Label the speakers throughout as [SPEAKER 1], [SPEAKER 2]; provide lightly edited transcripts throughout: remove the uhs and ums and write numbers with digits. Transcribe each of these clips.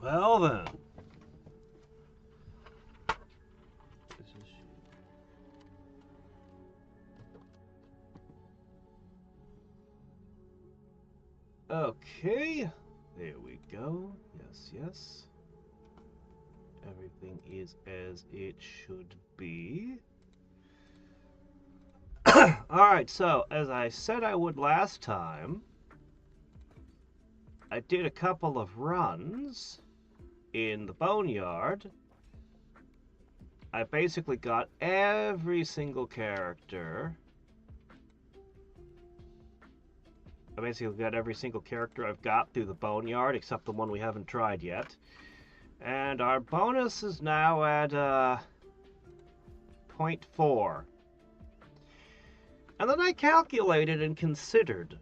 [SPEAKER 1] Well then. Okay, there we go. Yes, yes. Everything is as it should be. Alright, so as I said I would last time, I did a couple of runs in the boneyard. I basically got every single character. I've got through the boneyard, except the one we haven't tried yet. And our bonus is now at 0.4. And then I calculated and considered.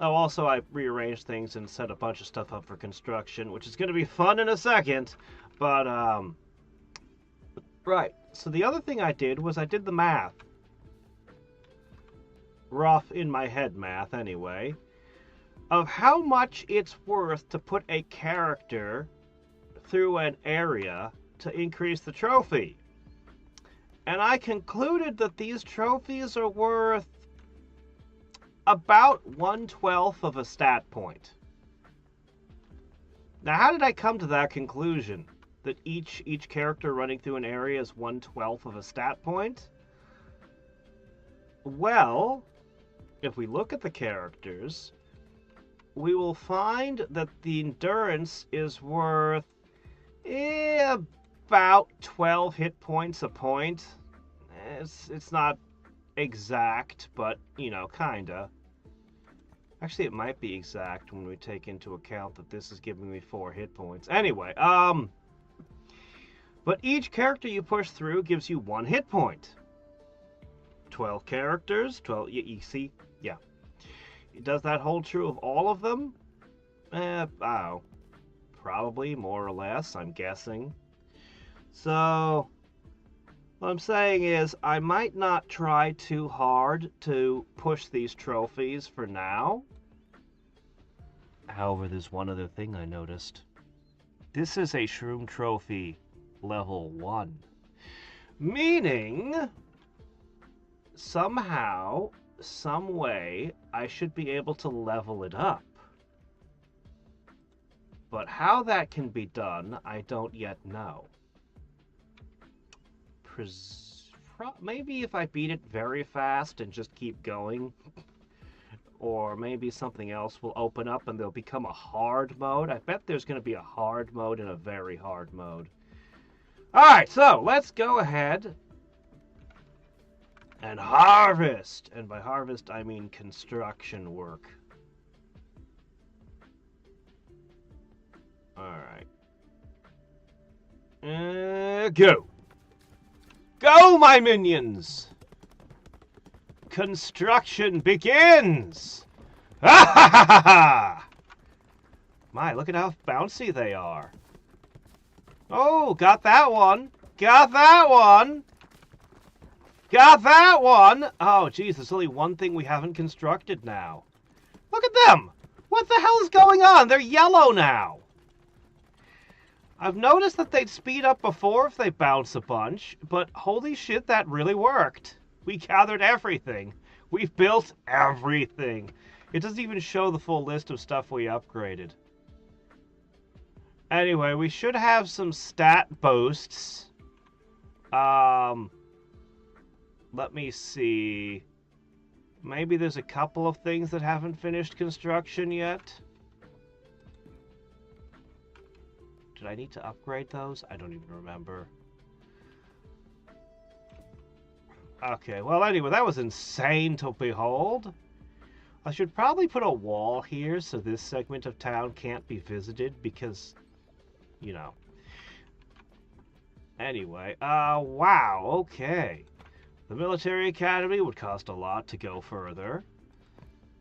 [SPEAKER 1] Oh, also I rearranged things and set a bunch of stuff up for construction, which is going to be fun in a second. But, right. So the other thing I did was I did the math. Rough in my head math, anyway. Of how much it's worth to put a character through an area to increase the trophy. And I concluded that these trophies are worth about 1/12 of a stat point. Now, how did I come to that conclusion? That each character running through an area is 1/12 of a stat point? Well, if we look at the characters, we will find that the endurance is worth about 12 hit points a point. It's not exact, but, you know, kinda. Actually, it might be exact when we take into account that this is giving me 4 hit points. Anyway, but each character you push through gives you 1 hit point. 12 characters, 12, you see? Yeah. Does that hold true of all of them? I don't know. Probably, more or less, I'm guessing. So, what I'm saying is, I might not try too hard to push these trophies for now. However, there's one other thing I noticed. This is a Shroom Trophy level 1. Meaning, somehow, some way, I should be able to level it up. But how that can be done, I don't yet know. Maybe if I beat it very fast and just keep going. Or maybe something else will open up and there'll become a hard mode. I bet there's going to be a hard mode and a very hard mode. Alright, so let's go ahead and harvest. And by harvest, I mean construction work. Alright. Go! Go, my minions! Construction begins! Ha ha ha ha ha! My, look at how bouncy they are. Oh, got that one! Got that one! Got that one! Oh, geez, there's only one thing we haven't constructed now. Look at them! What the hell is going on? They're yellow now! I've noticed that they'd speed up before if they bounce a bunch, but holy shit, that really worked. We gathered everything. We've built everything. It doesn't even show the full list of stuff we upgraded. Anyway, we should have some stat boosts. Let me see. Maybe there's a couple of things that haven't finished construction yet. Did I need to upgrade those? I don't even remember. Okay, well anyway, that was insane to behold. I should probably put a wall here so this segment of town can't be visited because, you know. Anyway, wow, okay. The military academy would cost a lot to go further.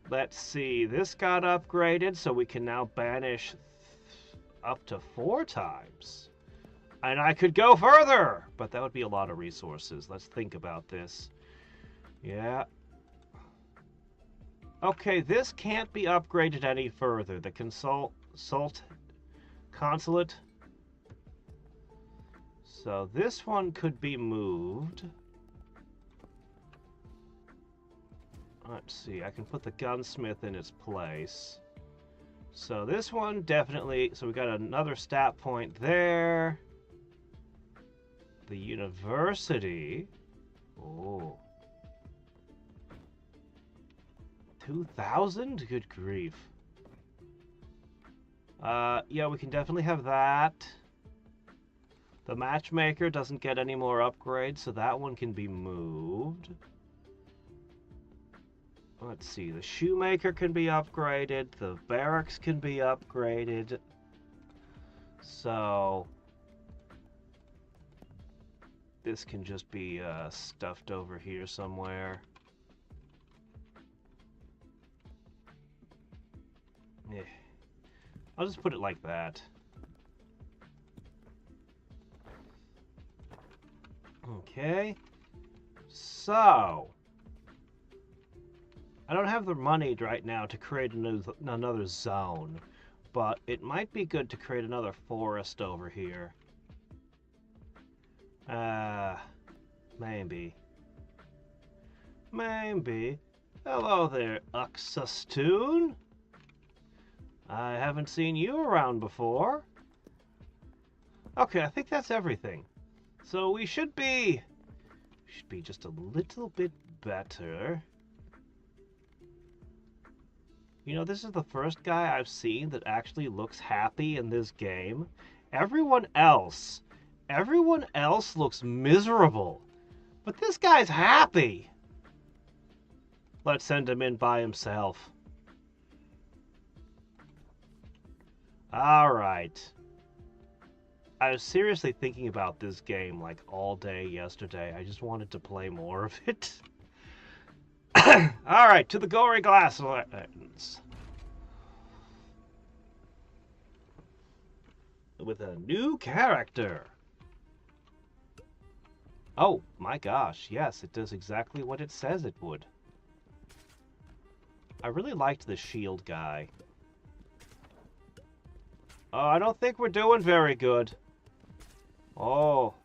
[SPEAKER 1] Let's see, this got upgraded so we can now banish up to 4 times. And I could go further, but that would be a lot of resources. Let's think about this. Yeah. Okay, this can't be upgraded any further. The consulate. So this one could be moved. Let's see, I can put the gunsmith in its place. So this one definitely, so we got another stat point there. The university. Oh. 2,000? Good grief. Yeah, we can definitely have that. The matchmaker doesn't get any more upgrades, so that one can be moved. Let's see, the shoemaker can be upgraded, the barracks can be upgraded. So this can just be stuffed over here somewhere. Yeah. I'll just put it like that. Okay. So I don't have the money right now to create another zone, but it might be good to create another forest over here. Maybe. Maybe. Hello there, Uxastoon. I haven't seen you around before. Okay, I think that's everything. So we should be just a little bit better. You know, this is the first guy I've seen that actually looks happy in this game. Everyone else looks miserable. But this guy's happy. Let's send him in by himself. Alright. I was seriously thinking about this game like all day yesterday. I just wanted to play more of it. Alright, to the gory glass lanterns. With a new character. Oh my gosh, yes, it does exactly what it says it would. I really liked the shield guy. Oh, I don't think we're doing very good. Oh.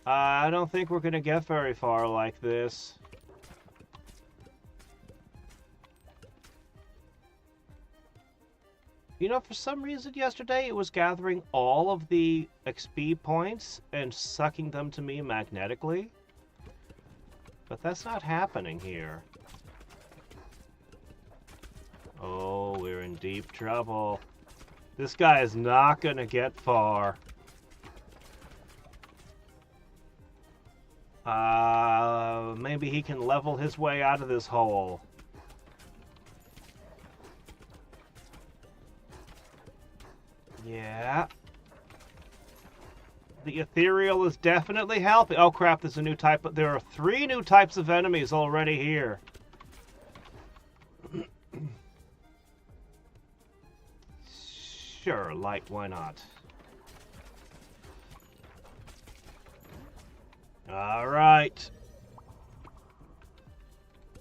[SPEAKER 1] I don't think we're gonna get very far like this. You know, for some reason yesterday it was gathering all of the XP points and sucking them to me magnetically. But that's not happening here. Oh, we're in deep trouble. This guy is not gonna get far. Maybe he can level his way out of this hole. Yeah. The ethereal is definitely helping. Oh crap, there's a new type. There are 3 new types of enemies already here. Sure, light, why not? Alright.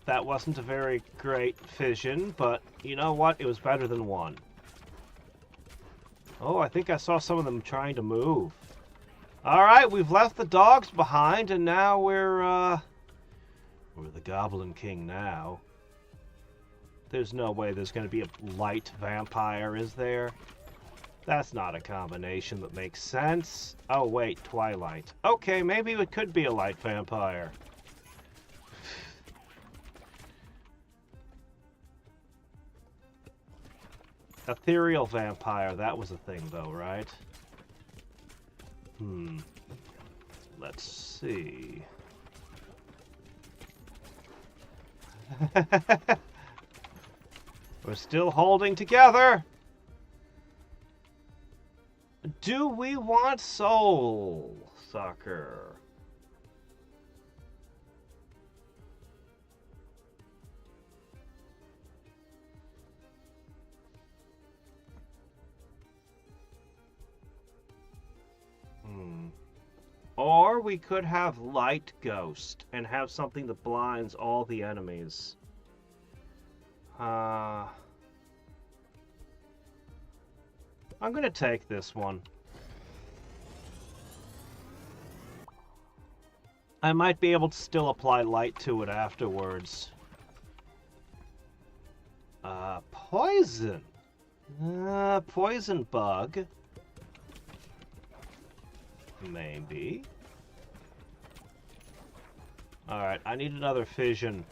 [SPEAKER 1] That wasn't a very great fission, but you know what? It was better than 1. Oh, I think I saw some of them trying to move. Alright, we've left the dogs behind, and now we're the Goblin King now. There's no way there's going to be a light vampire, is there? That's not a combination that makes sense. Oh, wait, Twilight. Okay, maybe it could be a light vampire. Ethereal vampire, that was a thing though, right? Let's see. We're still holding together. Do we want Soul Sucker? Or we could have Light Ghost and have something that blinds all the enemies. I'm gonna take this one. I might be able to still apply light to it afterwards. Poison. Poison bug. Maybe. Alright, I need another fission.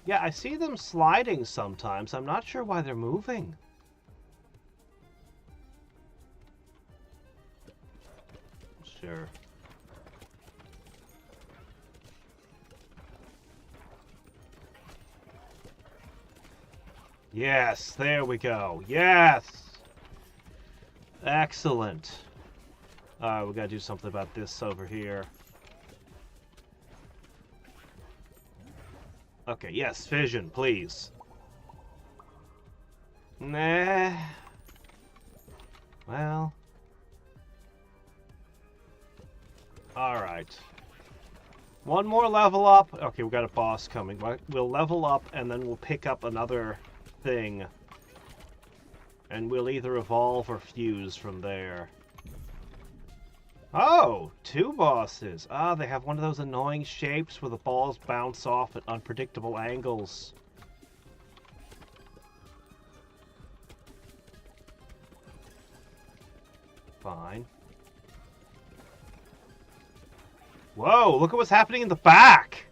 [SPEAKER 1] Yeah, I see them sliding sometimes. I'm not sure why they're moving. Sure. Yes, there we go. Yes! Excellent. Alright, we gotta do something about this over here. Okay, yes, fission, please. Nah. Well. Alright. One more level up. Okay, we got a boss coming. We'll level up and then we'll pick up another thing. And we'll either evolve or fuse from there. Oh, 2 bosses. Ah, they have one of those annoying shapes where the balls bounce off at unpredictable angles. Fine. Whoa, look at what's happening in the back!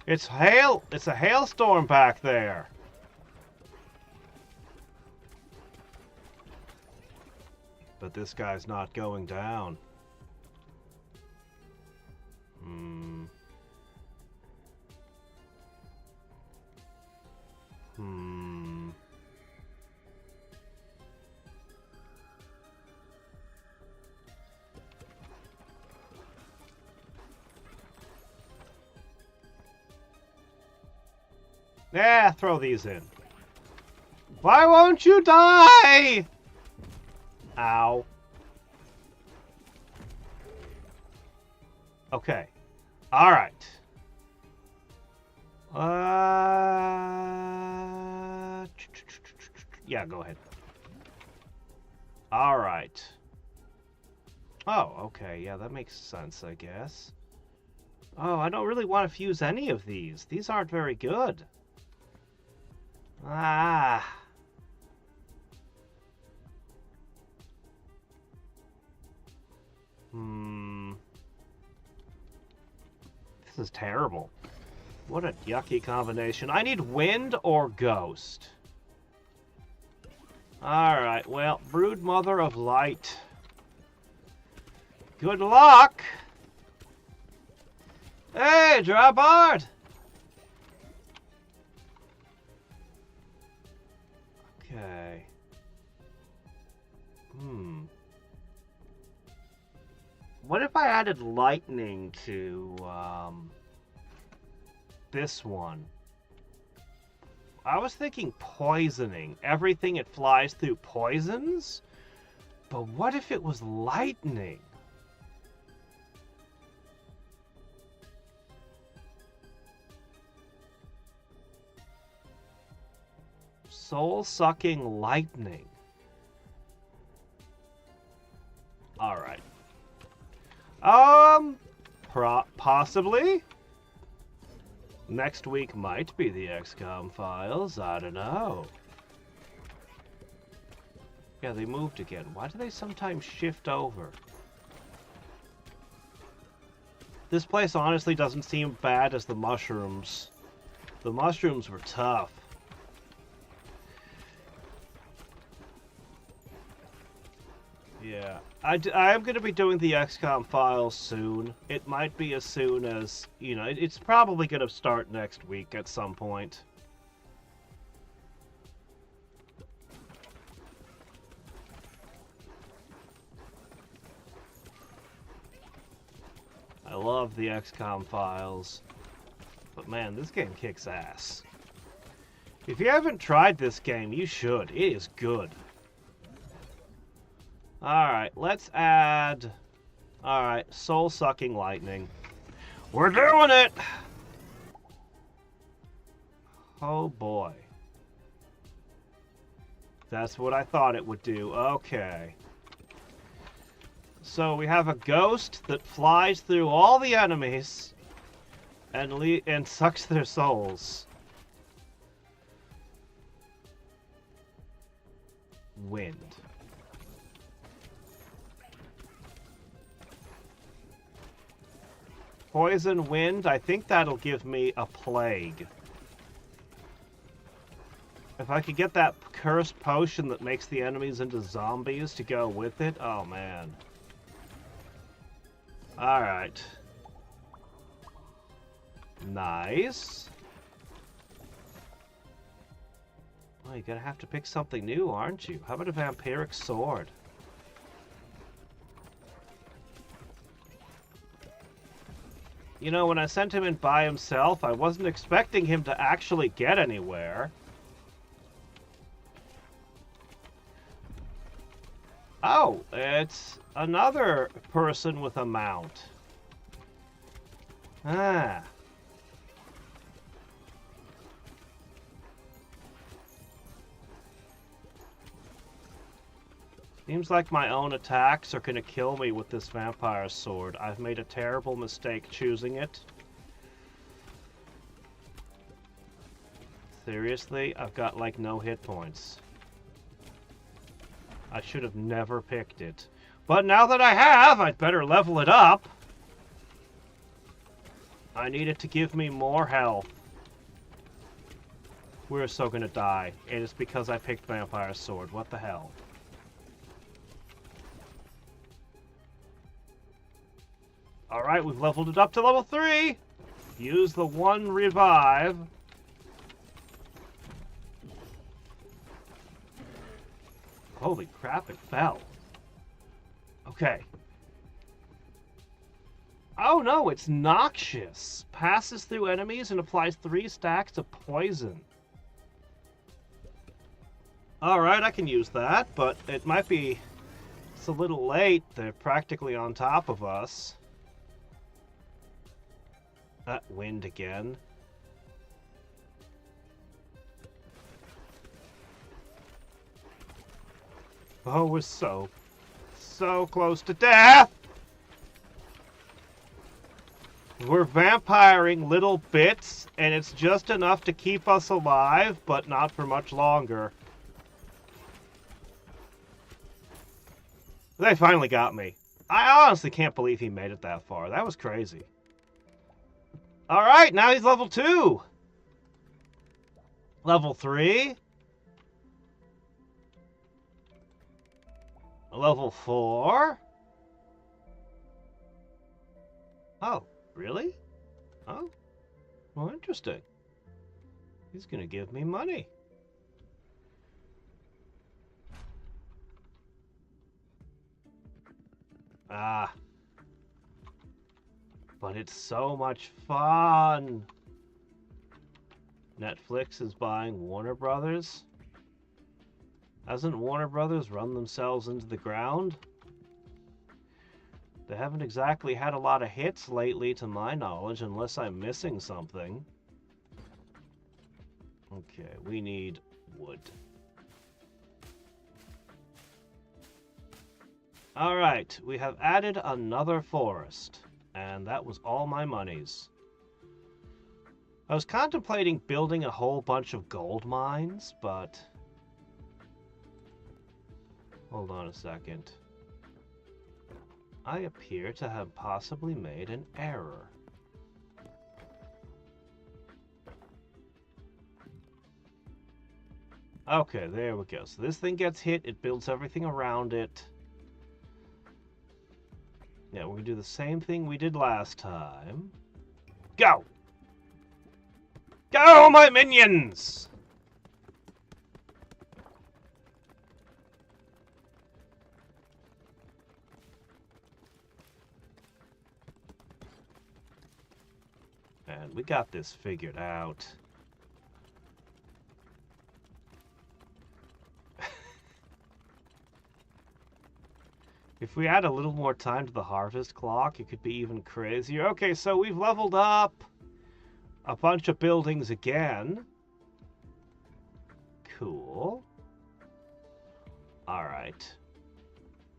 [SPEAKER 1] It's hail! It's a hailstorm back there! But this guy's not going down. Yeah, throw these in. Why won't you die? Ow. Okay. Alright. Yeah, go ahead. Alright. Oh, okay. Yeah, that makes sense, I guess. Oh, I don't really want to fuse any of these. These aren't very good. Ah. This is terrible. What a yucky combination. I need wind or ghost. Alright, well, brood mother of light. Good luck! Hey, Drawbard! Okay. What if I added lightning to this one? I was thinking poisoning. Everything it flies through poisons? But what if it was lightning? Soul-sucking lightning. Alright. Possibly? Next week might be the XCOM files. I don't know. Yeah, they moved again. Why do they sometimes shift over? This place honestly doesn't seem bad as the mushrooms. The mushrooms were tough. Yeah, I am going to be doing the XCOM files soon. It might be as soon as, you know, it's probably going to start next week at some point. I love the XCOM files, but man, this game kicks ass. If you haven't tried this game, you should. It is good. Alright, let's add... Alright, soul-sucking lightning. We're doing it! Oh boy. That's what I thought it would do. Okay. So we have a ghost that flies through all the enemies and sucks their souls. Wind. Poison wind, I think that'll give me a plague. If I could get that cursed potion that makes the enemies into zombies to go with it, oh man. Alright. Nice. Well, you're gonna have to pick something new, aren't you? How about a vampiric sword? You know, when I sent him in by himself, I wasn't expecting him to actually get anywhere. Oh, it's another person with a mount. Ah. Seems like my own attacks are going to kill me with this vampire sword. I've made a terrible mistake choosing it. Seriously, I've got like no hit points. I should have never picked it. But now that I have, I'd better level it up. I need it to give me more health. We're so gonna die. And it's because I picked Vampire Sword. What the hell? Alright, we've leveled it up to level 3. Use the 1 revive. Holy crap, it fell. Okay. Oh no, it's noxious. Passes through enemies and applies 3 stacks of poison. Alright, I can use that, but it might be... It's a little late. They're practically on top of us. Wind again. Oh, we're so close to death! We're vampiring little bits, and it's just enough to keep us alive, but not for much longer. They finally got me. I honestly can't believe he made it that far. That was crazy. Alright, now he's level 2. Level 3. Level 4. Oh, really? Oh, well, interesting. He's gonna give me money. Ah. But it's so much fun. Netflix is buying Warner Brothers. Hasn't Warner Brothers run themselves into the ground? They haven't exactly had a lot of hits lately, to my knowledge, unless I'm missing something. Okay, we need wood. Alright, we have added another forest. And that was all my monies. I was contemplating building a whole bunch of gold mines, but... Hold on a second. I appear to have possibly made an error. Okay, there we go. So this thing gets hit, it builds everything around it. Yeah, we're going to do the same thing we did last time. Go! Go, my minions! And we got this figured out. If we add a little more time to the harvest clock, it could be even crazier. Okay, so we've leveled up a bunch of buildings again. cool. Alright.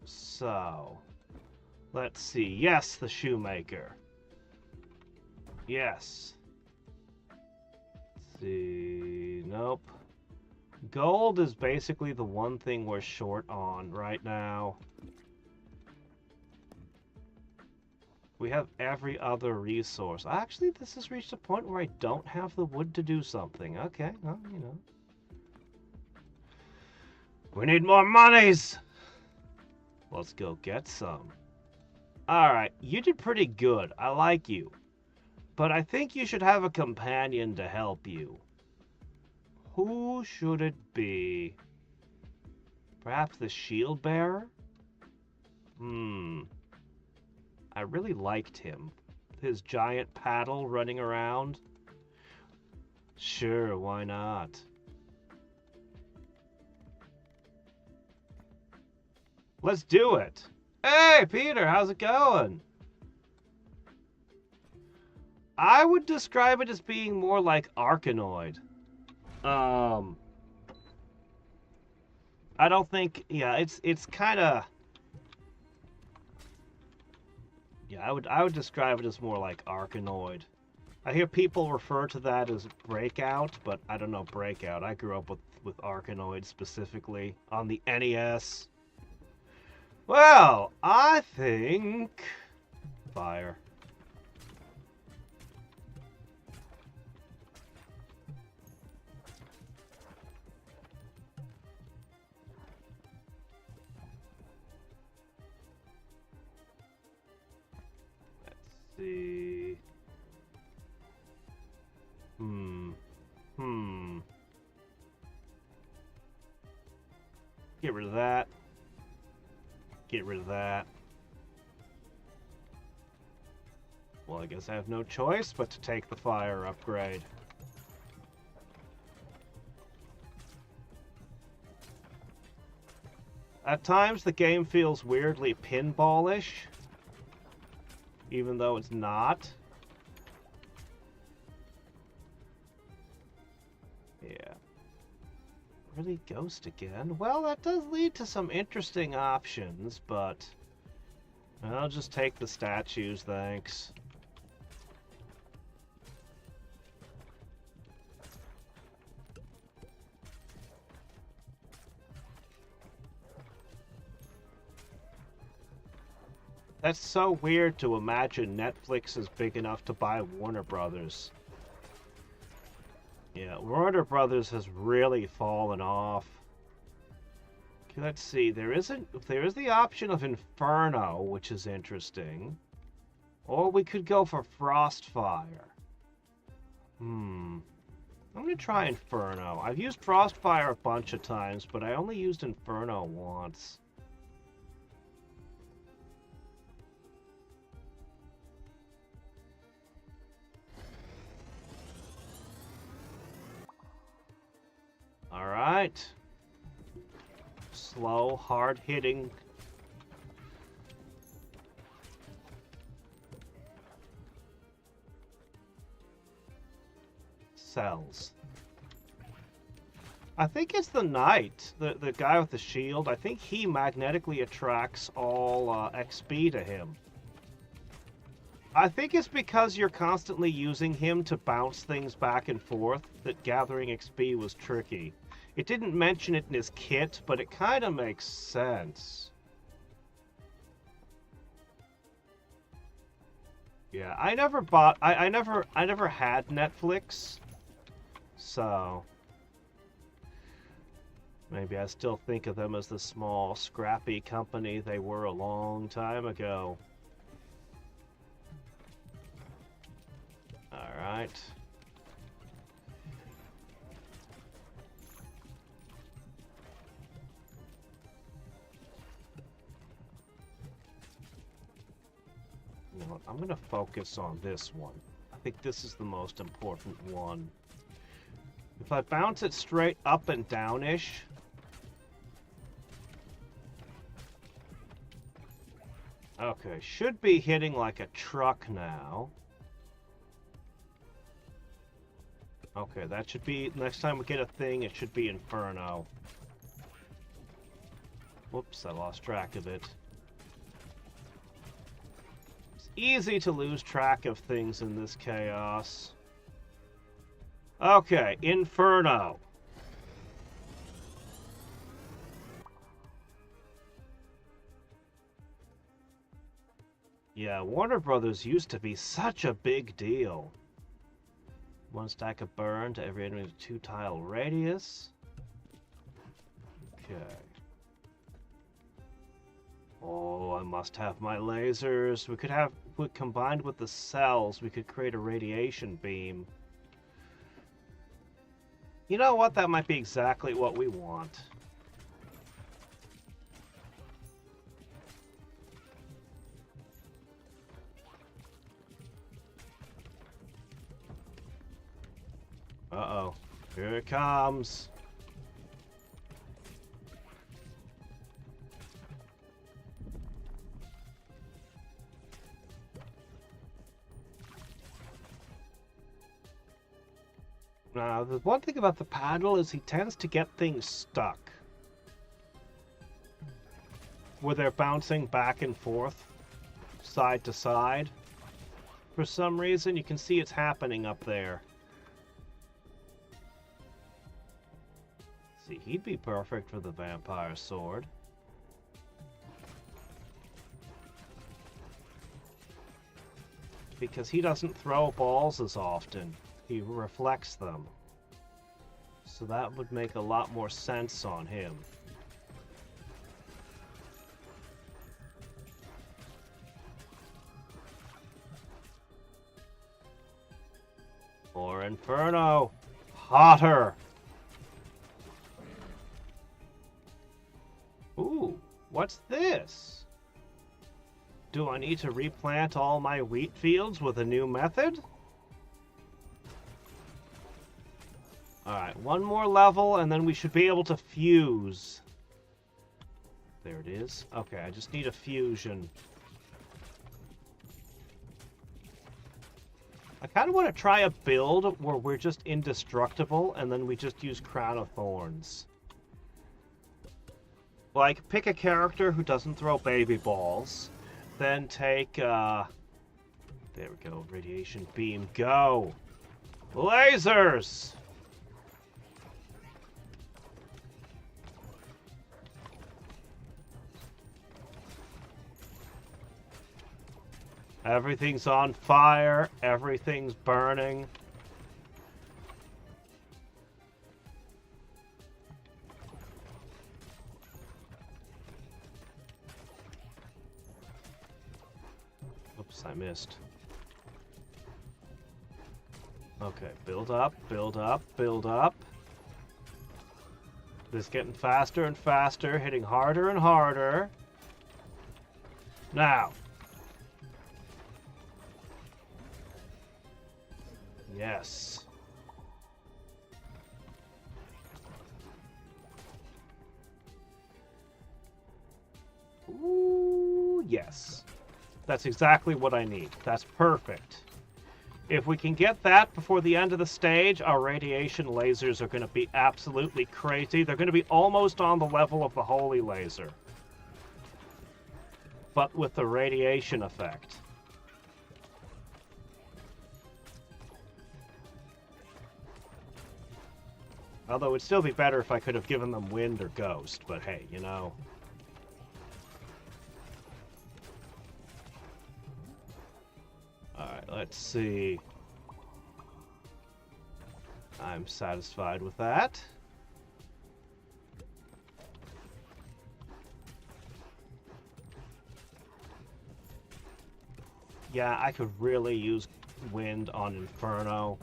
[SPEAKER 1] So, let's see. Yes, the shoemaker. Yes. Let's see. Nope. Gold is basically the one thing we're short on right now. We have every other resource. Actually, this has reached a point where I don't have the wood to do something. Okay, well, you know. We need more monies! Let's go get some. Alright, you did pretty good. I like you. But I think you should have a companion to help you. Who should it be? Perhaps the shield bearer? I really liked him. His giant paddle running around. Sure, why not? Let's do it. Hey, Peter, how's it going? I would describe it as being more like Arkanoid. I don't think, yeah, it's kind of, yeah, I would describe it as more like Arkanoid. I hear people refer to that as Breakout, but I don't know Breakout. I grew up with Arkanoid specifically on the NES. Well, I think fire. See. Get rid of that. Get rid of that. Well, I guess I have no choice but to take the fire upgrade. At times, the game feels weirdly pinball-ish, even though it's not. Yeah. Really Ghost again? Well, that does lead to some interesting options, but I'll just take the statues, thanks. That's so weird to imagine Netflix is big enough to buy Warner Brothers. Yeah, Warner Brothers has really fallen off. Okay, let's see. There is the option of Inferno, which is interesting. Or we could go for Frostfire. I'm gonna try Inferno. I've used Frostfire a bunch of times, but I only used Inferno once. Alright. Slow, hard-hitting. Cells. I think it's the knight, the guy with the shield. I think he magnetically attracts all XP to him. I think it's because you're constantly using him to bounce things back and forth that gathering XP was tricky. It didn't mention it in his kit, but it kind of makes sense. Yeah, I never bought... I never had Netflix, so... Maybe I still think of them as the small, scrappy company they were a long time ago. Alright. You know what? I'm going to focus on this one. I think this is the most important one. If I bounce it straight up and down-ish... Okay, should be hitting like a truck now. Okay, that should be... Next time we get a thing, it should be Inferno. Whoops, I lost track of it. It's easy to lose track of things in this chaos. Okay, Inferno. Yeah, Warner Brothers used to be such a big deal. One stack of burn to every enemy with 2-tile radius. Okay. Oh, I must have my lasers. We could have, combined with the cells, we could create a radiation beam. You know what? That might be exactly what we want. Uh-oh. Here it comes. Now, the one thing about the paddle is he tends to get things stuck. Where they're bouncing back and forth, side to side. For some reason, you can see it's happening up there. See, he'd be perfect for the vampire sword. Because he doesn't throw balls as often. He reflects them. So that would make a lot more sense on him. Or Inferno. Hotter. Ooh, what's this? Do I need to replant all my wheat fields with a new method? Alright, one more level and then we should be able to fuse. There it is. Okay, I just need a fusion. I kind of want to try a build where we're just indestructible and then we just use Crown of Thorns. Like, pick a character who doesn't throw baby balls. Then take, there we go, radiation beam, go! Lasers! Everything's on fire, everything's burning. Oops, I missed. Okay, build up, build up, build up. This is getting faster and faster, hitting harder and harder. Now. Yes. Ooh, yes. That's exactly what I need. That's perfect. If we can get that before the end of the stage, our radiation lasers are going to be absolutely crazy. They're going to be almost on the level of the holy laser. But with the radiation effect. Although it'd still be better if I could have given them wind or ghost, but hey, you know. Alright, let's see. I'm satisfied with that. Yeah, I could really use wind on Inferno.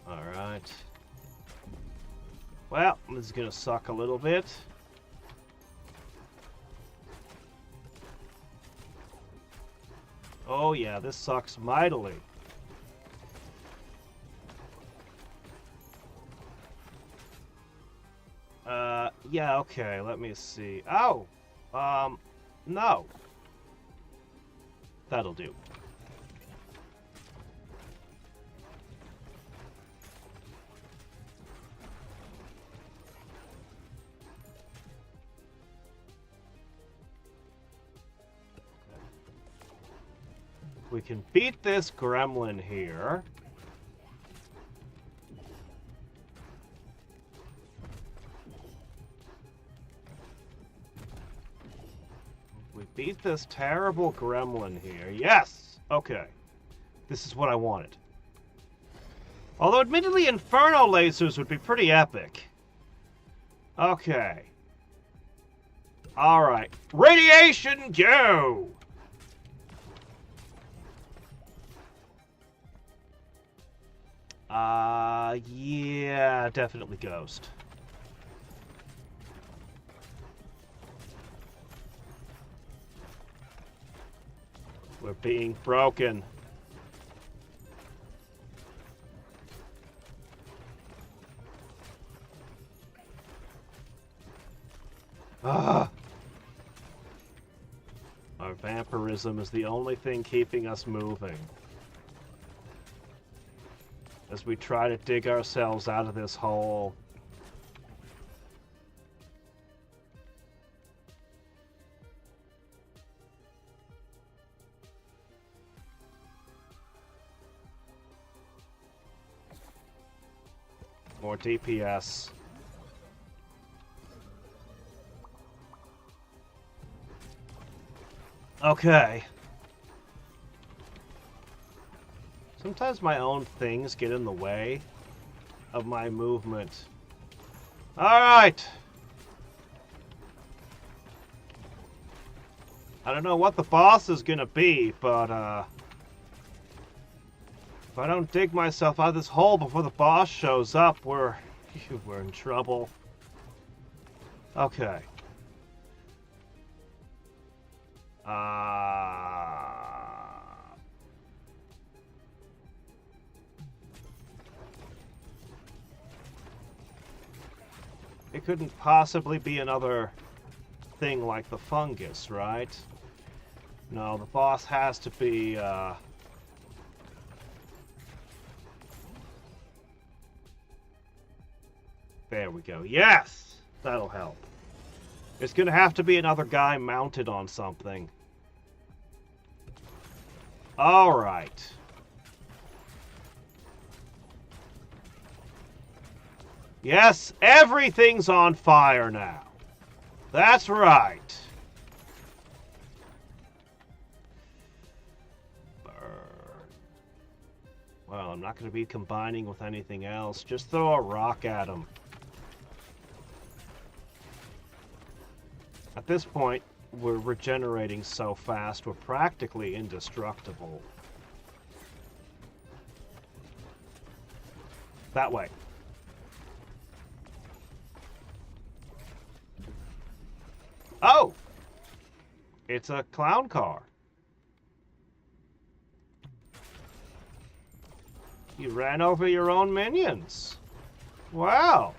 [SPEAKER 1] Alright. Well, this is gonna suck a little bit. Oh yeah, this sucks mightily. Yeah, okay, let me see. Oh! No. That'll do. We can beat this gremlin here. We beat this terrible gremlin here. Yes! Okay. This is what I wanted. Although, admittedly, Inferno lasers would be pretty epic. Okay. Alright. Radiation Joe! Yeah, definitely Ghost. We're being broken. Our vampirism is the only thing keeping us moving. As we try to dig ourselves out of this hole. More DPS. Okay. Sometimes my own things get in the way of my movement. Alright! I don't know what the boss is gonna be, but if I don't dig myself out of this hole before the boss shows up, we're in trouble. Okay. It couldn't possibly be another thing like the fungus, right? No, the boss has to be, There we go. Yes! That'll help. It's gonna have to be another guy mounted on something. Alright. Yes, everything's on fire now. That's right. Burn. Well, I'm not going to be combining with anything else. Just throw a rock at him. At this point, we're regenerating so fast, we're practically indestructible. That way. Oh! It's a clown car. You ran over your own minions. Wow.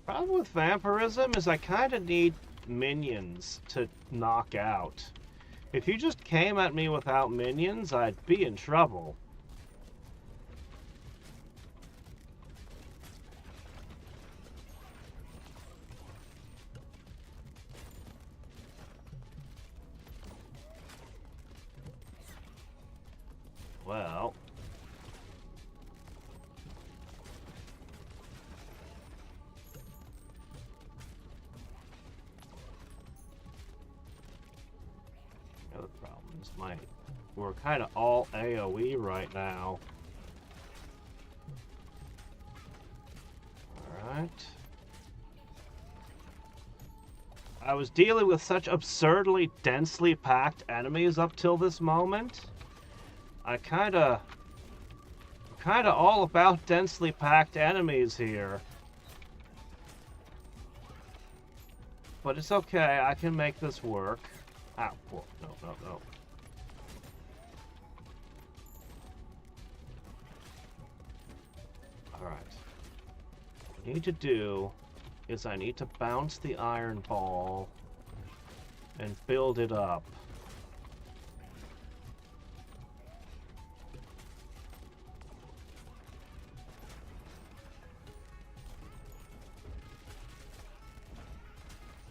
[SPEAKER 1] Problem with vampirism is I kind of need minions to knock out. If you just came at me without minions, I'd be in trouble. Well... other problems might... We're kind of all AoE right now. Alright. I was dealing with such absurdly densely packed enemies up till this moment. I kinda all about densely packed enemies here. But it's okay, I can make this work. Ow, whoa, no. Alright. What I need to do is I need to bounce the iron ball and build it up.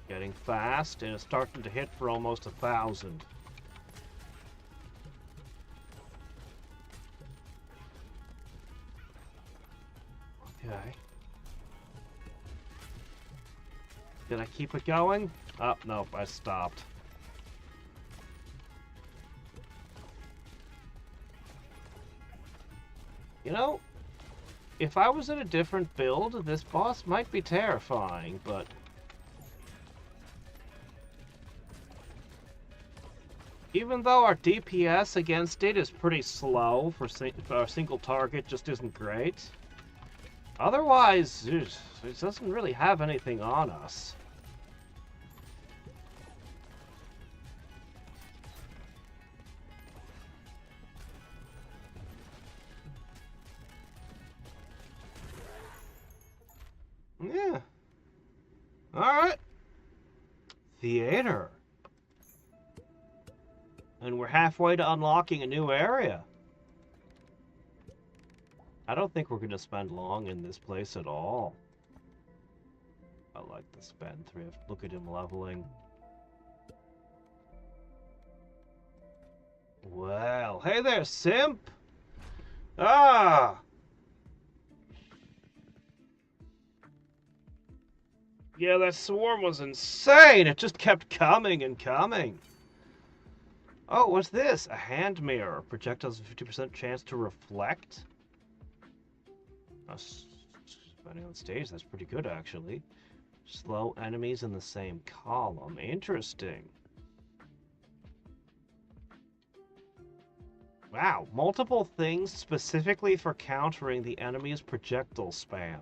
[SPEAKER 1] Getting fast, and it's starting to hit for almost 1,000. Okay. Did I keep it going? Oh, nope, I stopped. You know, if I was in a different build, this boss might be terrifying, but... even though our DPS against it is pretty slow for a single target, just isn't great. Otherwise, it doesn't really have anything on us. Yeah. Alright. Theater. And we're halfway to unlocking a new area. I don't think we're going to spend long in this place at all. I like the spendthrift. Look at him leveling. Well, hey there, simp! Ah! Yeah, that swarm was insane! It just kept coming and coming. Oh, what's this? A hand mirror. Projectiles have a 50% chance to reflect? Depending on stage, that's pretty good, actually. Slow enemies in the same column. Interesting. Wow, multiple things specifically for countering the enemy's projectile spam.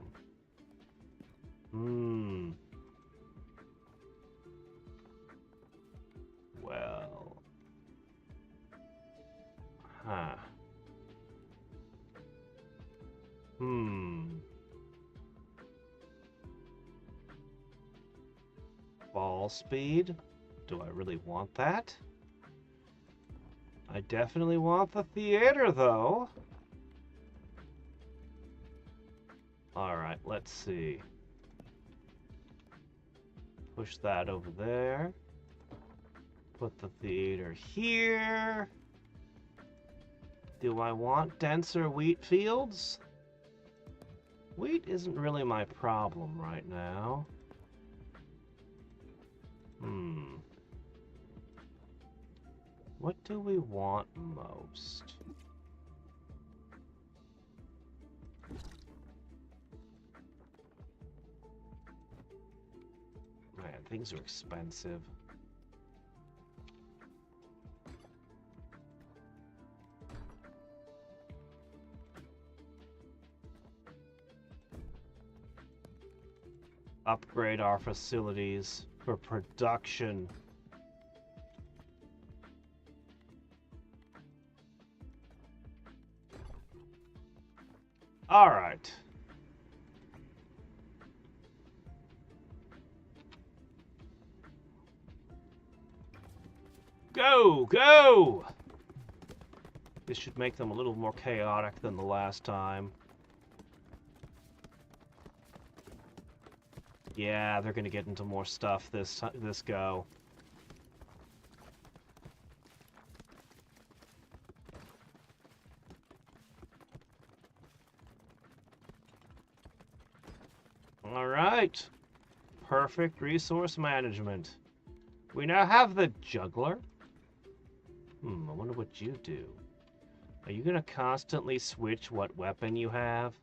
[SPEAKER 1] Well. Huh. Ball speed? Do I really want that? I definitely want the theater, though. Alright, let's see. Push that over there. Put the theater here. Do I want denser wheat fields? Wheat isn't really my problem right now. What do we want most? Man, things are expensive. Upgrade our facilities for production. All right. Go, go! This should make them a little more chaotic than the last time. Yeah, they're gonna get into more stuff this go. All right. Perfect resource management. We now have the juggler. I wonder what you do. Are you gonna constantly switch what weapon you have?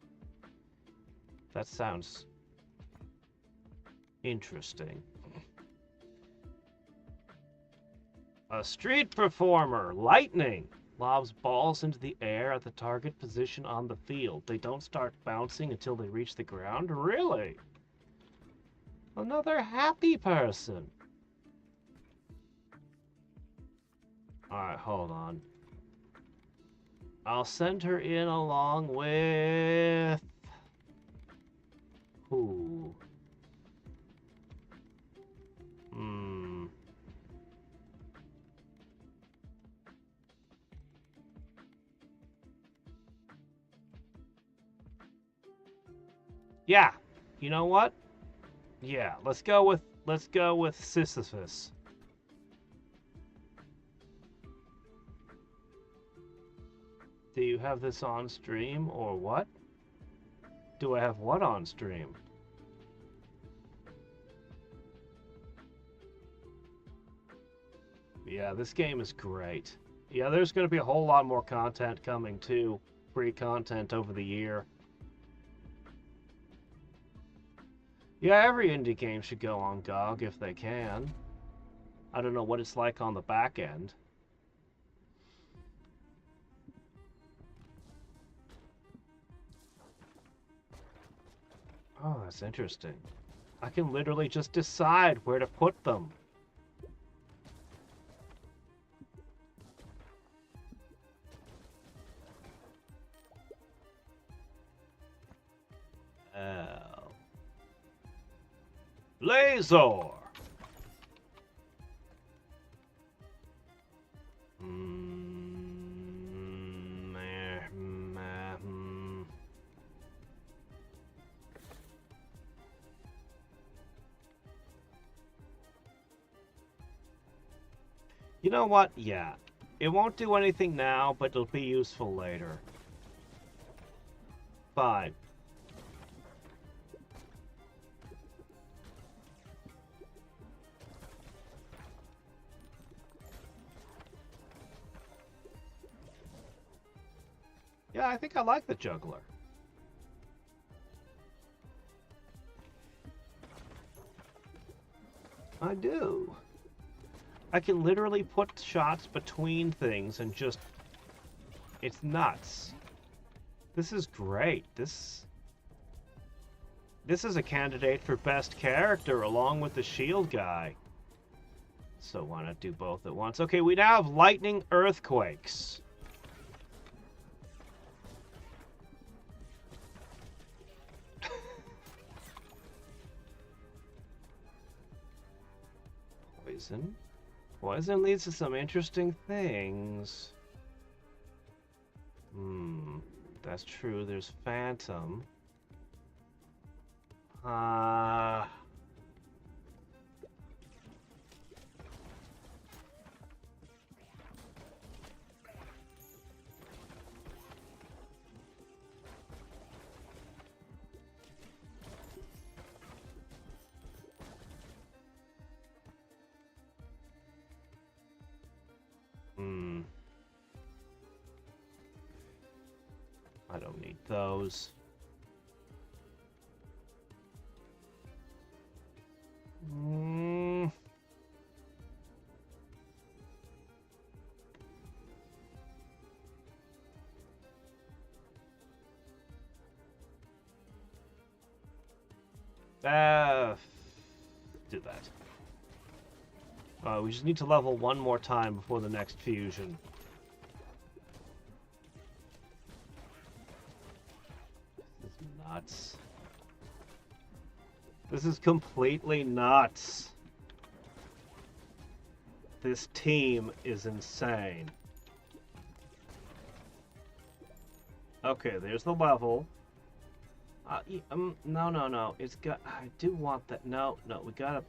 [SPEAKER 1] That sounds interesting. A street performer, lightning, lobs balls into the air at the target position on the field. They don't start bouncing until they reach the ground? Really? Another happy person. Alright, hold on. I'll send her in along with... who? Yeah. You know what? Yeah, let's go with Sisyphus. Do you have this on stream or what? Do I have what on stream? Yeah, this game is great. Yeah, there's going to be a whole lot more content coming too. Free content over the year. Yeah, every indie game should go on GOG if they can. I don't know what it's like on the back end. Oh, that's interesting. I can literally just decide where to put them. Oh. Laser! You know what? Yeah. It won't do anything now, but it'll be useful later. Fine. Yeah, I think I like the juggler. I do. I can literally put shots between things and just... It's nuts. This is great. This is a candidate for best character along with the shield guy. So why not do both at once? Okay, we now have lightning earthquakes. Poison. Poison leads to some interesting things. That's true. There's Phantom. I don't need those. Do that. We just need to level one more time before the next fusion. This is nuts. This is completely nuts. This team is insane. Okay, there's the level. No. It's got... I do want that. No, we gotta...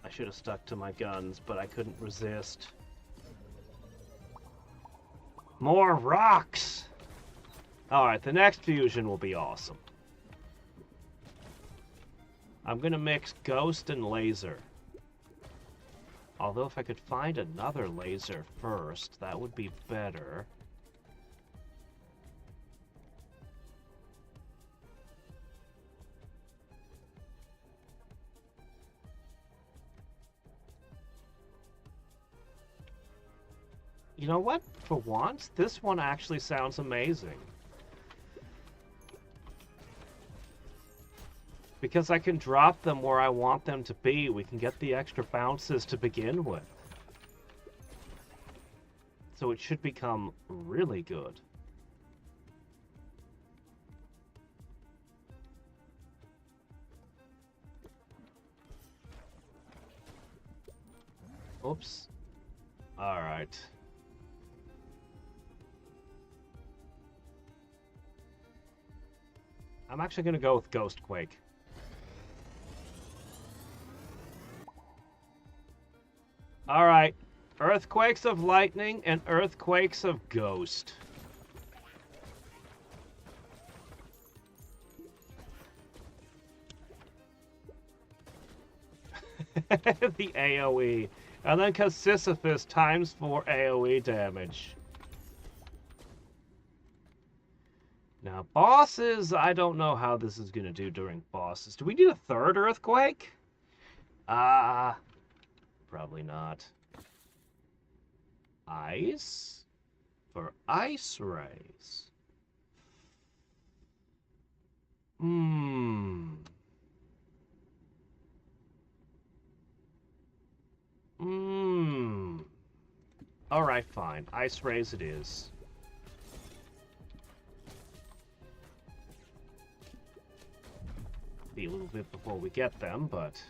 [SPEAKER 1] I should have stuck to my guns, but I couldn't resist. More rocks! Alright, the next fusion will be awesome. I'm gonna mix ghost and laser. Although if I could find another laser first, that would be better. You know what? For once, this one actually sounds amazing. Because I can drop them where I want them to be, we can get the extra bounces to begin with. So it should become really good. Oops. Alright. I'm actually going to go with Ghost Quake. Alright. Earthquakes of lightning and earthquakes of ghost. The AoE. And then because Sisyphus times 4 AoE damage. Now, bosses, I don't know how this is going to do during bosses. Do we need a third earthquake? Probably not. Ice? For ice rays. Alright, fine. Ice rays it is. Be a little bit before we get them, but...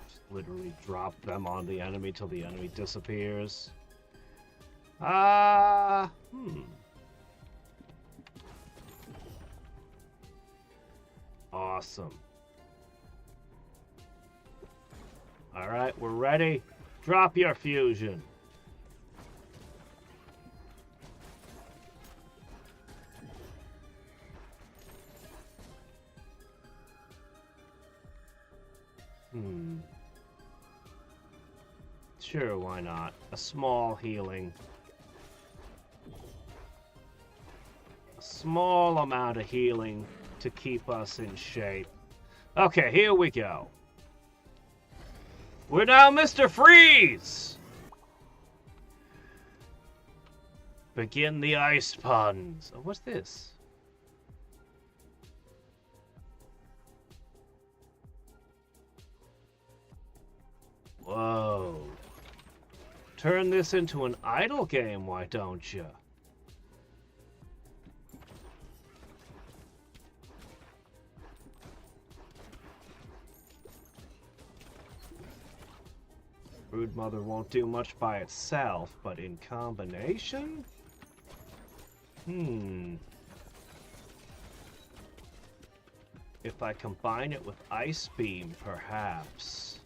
[SPEAKER 1] just literally drop them on the enemy till the enemy disappears. Awesome. Alright, we're ready. Drop your fusion. Sure, why not? A small healing. A small amount of healing to keep us in shape. Okay, here we go. We're now Mr. Freeze! Begin the ice puns. Oh, what's this? Whoa. Turn this into an idle game, why don't you? Broodmother won't do much by itself, but in combination? If I combine it with Ice Beam, perhaps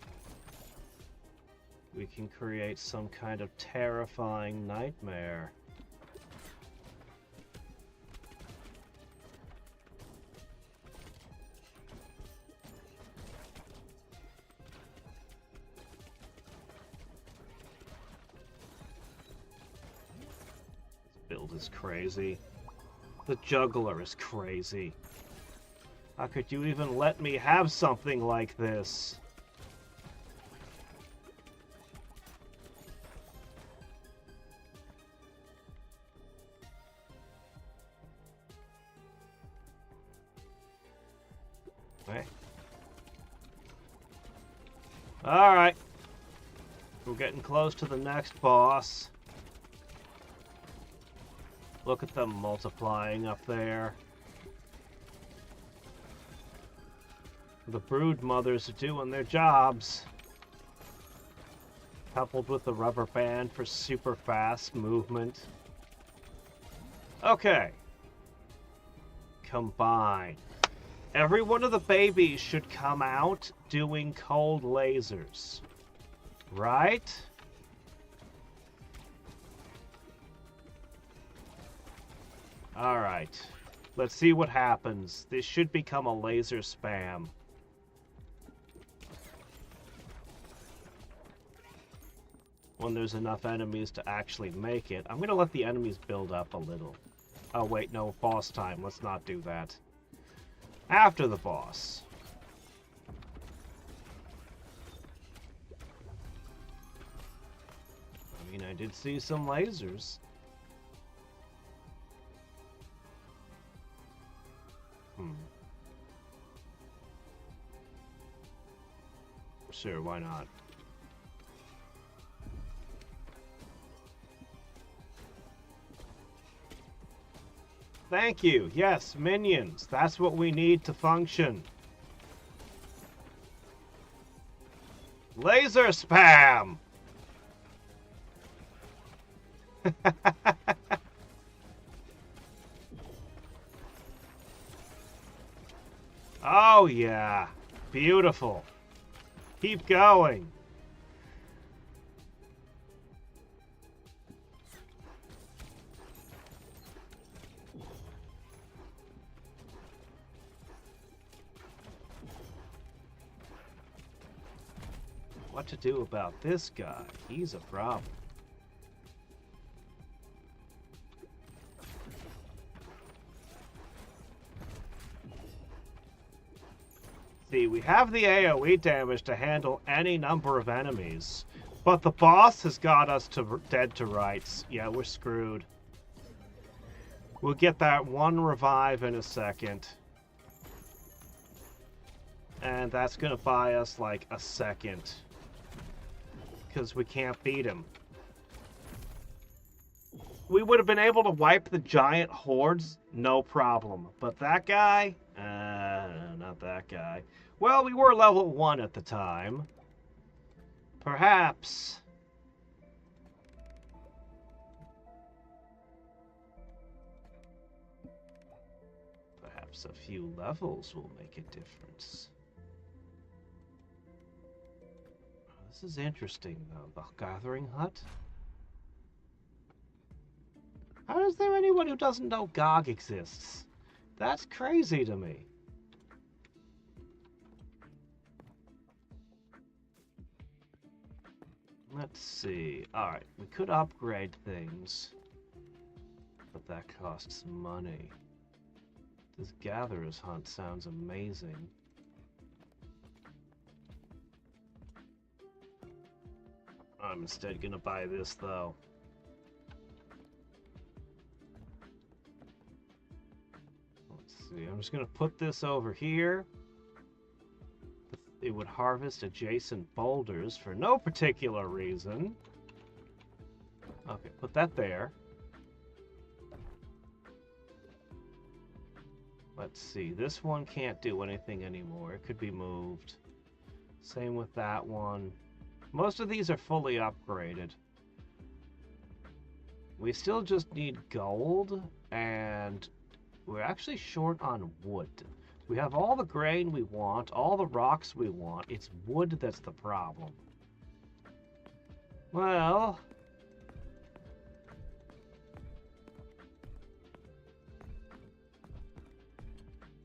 [SPEAKER 1] we can create some kind of terrifying nightmare. Build is crazy. The juggler is crazy. How could you even let me have something like this? Hey. Alright. We're getting close to the next boss. Look at them multiplying up there. The brood mothers are doing their jobs. Coupled with the rubber band for super fast movement. Okay. Combine. Every one of the babies should come out doing cold lasers. Right? Alright. Let's see what happens. This should become a laser spam. When there's enough enemies to actually make it. I'm going to let the enemies build up a little. Oh wait, no, boss time. Let's not do that. After the boss. I mean, I did see some lasers. Sure, why not? Thank you. Yes, minions. That's what we need to function. Laser spam! Oh, yeah. Beautiful. Keep going. What to do about this guy? He's a problem. See, we have the AoE damage to handle any number of enemies, but the boss has got us to dead to rights. Yeah, we're screwed. We'll get that one revive in a second. And that's going to buy us like a second. Because we can't beat him. We would have been able to wipe the giant hordes, no problem. But that guy? Not that guy. Well, we were level 1 at the time. Perhaps. Perhaps a few levels will make a difference. This is interesting, though. The Gathering Hut? How is there anyone who doesn't know GOG exists? That's crazy to me. Let's see. Alright, we could upgrade things. But that costs money. This Gatherer's Hunt sounds amazing. I'm instead gonna buy this, though. Let's see, I'm just gonna put this over here. It would harvest adjacent boulders for no particular reason. Okay, put that there. Let's see, this one can't do anything anymore. It could be moved. Same with that one. Most of these are fully upgraded. We still just need gold, and we're actually short on wood. We have all the grain we want, all the rocks we want. It's wood that's the problem. Well...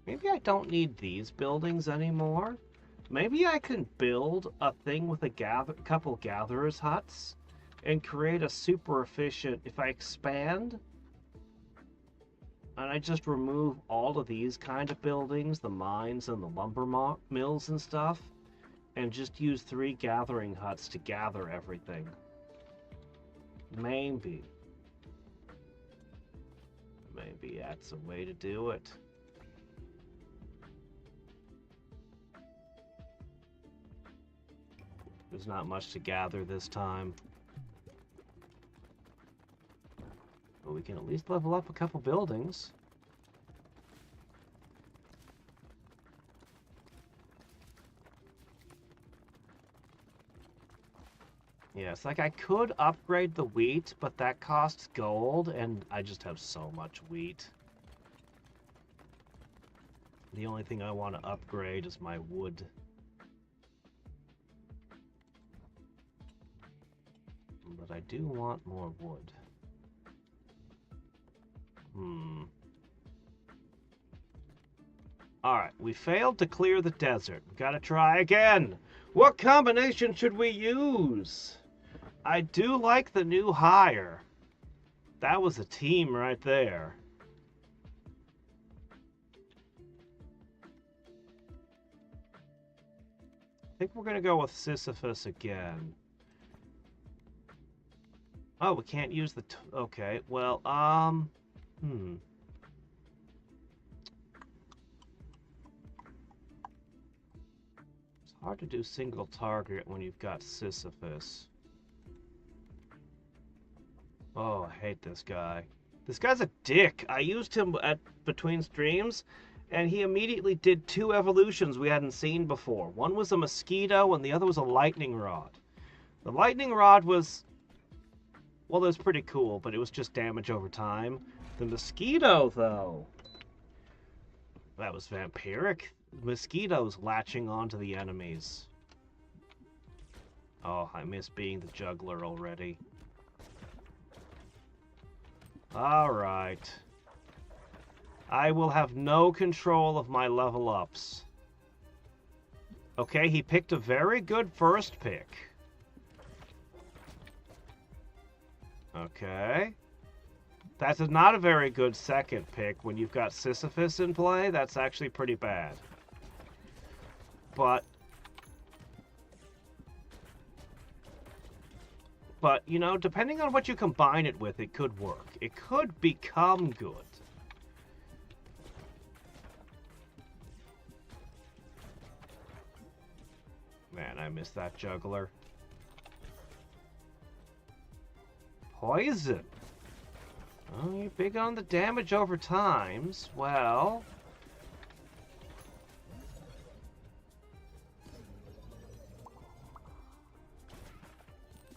[SPEAKER 1] maybe I don't need these buildings anymore. Maybe I can build a thing with a couple gatherers' huts and create a super efficient... if I expand... and I just remove all of these kind of buildings, the mines and the lumber mills and stuff, and just use 3 gathering huts to gather everything. Maybe. Maybe that's a way to do it. There's not much to gather this time. But we can at least level up a couple buildings. Yes, like I could upgrade the wheat, but that costs gold, and I just have so much wheat. The only thing I want to upgrade is my wood. But I do want more wood. Alright, we failed to clear the desert. Gotta try again. What combination should we use? I do like the new hire. That was a team right there. I think we're gonna go with Sisyphus again. Oh, we can't use the... okay, well, It's hard to do single target when you've got Sisyphus. Oh, I hate this guy. This guy's a dick. I used him between streams, And he immediately did 2 evolutions we hadn't seen before. One was a mosquito, and the other was a lightning rod. The lightning rod was, well, it was pretty cool, but it was just damage over time. The mosquito, though, that was vampiric. Mosquitoes latching onto the enemies. Oh, I miss being the juggler already. Alright. I will have no control of my level ups. Okay, he picked a very good first pick. Okay. That's not a very good second pick. When you've got Sisyphus in play, that's actually pretty bad. But, you know, depending on what you combine it with, it could work. It could become good. Man, I miss that juggler. Poison. Oh, you're big on the damage over times. Well...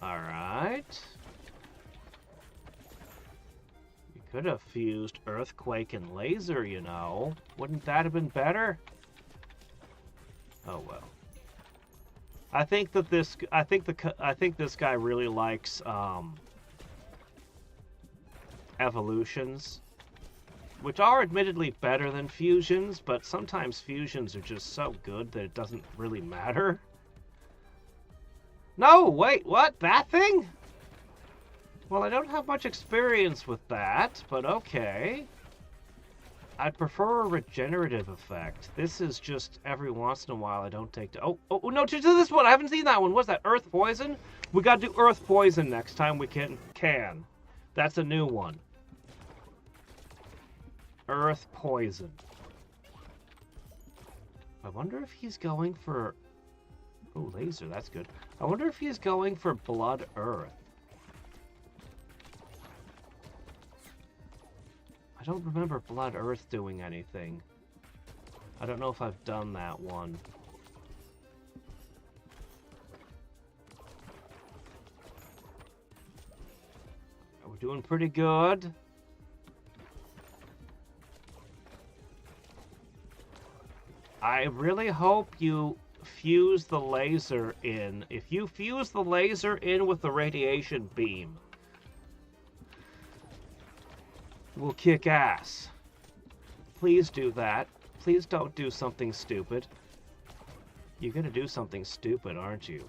[SPEAKER 1] Alright. You could have fused Earthquake and Laser, you know. Wouldn't that have been better? Oh well. I think this guy really likes evolutions, which are admittedly better than fusions, but sometimes fusions are just so good that it doesn't really matter. No, wait, what? That thing? Well, I don't have much experience with that, but okay. I'd prefer a regenerative effect. This is just every once in a while I don't take to... Oh, no, to this one. I haven't seen that one. What's that? Earth Poison? We gotta do Earth Poison next time we can. That's a new one. Earth Poison. I wonder if he's going for... Oh, Laser, that's good. I wonder if he's going for Blood Earth. I don't remember Blood Earth doing anything. I don't know if I've done that one. We're doing pretty good. I really hope you fuse the laser in. If you fuse the laser in with the radiation beam, we'll kick ass. Please do that. Please don't do something stupid. You're gonna do something stupid, aren't you?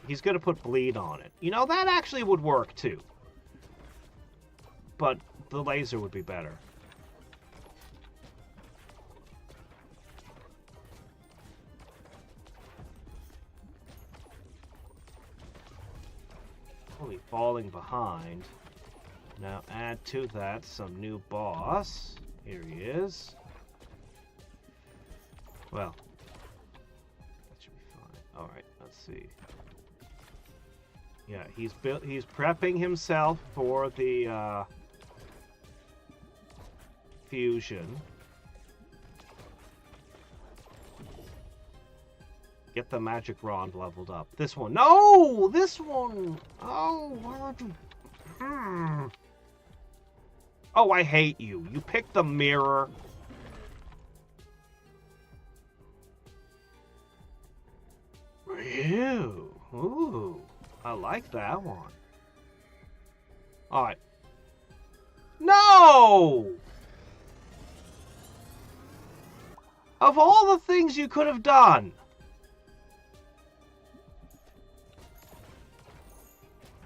[SPEAKER 1] He's gonna put bleed on it. You know, that actually would work too. But the laser would be better. Totally falling behind. Now add to that some new boss. Here he is. Well, that should be fine. All right, let's see. Yeah, he's prepping himself for the fusion. Get the magic rod leveled up. This one. No! This one! Oh, why would you... Oh, I hate you. You picked the mirror. Ew. Ooh. I like that one. Alright. No! Of all the things you could have done...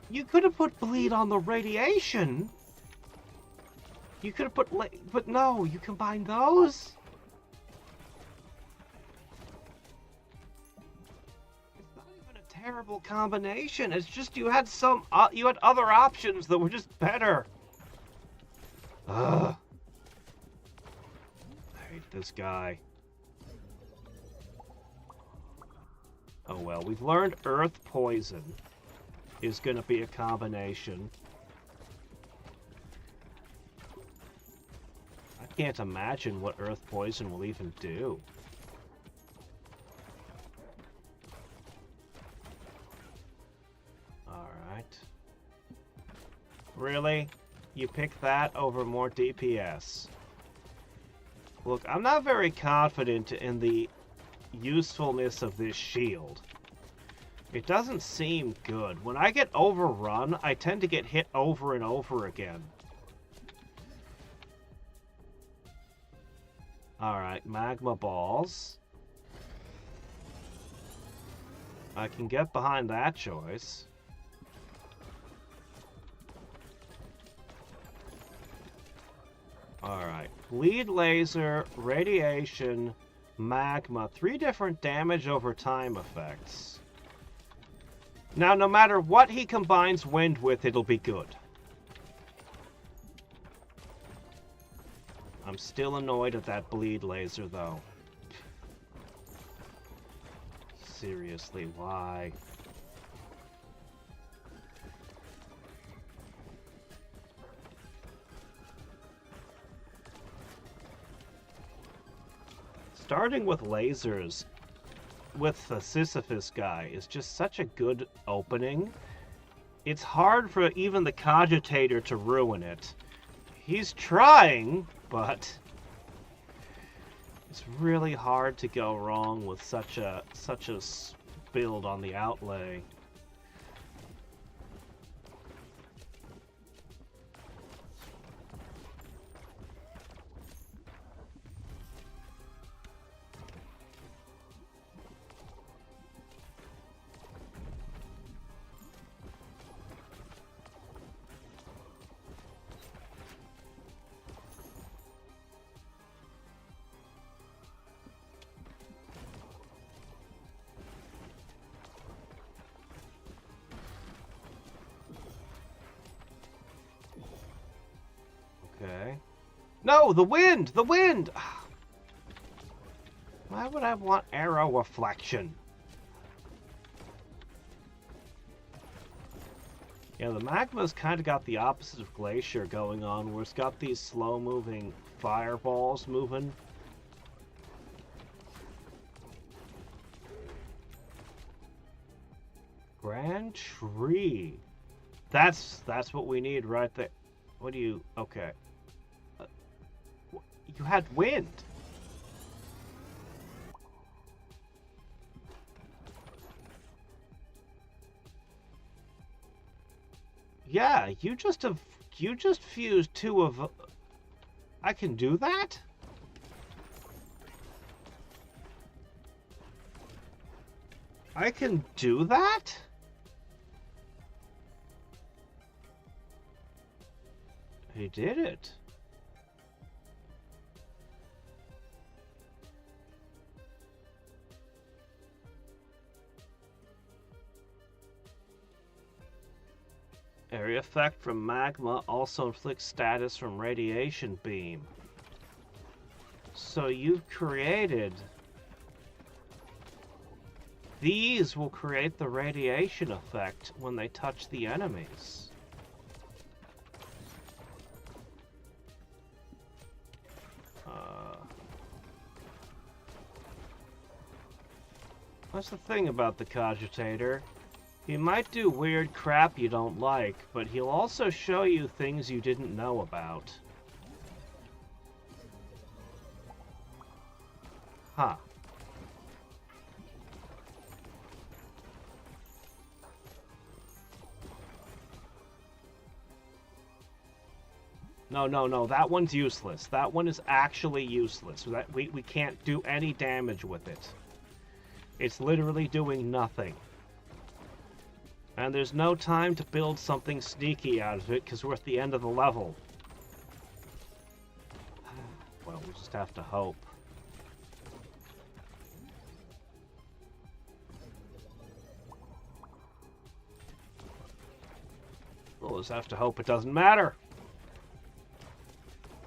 [SPEAKER 1] You could have put bleed on the radiation. You could have put... But no, you combine those? It's not even a terrible combination. It's just you had some... you had other options that were just better. Ugh. I hate this guy. Oh well, we've learned Earth Poison is going to be a combination. can't imagine what earth poison will even do. Alright. Really? You pick that over more DPS? Look, I'm not very confident in the usefulness of this shield. It doesn't seem good. When I get overrun, I tend to get hit over and over again. Alright, magma balls. I can get behind that choice. Alright, bleed laser, radiation, magma. 3 different damage over time effects. Now, no matter what he combines wind with, it'll be good. I'm still annoyed at that bleed laser, though. Seriously, why? Starting with lasers with the Sisyphus guy is just such a good opening. It's hard for even the Cogitator to ruin it. He's trying, but it's really hard to go wrong with such a build on the outlay. Okay. No, the wind! The wind! Why would I want arrow reflection? Yeah, the magma's kind of got the opposite of Glacier going on, where it's got these slow-moving fireballs moving. Grand Tree. That's what we need right there. What do you... Okay. You had wind. Yeah, you just fused 2 of... I can do that? I can do that? He did it. Area effect from magma also inflicts status from radiation beam. So you've created... These will create the radiation effect when they touch the enemies. That's the thing about the Cogitator. He might do weird crap you don't like, but he'll also show you things you didn't know about. Huh. No, that one's useless. That one is actually useless. We can't do any damage with it. It's literally doing nothing. And there's no time to build something sneaky out of it, because we're at the end of the level. Well, we just have to hope. We'll just have to hope it doesn't matter.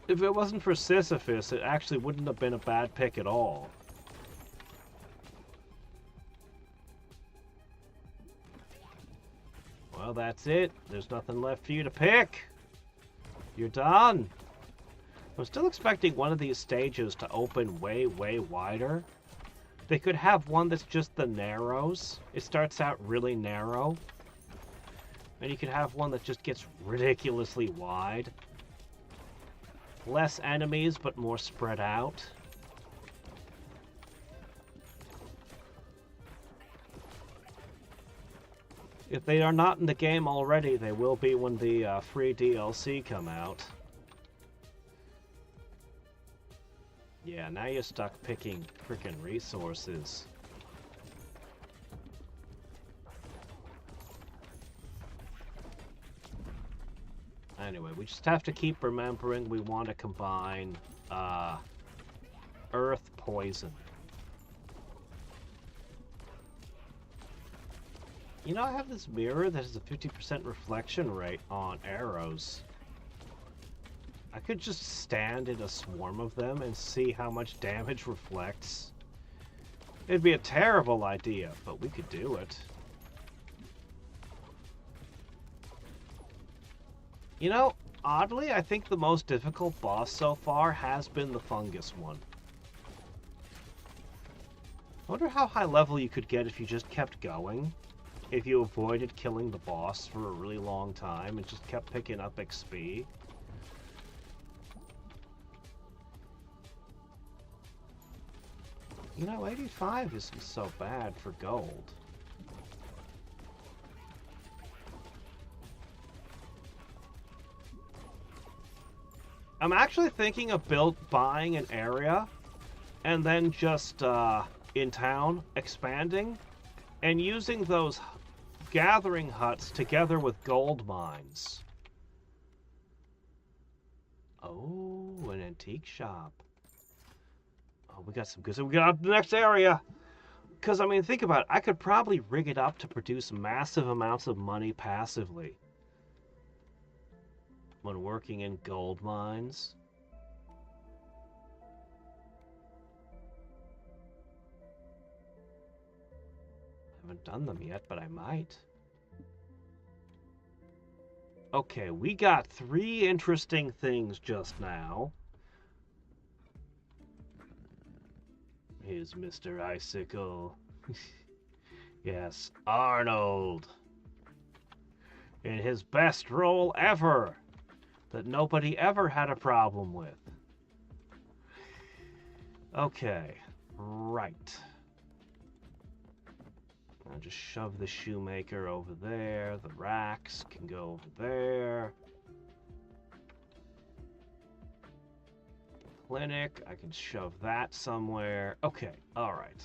[SPEAKER 1] If it wasn't for Sisyphus, it actually wouldn't have been a bad pick at all. Well, that's it. There's nothing left for you to pick. You're done. I'm still expecting one of these stages to open way, way wider. They could have one that's just the narrows. It starts out really narrow. And you could have one that just gets ridiculously wide. Less enemies, but more spread out. If they are not in the game already, they will be when the free DLC come out. Yeah, now you're stuck picking frickin' resources. Anyway, we just have to keep remembering we want to combine earth poison. You know, I have this mirror that has a 50% reflection rate on arrows. I could just stand in a swarm of them and see how much damage reflects. It'd be a terrible idea, but we could do it. You know, oddly, I think the most difficult boss so far has been the fungus one. I wonder how high level you could get if you just kept going. If you avoided killing the boss for a really long time and just kept picking up XP. You know, 85 isn't so bad for gold. I'm actually thinking of buying an area and then just in town expanding and using those gathering huts together with gold mines. Oh, an antique shop. Oh, we got some good. So we got the next area. Because, I mean, think about it. I could probably rig it up to produce massive amounts of money passively when working in gold mines. I haven't done them yet, but I might. Okay, we got 3 interesting things just now. Here's Mr. Icicle. Yes, Arnold. In his best role ever. That nobody ever had a problem with. Okay, right. I'll just shove the shoemaker over there. The racks can go over there. Clinic, I can shove that somewhere. Okay, alright.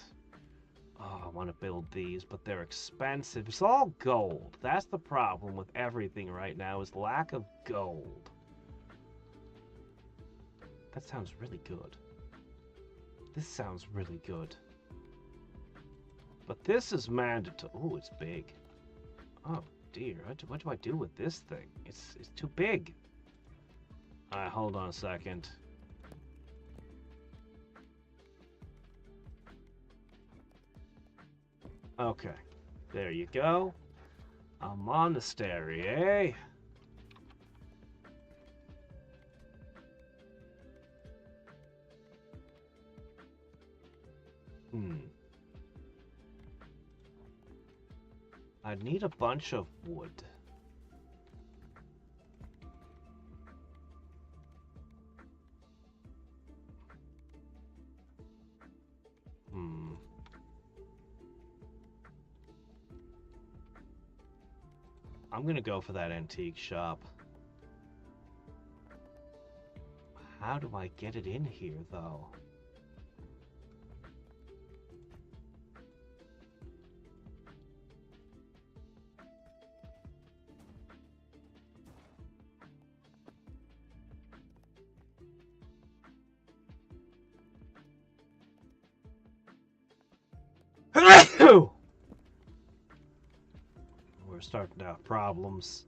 [SPEAKER 1] Oh, I want to build these, but they're expensive. It's all gold. That's the problem with everything right now, is lack of gold. That sounds really good. This sounds really good. But this is mandatory. Oh, it's big. Oh, dear. What do I do with this thing? It's too big. Alright, hold on a second. Okay, there you go. A monastery, eh? I'd need a bunch of wood. I'm gonna go for that antique shop. How do I get it in here, though? We're starting to have problems.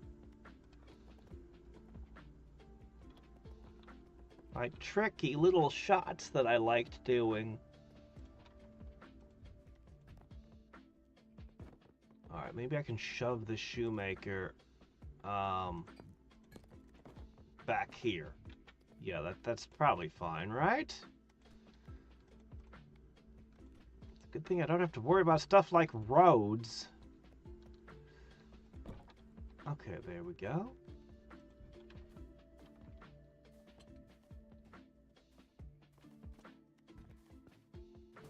[SPEAKER 1] My tricky little shots that I liked doing. Alright, maybe I can shove the shoemaker back here. Yeah, that's probably fine, right? It's a good thing I don't have to worry about stuff like roads. Okay, there we go.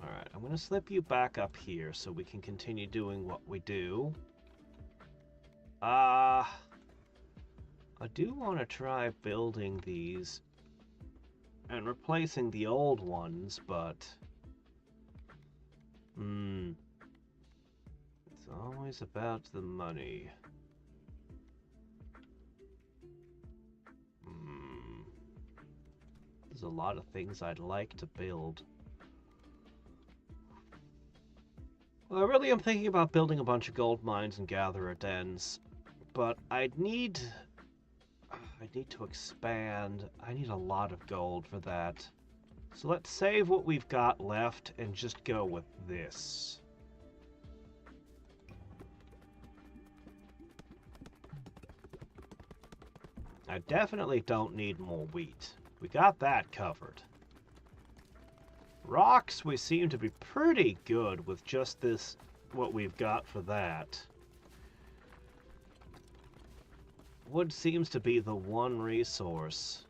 [SPEAKER 1] Alright, I'm going to slip you back up here so we can continue doing what we do. I do want to try building these and replacing the old ones, but... It's always about the money. There's a lot of things I'd like to build. Well, I really am thinking about building a bunch of gold mines and gatherer dens, but I need to expand. I need a lot of gold for that. So let's save what we've got left and just go with this. I definitely don't need more wheat. We got that covered. Rocks, we seem to be pretty good with just this, what we've got for that. Wood seems to be the one resource.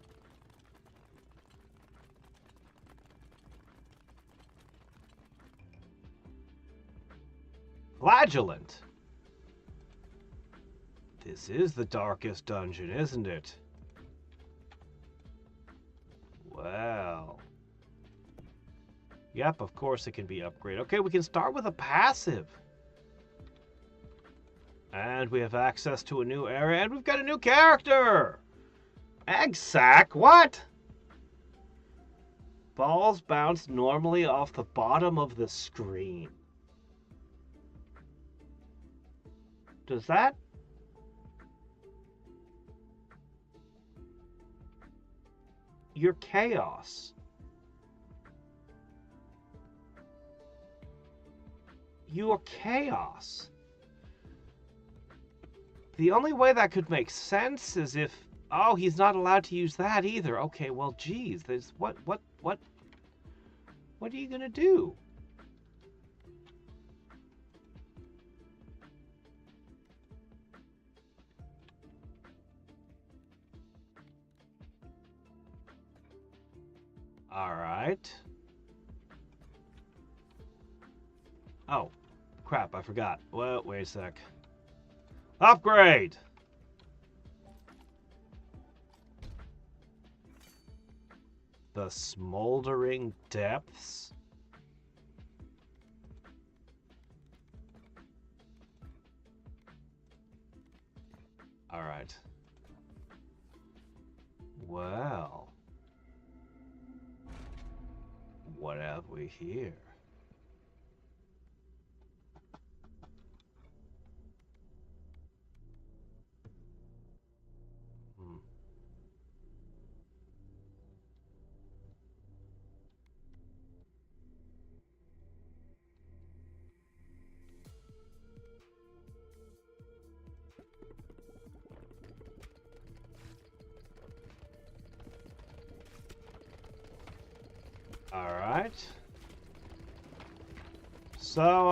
[SPEAKER 1] Flagellant! This is the darkest dungeon, isn't it? Well... Yep, of course it can be upgraded. Okay, we can start with a passive. And we have access to a new area, and we've got a new character! Egg sack? What? Balls bounce normally off the bottom of the screen. Does that... You're chaos. You are chaos. The only way that could make sense is if... Oh, he's not allowed to use that either. Okay, well, geez. There's... What are you gonna do? Alright. Oh, crap, I forgot. Well, wait a sec. Upgrade! The Smoldering Depths? Alright. Well... What have we here? Alright. So,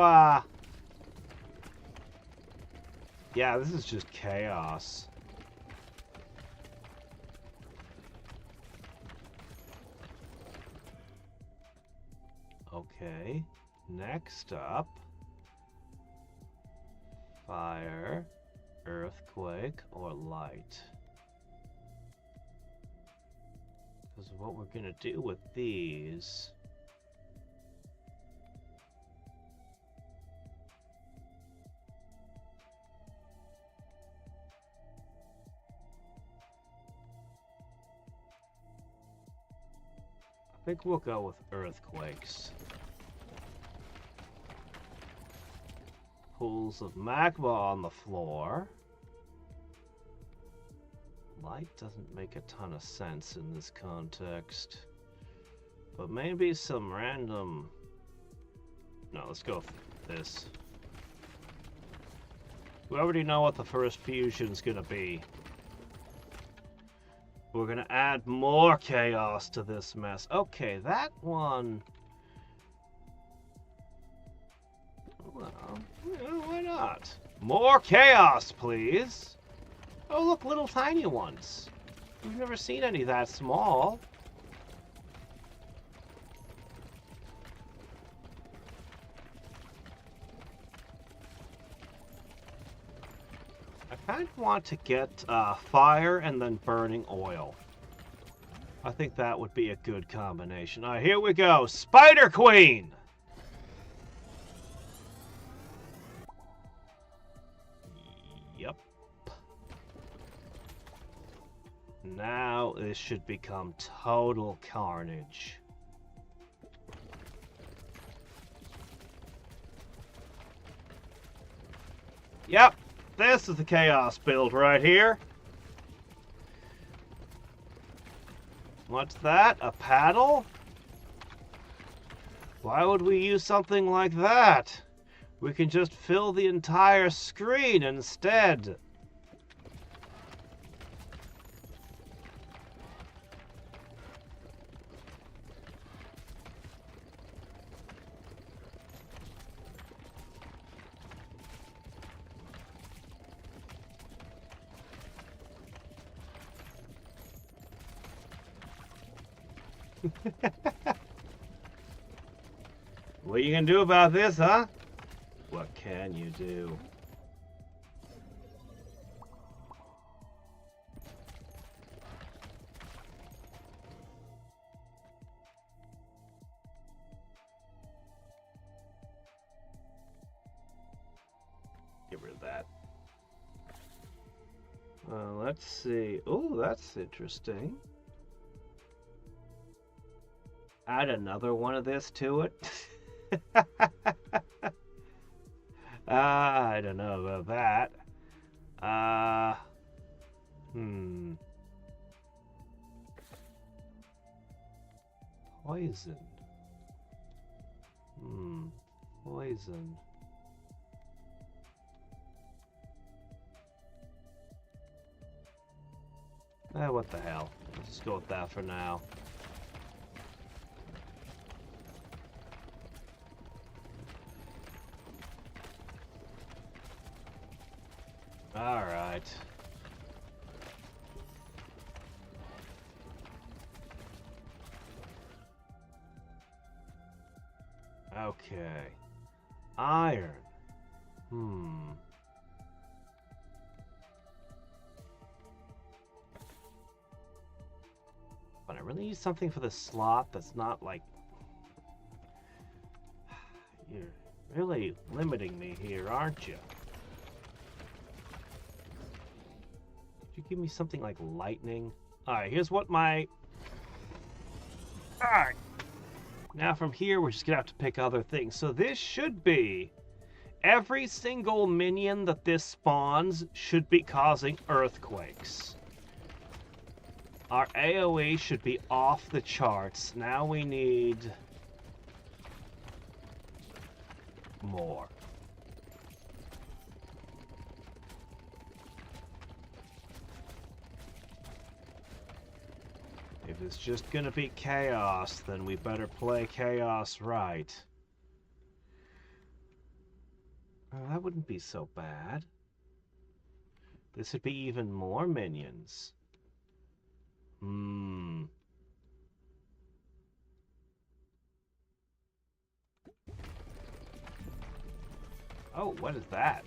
[SPEAKER 1] yeah, this is just chaos. Okay, next up. Fire, earthquake, or light. Because what we're gonna do with these... I think we'll go with earthquakes. Pools of magma on the floor. Light doesn't make a ton of sense in this context. But maybe some random... No, let's go with this. We already know what the first fusion's gonna be. We're gonna add more chaos to this mess. Okay, that one... Well, why not? More chaos, please! Oh, look, little tiny ones. We've never seen any that small. I kind of want to get fire and then burning oil. I think that would be a good combination. All right, here we go. Spider Queen! Yep. Now this should become total carnage. Yep, this is the chaos build right here. What's that? A paddle? Why would we use something like that? We can just fill the entire screen instead. What are you gonna do about this, huh? What can you do? Get rid of that. Let's see. Oh, that's interesting. Add another one of this to it. I don't know about that. Poison. Poison. What the hell? Let's just go with that for now. All right. Okay. Iron. But I really need something for the slot that's not like... You're really limiting me here, aren't you? Could you give me something like lightning? Alright, here's what my... Alright. Now from here, we're just gonna have to pick other things. So this should be... Every single minion that this spawns should be causing earthquakes. Our AoE should be off the charts. Now we need... more. If it's just gonna be chaos, then we better play chaos right. Oh, that wouldn't be so bad. This would be even more minions. Oh, what is that?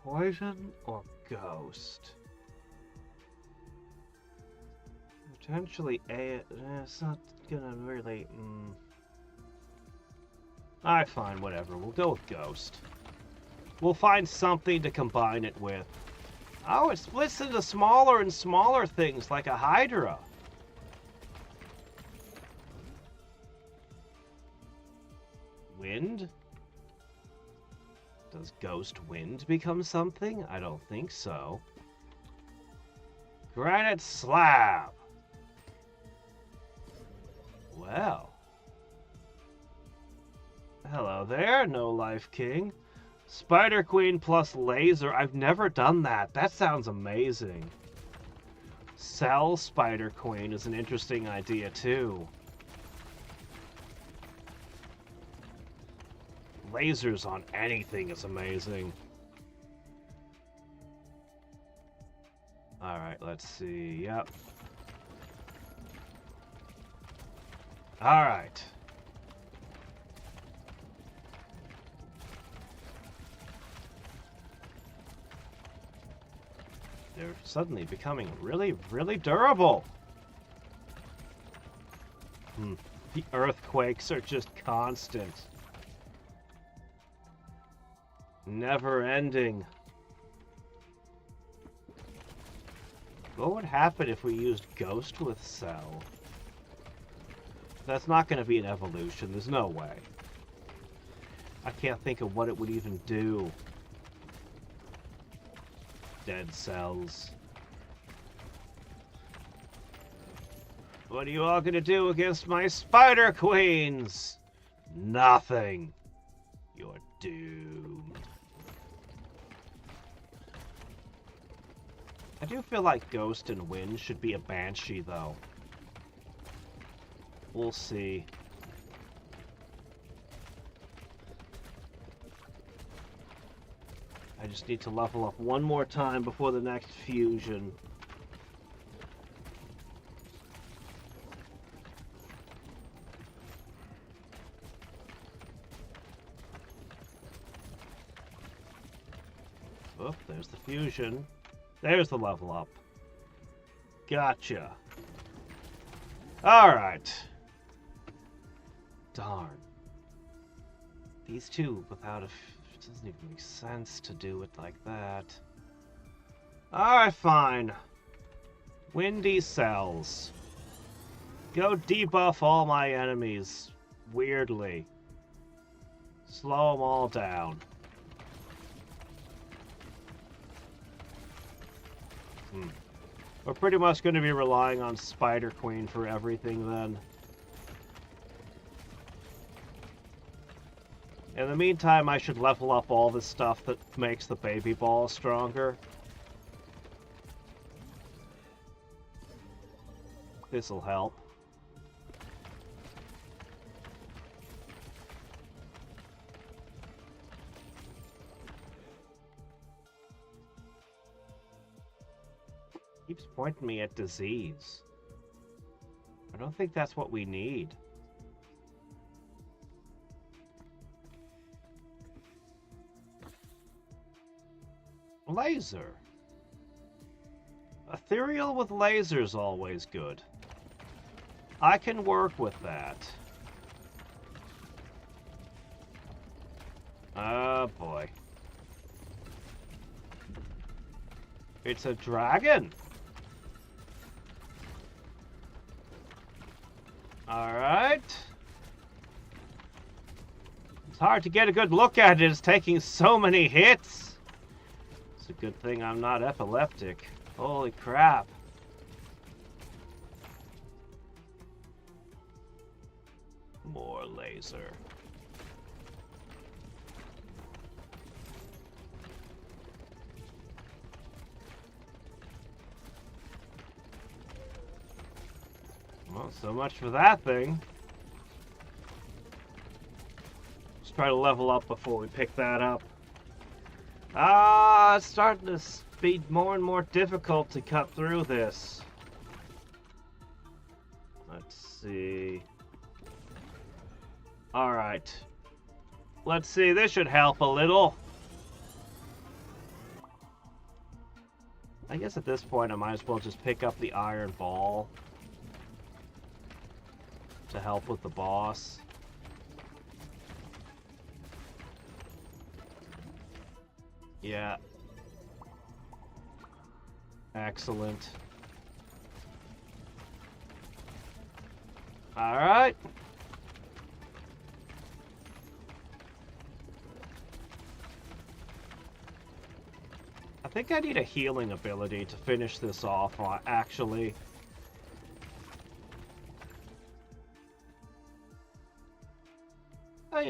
[SPEAKER 1] Poison or ghost? Potentially it's not gonna really... Alright, fine, whatever. We'll go with ghost. We'll find something to combine it with. Oh, it splits into smaller and smaller things, like a Hydra. Wind? Does ghost wind become something? I don't think so. Granite slab. Well. Hello there, No Life King. Spider Queen plus laser. I've never done that. That sounds amazing. Cell Spider Queen is an interesting idea, too. Lasers on anything is amazing. Alright, let's see. Yep. Alright. They're suddenly becoming really, really durable. The earthquakes are just constant. Never ending. What would happen if we used Ghost with Cell? That's not going to be an evolution. There's no way. I can't think of what it would even do. Dead cells. What are you all going to do against my Spider Queens? Nothing. You're doomed. I do feel like Ghost and Wind should be a Banshee, though. We'll see. I just need to level up one more time before the next fusion. Oh, there's the fusion. There's the level up. Gotcha. Alright. Darn. These two without a... It doesn't even make sense to do it like that. Alright, fine. Windy cells. Go debuff all my enemies. Weirdly. Slow them all down. We're pretty much going to be relying on Spider Queen for everything then. In the meantime, I should level up all the stuff that makes the baby ball stronger. This'll help. Keeps pointing me at disease. I don't think that's what we need. Laser. Ethereal with laser's always good. I can work with that. Oh boy. It's a dragon. Alright. It's hard to get a good look at it. It's taking so many hits. It's a good thing I'm not epileptic. Holy crap. More laser. Well, so much for that thing. Let's try to level up before we pick that up. It's starting to be more and more difficult to cut through this. Let's see. Alright. Let's see, this should help a little. I guess at this point I might as well just pick up the iron ball to help with the boss. Yeah. Excellent. Alright. I think I need a healing ability to finish this off, actually.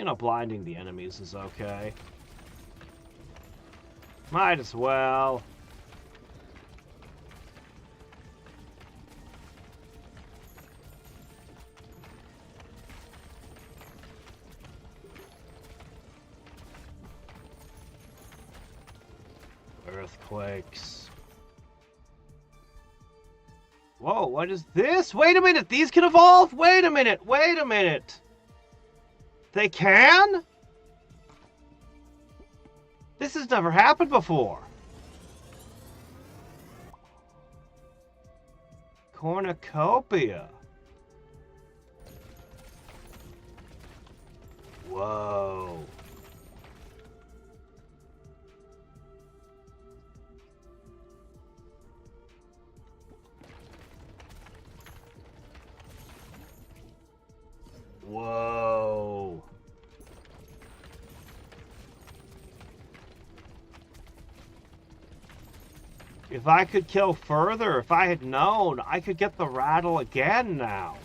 [SPEAKER 1] You know, blinding the enemies is okay. Might as well. Earthquakes. Whoa, what is this? Wait a minute, these can evolve? Wait a minute, wait a minute. They can? This has never happened before. Cornucopia. Whoa. Whoa. If I could kill further, if I had known, I could get the rattle again now.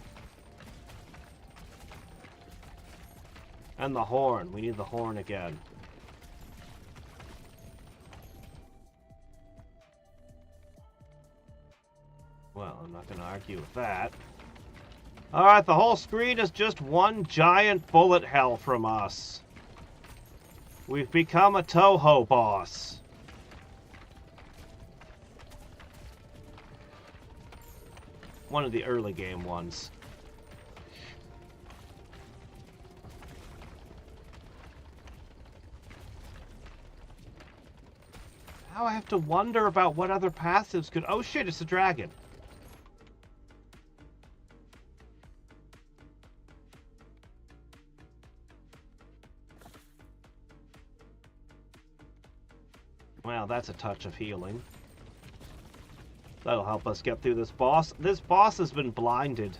[SPEAKER 1] And the horn. We need the horn again. Well, I'm not going to argue with that. Alright, the whole screen is just one giant bullet hell from us. We've become a Toho boss. One of the early game ones. Now I have to wonder about what other passives could... Oh shit, it's a dragon. Well, that's a touch of healing. That'll help us get through this boss. This boss has been blinded.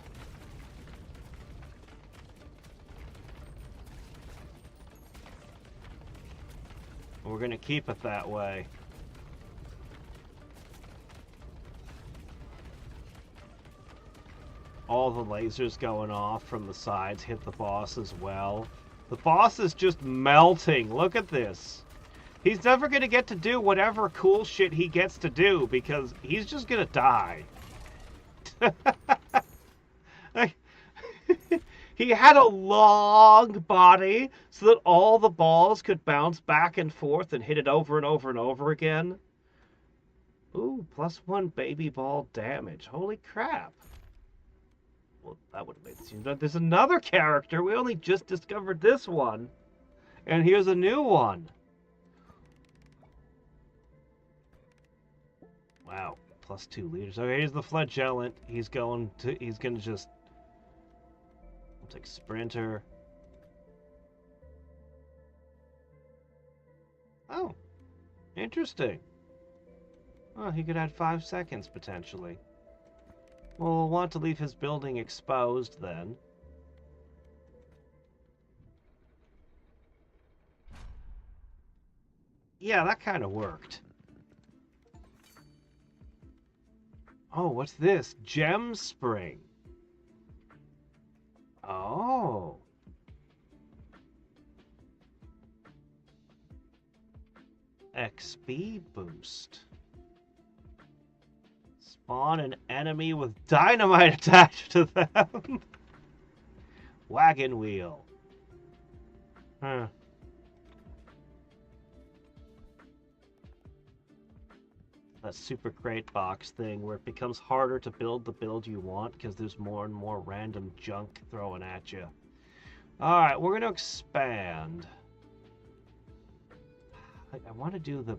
[SPEAKER 1] We're going to keep it that way. All the lasers going off from the sides hit the boss as well. The boss is just melting. Look at this. He's never going to get to do whatever cool shit he gets to do because he's just going to die. He had a long body so that all the balls could bounce back and forth and hit it over and over and over again. Ooh, +1 baby ball damage. Holy crap. Well, that would have made sense. There's another character. We only just discovered this one. And here's a new one. Wow, +2 liters. Okay, here's the flagellant. He's gonna just... I'll take Sprinter. Oh, interesting. Oh, he could add 5 seconds, potentially. Well, we'll want to leave his building exposed, then. Yeah, that kind of worked. Oh, what's this? Gem Spring. Oh. XP boost. Spawn an enemy with dynamite attached to them. Wagon wheel. Huh. That super crate box thing where it becomes harder to build the build you want because there's more and more random junk thrown at you. Alright, we're going to expand. I want to do the...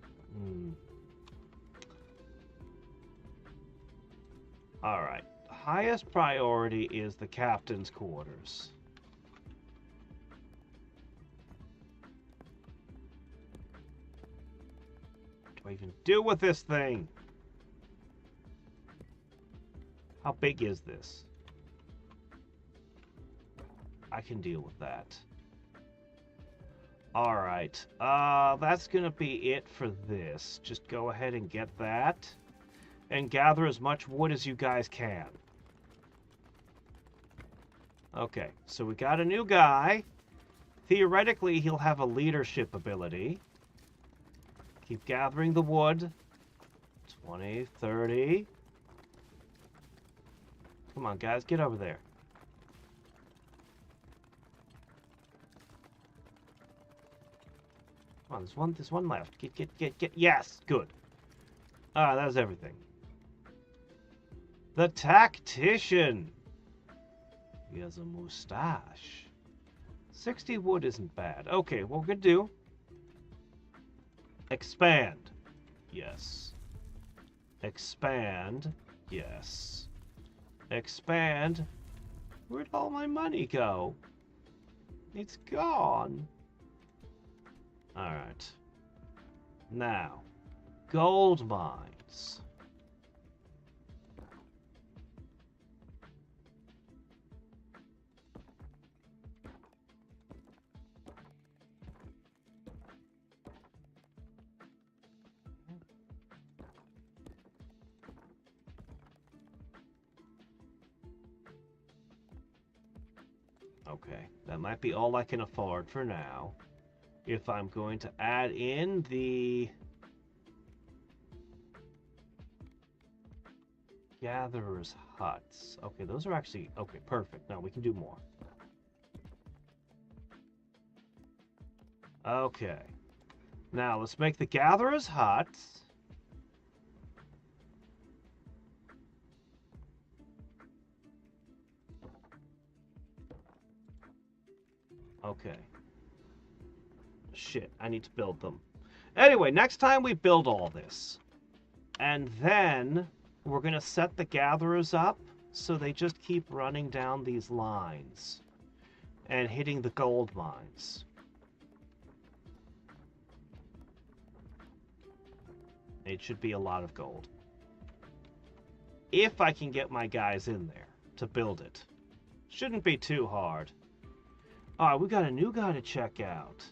[SPEAKER 1] Alright, highest priority is the captain's quarters. What do I even do with this thing? How big is this? I can deal with that. Alright, that's gonna be it for this. Just go ahead and get that. And gather as much wood as you guys can. Okay, so we got a new guy. Theoretically, he'll have a leadership ability. Keep gathering the wood. 20, 30. Come on, guys, get over there. Come on, there's one left. Get. Yes, good. Ah, that was everything. The tactician. He has a mustache. 60 wood isn't bad. Okay, what we're gonna do? Expand. Yes. Expand. Yes. Expand. Where'd all my money go? It's gone. Alright. Now, gold mines. Okay, that might be all I can afford for now. If I'm going to add in the gatherer's huts. Okay, those are actually... Okay, perfect. Now we can do more. Okay. Now let's make the gatherer's huts. Okay. Shit, I need to build them. Anyway, next time we build all this. And then we're going to set the gatherers up so they just keep running down these lines and hitting the gold mines. It should be a lot of gold. If I can get my guys in there to build it. Shouldn't be too hard. Alright, we got a new guy to check out.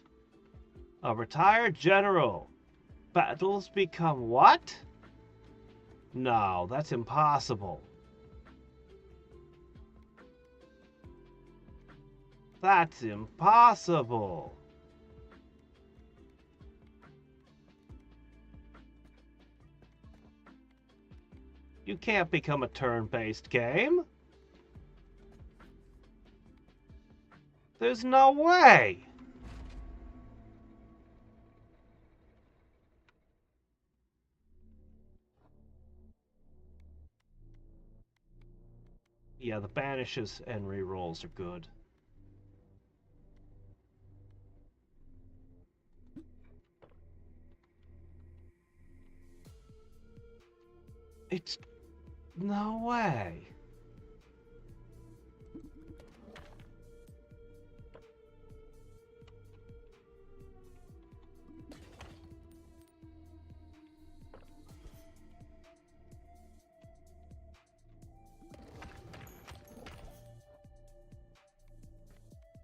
[SPEAKER 1] A retired general. Battles become what? No, that's impossible. That's impossible. You can't become a turn-based game. There's no way. Yeah, the banishes and rerolls are good. It's... no way.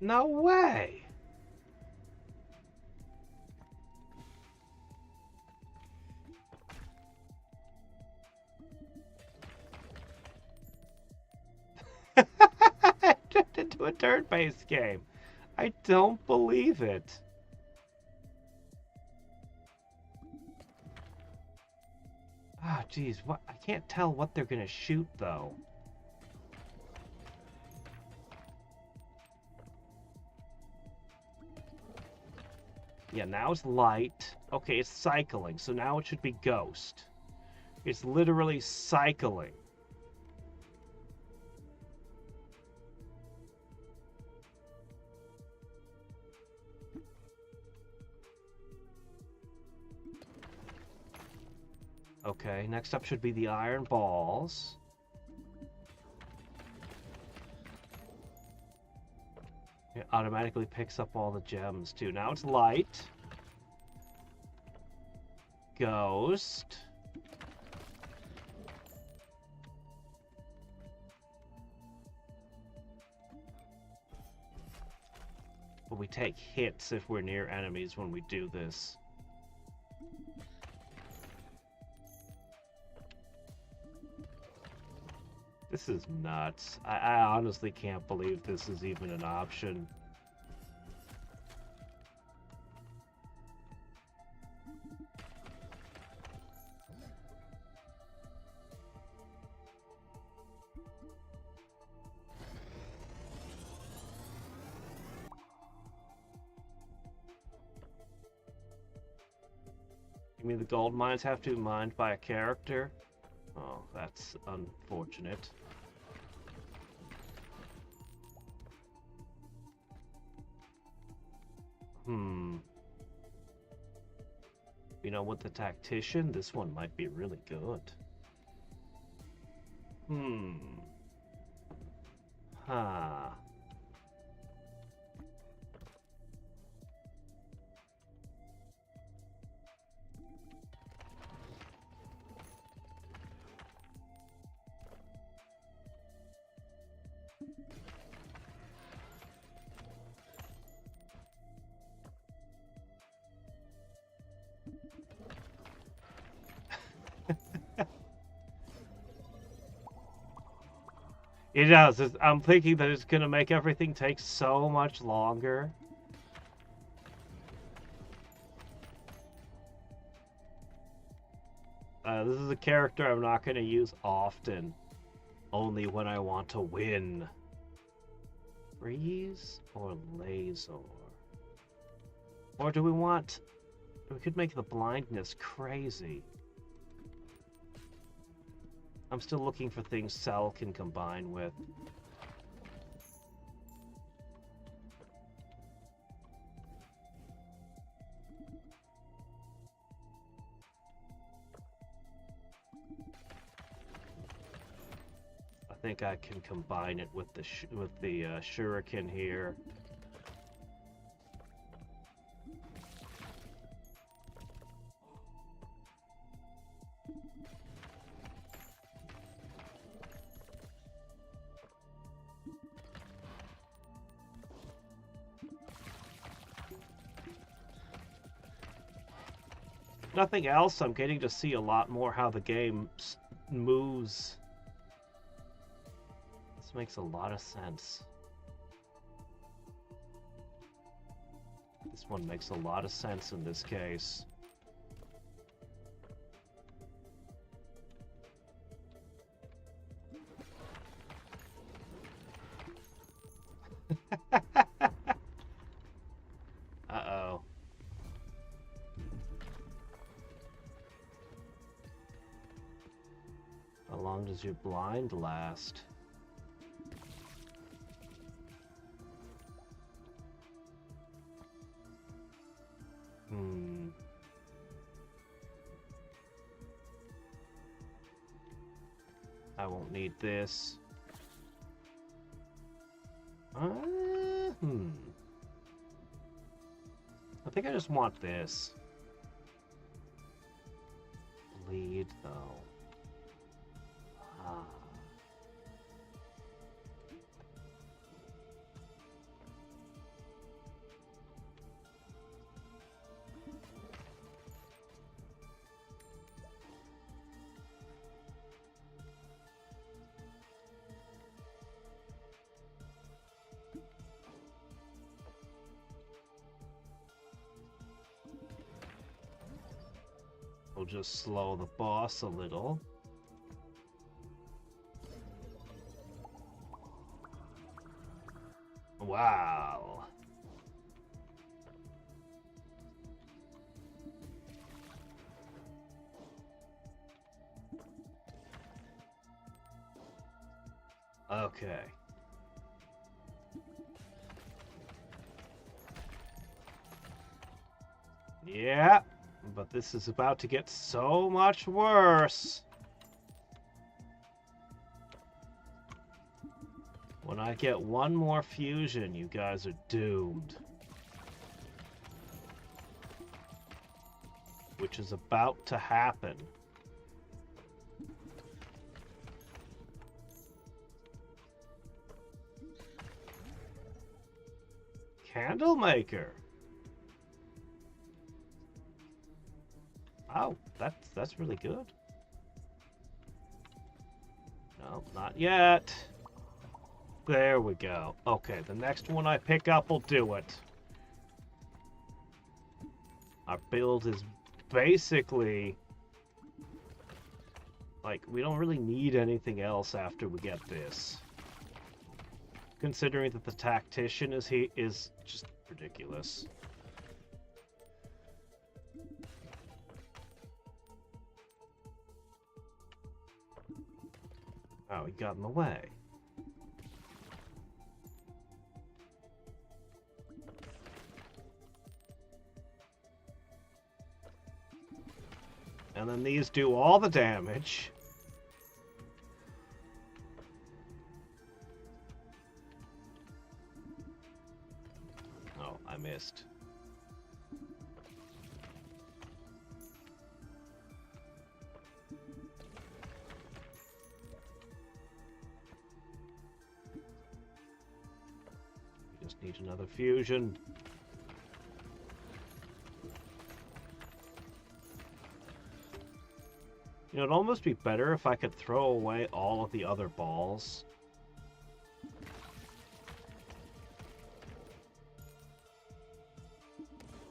[SPEAKER 1] No way! I turned into a turn-based game. I don't believe it. Ah, geez, what? I can't tell what they're gonna shoot, though. Yeah, now it's light. Okay, it's cycling, so now it should be ghost. It's literally cycling. Okay, next up should be the iron balls. It automatically picks up all the gems, too. Now it's light. Ghost. But we take hits if we're near enemies when we do this. This is nuts. I honestly can't believe this is even an option. You mean the gold mines have to be mined by a character? Oh, that's unfortunate. You know, with the tactician, this one might be really good. Huh. It does. I'm thinking that it's going to make everything take so much longer. This is a character I'm not going to use often. Only when I want to win. Freeze or laser? Or do we want... We could make the blindness crazy. I'm still looking for things Cell can combine with. I think I can combine it with the shuriken here. Nothing else, I'm getting to see a lot more how the game moves. This makes a lot of sense. This one makes a lot of sense in this case. Uh-oh. How long does your blind last? I won't need this. I think I just want this. Bleed, though. We'll just slow the boss a little. Wow. Okay. Yeah, but this is about to get so much worse. When I get one more fusion, you guys are doomed. Which is about to happen. Candlemaker. Oh, that's really good. No, not yet. There we go. Okay, the next one I pick up will do it. Our build is basically... like, we don't really need anything else after we get this. Considering that the tactician is just ridiculous. Oh, he got in the way. And then these do all the damage. Oh, I missed. We just need another fusion. You know, it'd almost be better if I could throw away all of the other balls.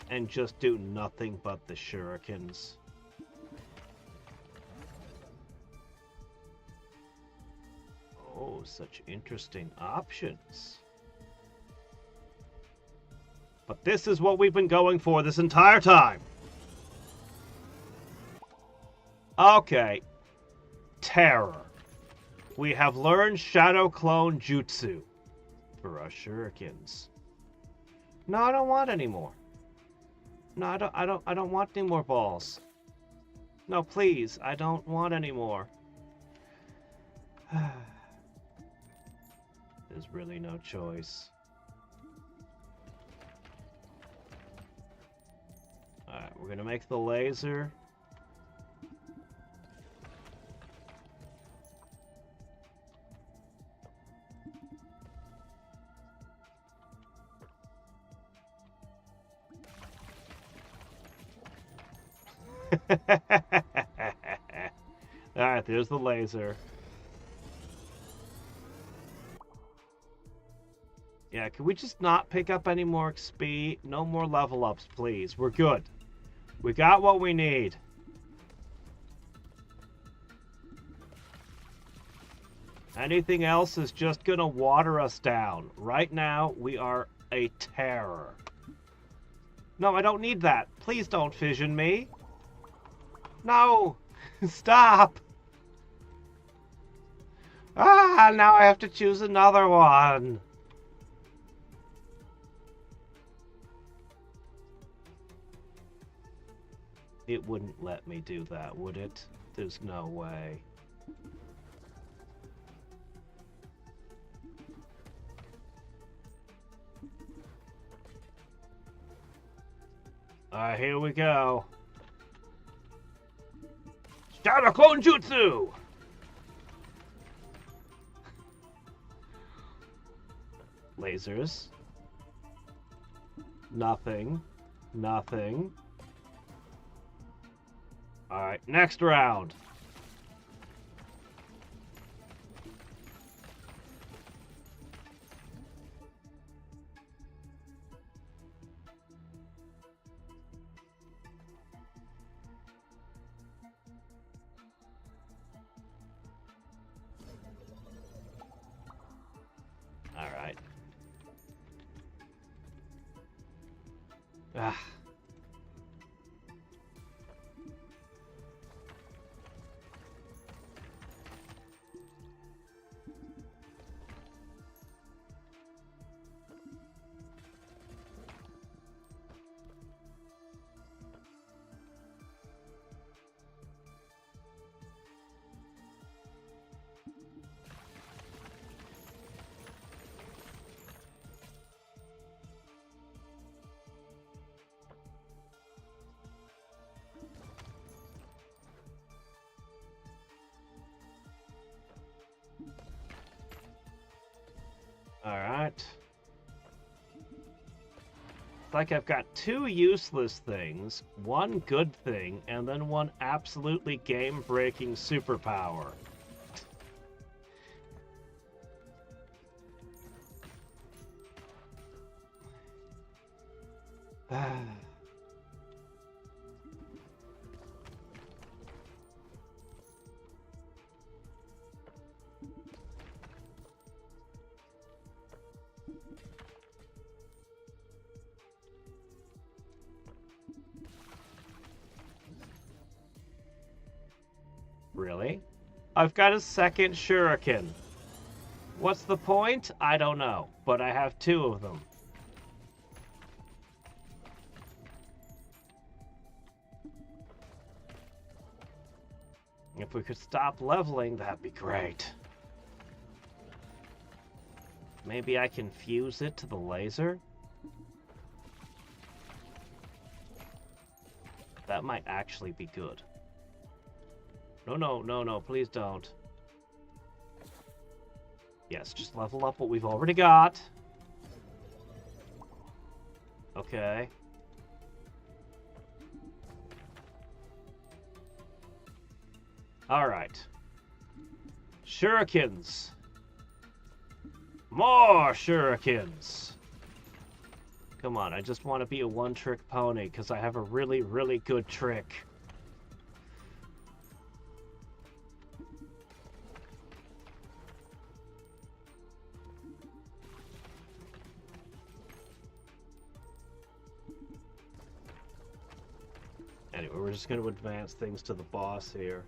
[SPEAKER 1] And just do nothing but the shurikens. Oh, such interesting options. But this is what we've been going for this entire time. Okay. Terror. We have learned Shadow Clone Jutsu for our shurikens. No, I don't want any more. No, I don't want any more balls. No, please, I don't want any more. There's really no choice. Alright, we're gonna make the laser. Alright, there's the laser. Yeah, can we just not pick up any more XP? No more level ups, please. We're good. We got what we need. Anything else is just gonna water us down. Right now, we are a terror. No, I don't need that. Please don't fission me. No! Stop! Ah, now I have to choose another one. It wouldn't let me do that, would it? There's no way. Alright, here we go. Shadow Clone Jutsu! Lasers. Nothing. Nothing. Alright, next round. Alright. Ah. Alright. It's like I've got two useless things, one good thing, and then one absolutely game-breaking superpower. Really? I've got a second shuriken. What's the point? I don't know, but I have 2 of them. If we could stop leveling, that'd be great. Maybe I can fuse it to the laser? That might actually be good. No, please don't. Yes, just level up what we've already got. Okay. Alright. Shurikens. More shurikens. Come on, I just want to be a one-trick pony because I have a really, really good trick. Anyway, we're just going to advance things to the boss here.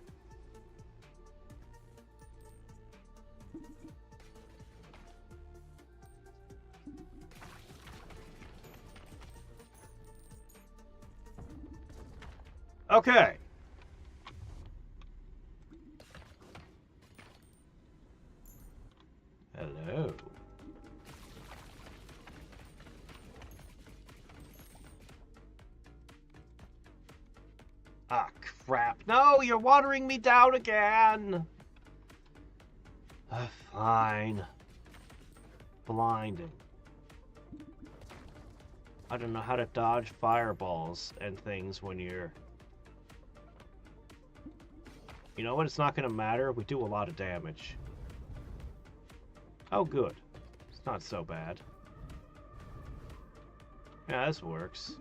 [SPEAKER 1] Okay. Hello. Ah, crap. No, you're watering me down again. Fine. Blinding. I don't know how to dodge fireballs and things when you're... You know what? It's not going to matter. We do a lot of damage. Oh, good. It's not so bad. Yeah, this works.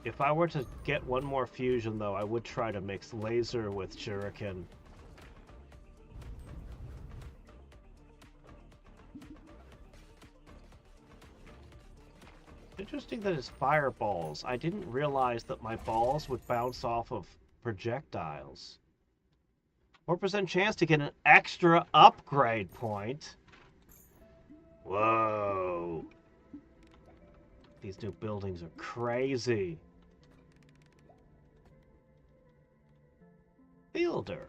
[SPEAKER 1] If I were to get one more fusion, though, I would try to mix laser with shuriken. Interesting that it's fireballs. I didn't realize that my balls would bounce off of projectiles. 4% chance to get an extra upgrade point. Whoa. These new buildings are crazy. Fielder.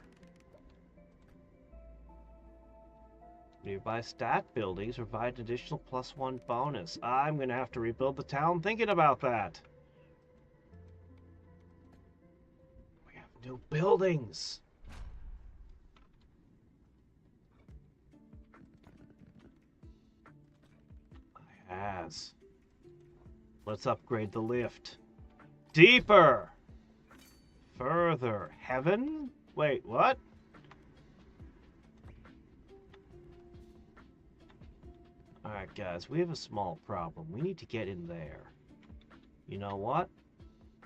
[SPEAKER 1] Nearby stat buildings provide an additional +1 bonus. I'm going to have to rebuild the town thinking about that. We have new buildings. I has. Let's upgrade the lift. Deeper. Further. Heaven? Wait, what? Alright, guys, we have a small problem. We need to get in there. You know what?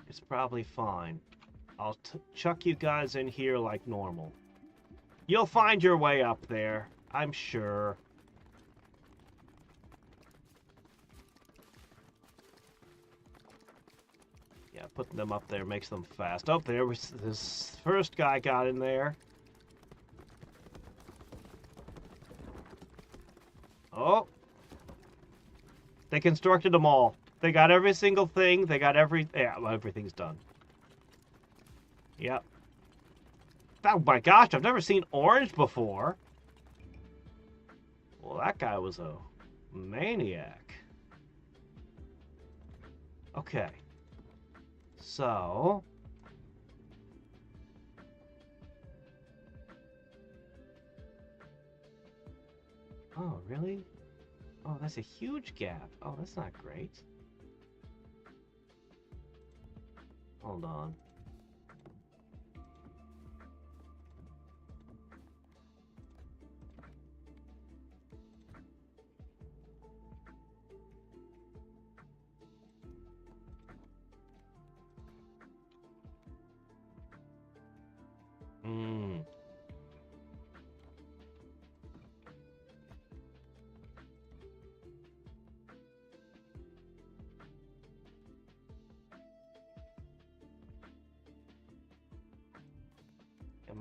[SPEAKER 1] It's probably fine. I'll chuck you guys in here like normal. You'll find your way up there, I'm sure. Yeah, putting them up there makes them fast. Oh, there was this first guy got in there. Oh. They constructed them all. They got every single thing. They got yeah, well, everything's done. Yep. Oh my gosh, I've never seen orange before. Well, that guy was a maniac. Okay. So... Oh, really? Oh, that's a huge gap. Oh, that's not great. Hold on.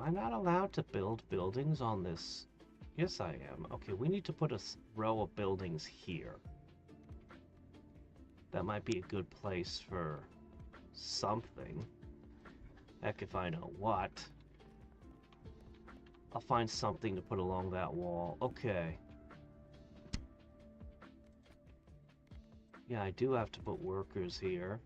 [SPEAKER 1] I not allowed to build buildings on this? Yes, I am. Okay, we need to put a row of buildings here. That might be a good place for something. Heck if I know what. I'll find something to put along that wall. Okay. Yeah, I do have to put workers here.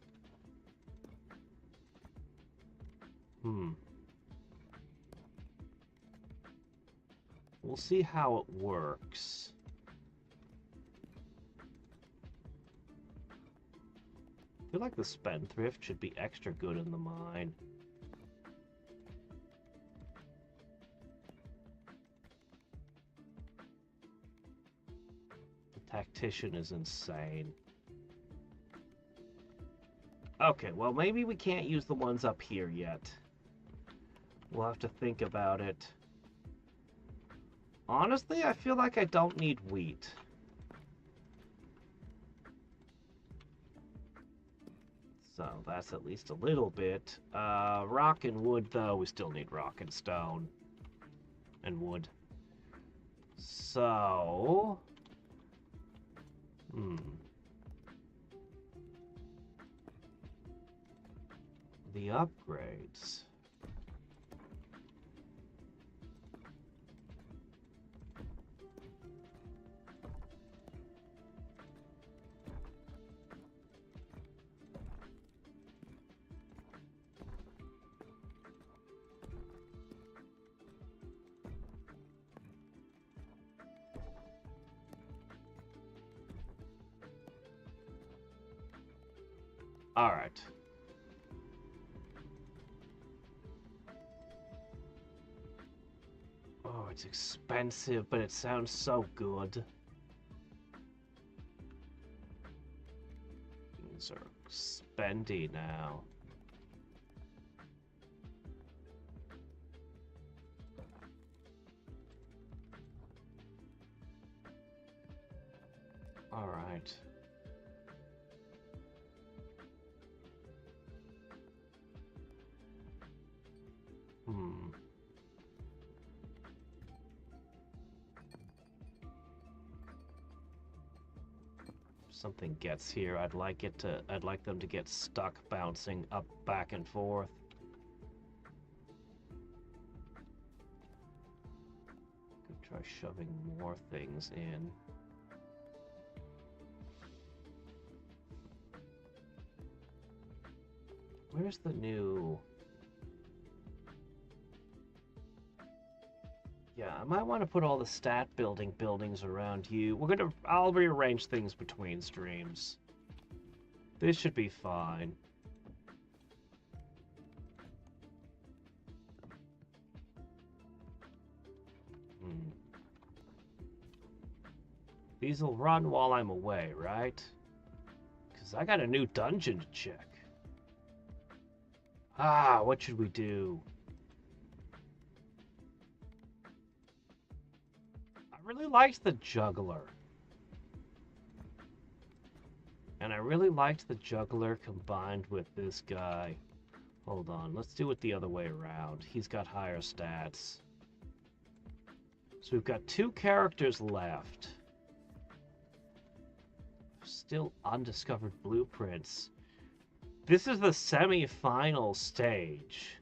[SPEAKER 1] We'll see how it works. I feel like the spendthrift should be extra good in the mine. The tactician is insane. Okay, well maybe we can't use the ones up here yet. We'll have to think about it. Honestly, I feel like I don't need wheat. So that's at least a little bit. Rock and wood, though, we still need rock and stone. And wood. So... The upgrades. All right. Oh, it's expensive, but it sounds so good. Things are spendy now. All right. Something gets here, I'd like them to get stuck bouncing up, back and forth. Could try shoving more things in. Where's the new... Yeah, I might want to put all the stat buildings around you. I'll rearrange things between streams. This should be fine. These will run while I'm away, right? Because I got a new dungeon to check. What should we do? I really liked the juggler. And I really liked the juggler combined with this guy. Hold on, let's do it the other way around. He's got higher stats. So we've got 2 characters left. Still undiscovered blueprints. This is the semi-final stage.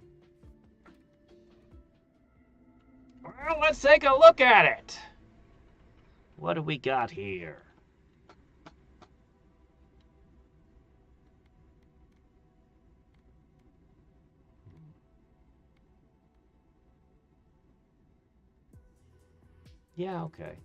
[SPEAKER 1] Well, let's take a look at it. What do we got here? Yeah, okay.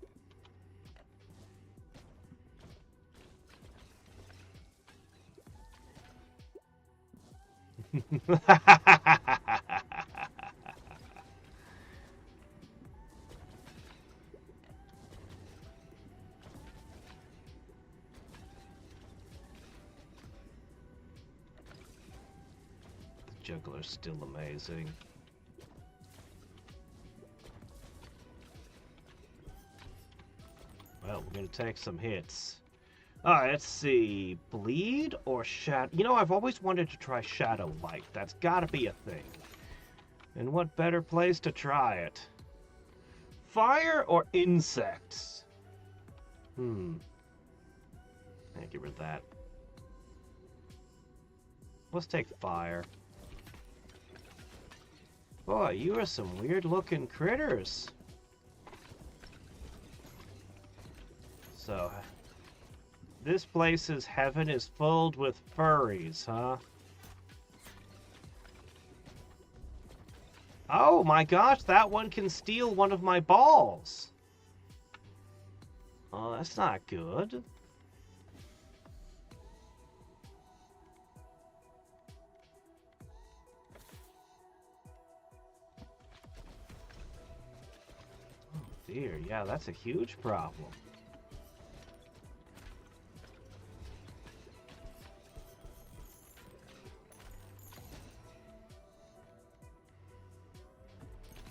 [SPEAKER 1] Juggler's still amazing. Well, we're gonna take some hits. Alright, let's see. Bleed or shadow? You know, I've always wanted to try shadow light. That's gotta be a thing. And what better place to try it? Fire or insects? Yeah, get rid of that. Let's take fire. Boy, you are some weird-looking critters. So, this place's heaven is filled with furries, huh? Oh my gosh, that one can steal one of my balls. Oh, that's not good. Oh dear, yeah, that's a huge problem.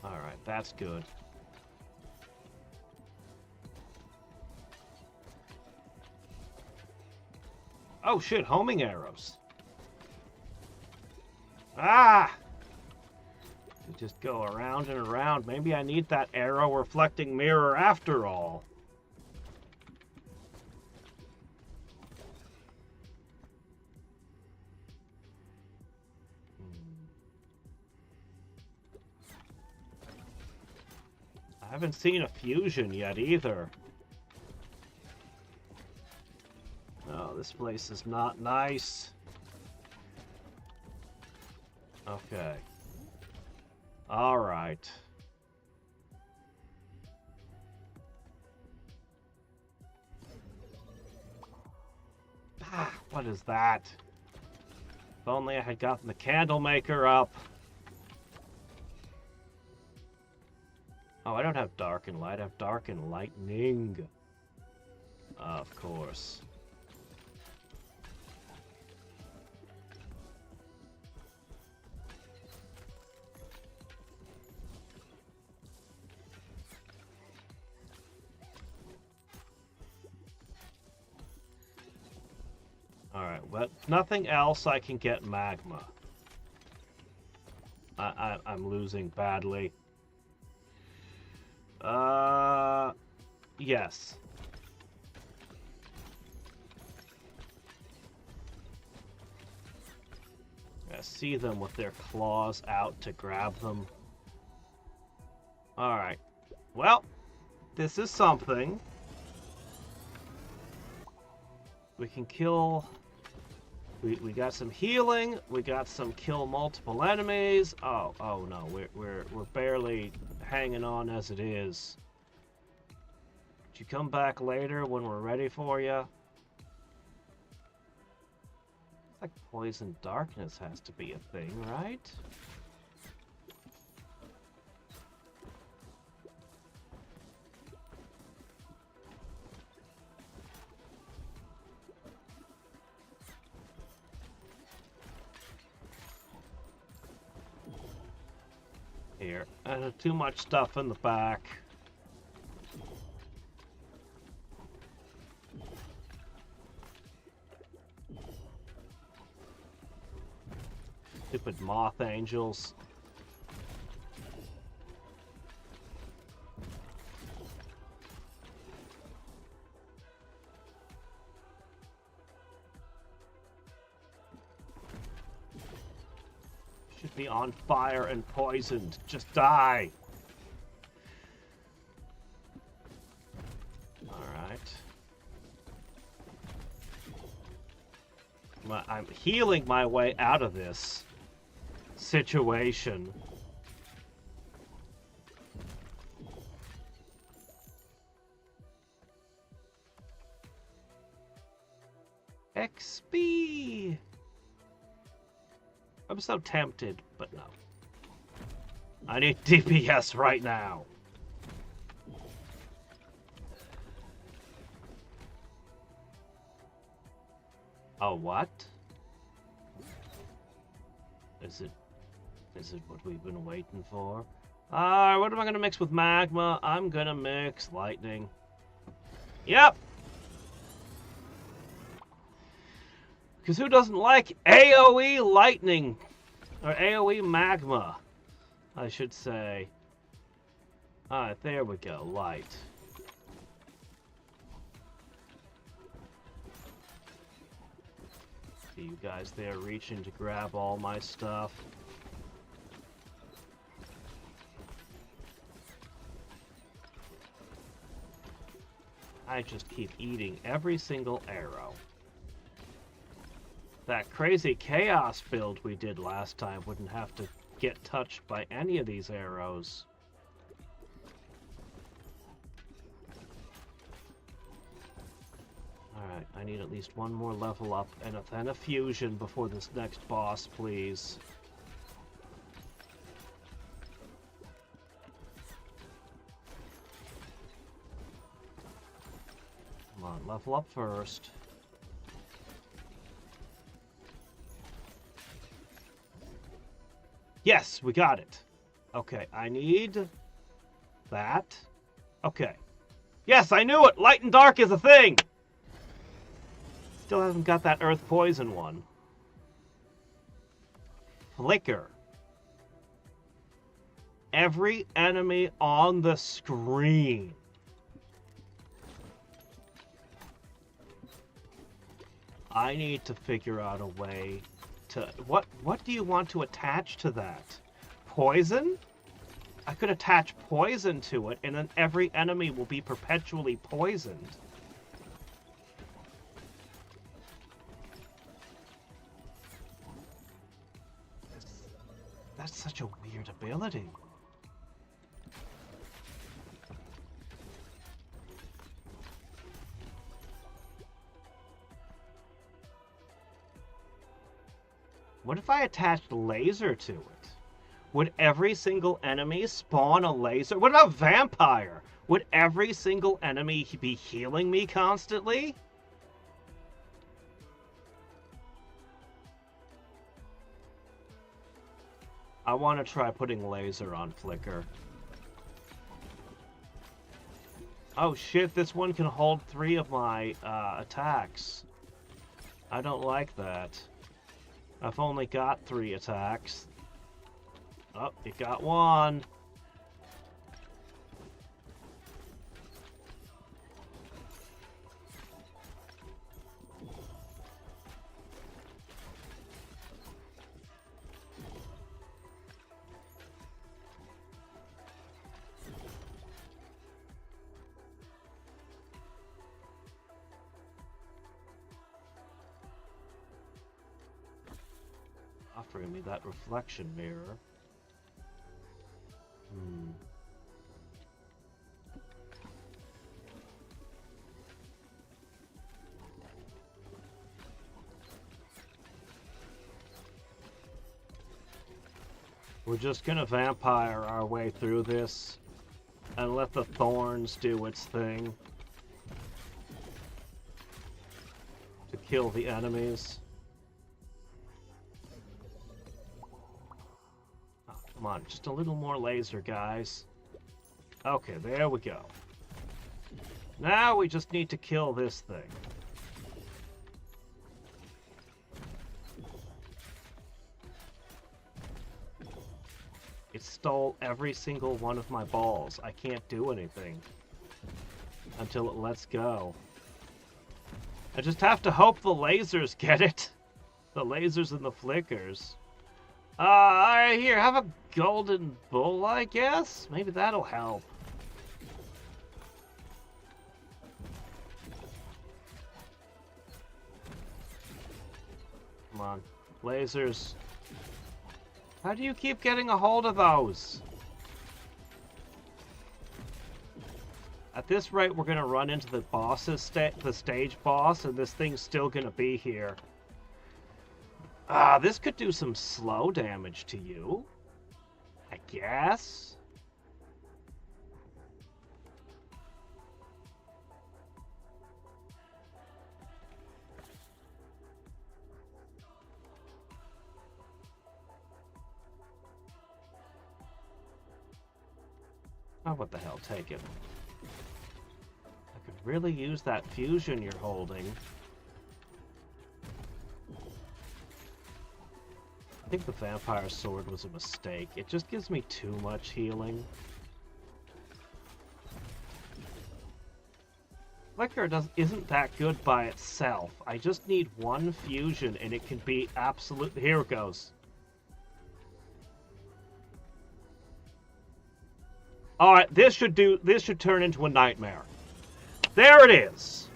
[SPEAKER 1] Alright, that's good. Oh shit, homing arrows. Ah! You just go around and around. Maybe I need that arrow reflecting mirror after all. I haven't seen a fusion yet either. Oh, this place is not nice. Okay. Alright. Ah, what is that? If only I had gotten the candle maker up. Oh, I don't have dark and light. I have dark and lightning. Of course. Alright, well, nothing else I can get magma. I'm losing badly. Yes. I see them with their claws out to grab them. Alright. Well, this is something. We can kill... We got some healing. We got some kill multiple enemies. Oh no, we're barely hanging on as it is. Would you come back later when we're ready for you? Like poison darkness has to be a thing, right? Here, too much stuff in the back. Stupid moth angels. Should be on fire and poisoned. Just die. Alright. I'm healing my way out of this situation. XP! I'm so tempted, but no. I need DPS right now. Oh, what? Is it what we've been waiting for? What am I gonna mix with magma? I'm gonna mix lightning. Yep! Because who doesn't like AoE lightning? Or AoE magma? I should say. Alright, there we go. Light. See you guys there reaching to grab all my stuff. I just keep eating every single arrow. That crazy chaos build we did last time wouldn't have to get touched by any of these arrows. Alright, I need at least one more level up and then a fusion before this next boss, please. Come on, level up first. Yes, we got it. Okay, I need that. Okay. Yes, I knew it! Light and dark is a thing! Still haven't got that earth poison one. Flicker. Every enemy on the screen. I need to figure out a way to... What do you want to attach to that? Poison? I could attach poison to it, and then every enemy will be perpetually poisoned. That's such a weird ability. What if I attached laser to it? Would every single enemy spawn a laser? What about vampire? Would every single enemy be healing me constantly? I want to try putting laser on Flicker. Oh shit, this one can hold 3 of my attacks. I don't like that. I've only got 3 attacks. Oh, it got 1. Offering me that reflection mirror. We're just gonna vampire our way through this and let the thorns do its thing to kill the enemies. Oh, come on, just a little more laser, guys. Okay, there we go. Now we just need to kill this thing. It stole every single one of my balls. I can't do anything until it lets go. I just have to hope the lasers get it. The lasers and the flickers. Alright, here, have a golden bull, I guess? Maybe that'll help. Come on. Lasers. How do you keep getting a hold of those? At this rate, we're gonna run into the boss's the stage boss, and this thing's still gonna be here. This could do some slow damage to you, I guess. Oh, what the hell, take it. I could really use that fusion you're holding. I think the vampire sword was a mistake. It just gives me too much healing. Flicker isn't that good by itself. I just need one fusion and it can be absolute. Here it goes. Alright, this should turn into a nightmare. There it is.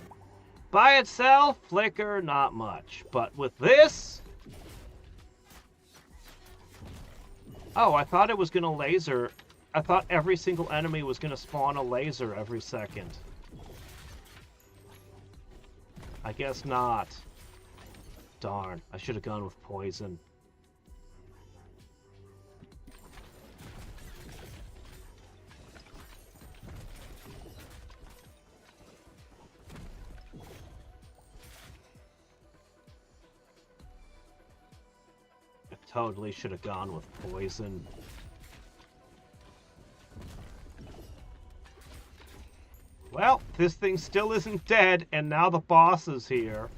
[SPEAKER 1] By itself, Flicker, not much. But with this... Oh, I thought it was gonna laser. I thought every single enemy was gonna spawn a laser every second. I guess not. Darn, I should have gone with poison. I totally should have gone with poison. Well, this thing still isn't dead, and now the boss is here.